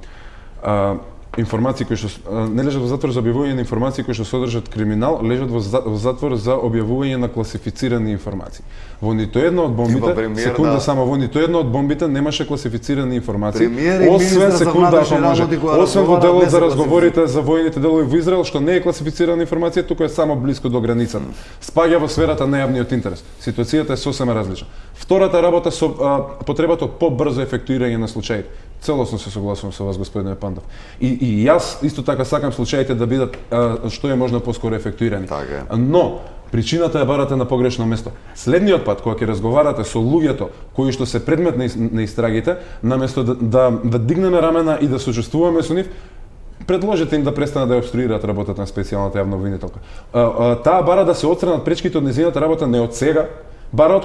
информации кои што не лежат во затвор за објавување на информации кои што содржат криминал, лежат во затвор за објавување на класифицирани информации. Во ниту една од бомбите, секунда само, во ниту една од бомбите немаше класифицирани информации. Освен секунда ако може, освен во делот за разговорите за војните делови во Израел, што не е класифицирана информација, туку е само блиску до границата. Спаѓа во сферата на јавниот интерес. Ситуацијата е сосема различна. Втората работа со потребата од побрзо ефектуирање на случаите. Целосно се согласувам со вас, господине Пандов. И јас исто така сакам случаите да бидат што е можно поскоро ефектуирани. Но причината ја барате на погрешно место. Следниот пат кога ќе разговарате со луѓето кои што се предмет на истрагите, наместо да дигнеме рамена и да сочувствуваме со нив, предложете им да престанат да ја обструираат работата на специјалната јавна обвинителка. Таа бара да се отстранат пречките од нејзината работа не од сега, бара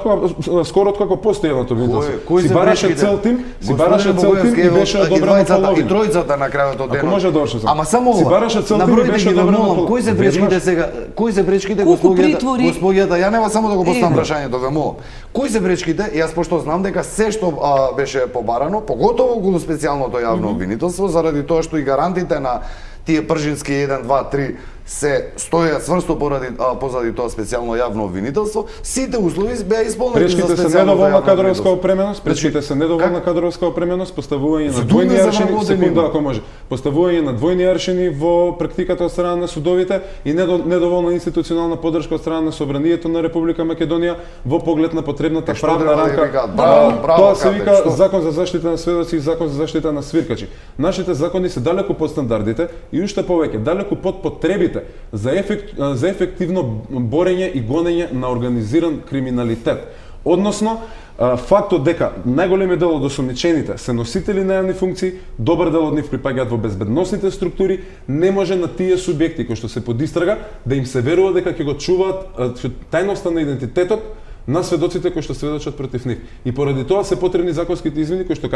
скоро откако постои едното обвинителство. Кој Си бараше цел тим, и беше одобрено половина. И тројцата на крајот од денот. Ако може да довршам. Ама само си бараше цел тим и беше одобрено половина. Кои се пречките сега? Кои се пречките госпоѓата Јанева, само да го поставам прашањето, ве молам. Кои се пречките? Јас пошто знам дека се што беше побарано, поготово околу специјалното јавно обвинителство, заради тоа што и гарантите на тие пржински 1, 2, 3 се стојат цврсто позади тоа специјално јавно обвинителство, сите услови беа исполнети за специјалното. Пречките се недоволна кадровска опременост, поставување на двојни аршини, секунда ако може, поставување на двојни аршини во практиката од страна на судовите и недоволна институционална поддршка од страна на Собранието на Република Македонија во поглед на потребната правна рамка. Тоа се вика Закон за заштита на сведоци и Закон за заштита на свиркачи. Нашите закони се далеку под стандардите и уште повеќе далеку под потребите за ефективно борење и гонење на организиран криминалитет. Односно, фактот дека најголемиот дел од осомничените се носители на јавни функции, добар дел од нив припаѓаат во безбедносните структури, не може на тие субјекти кои што се под истрага да им се верува дека ќе го чуваат тајноста на идентитетот на сведоците кои што сведочат против нив. И поради тоа се потребни законските измени кои што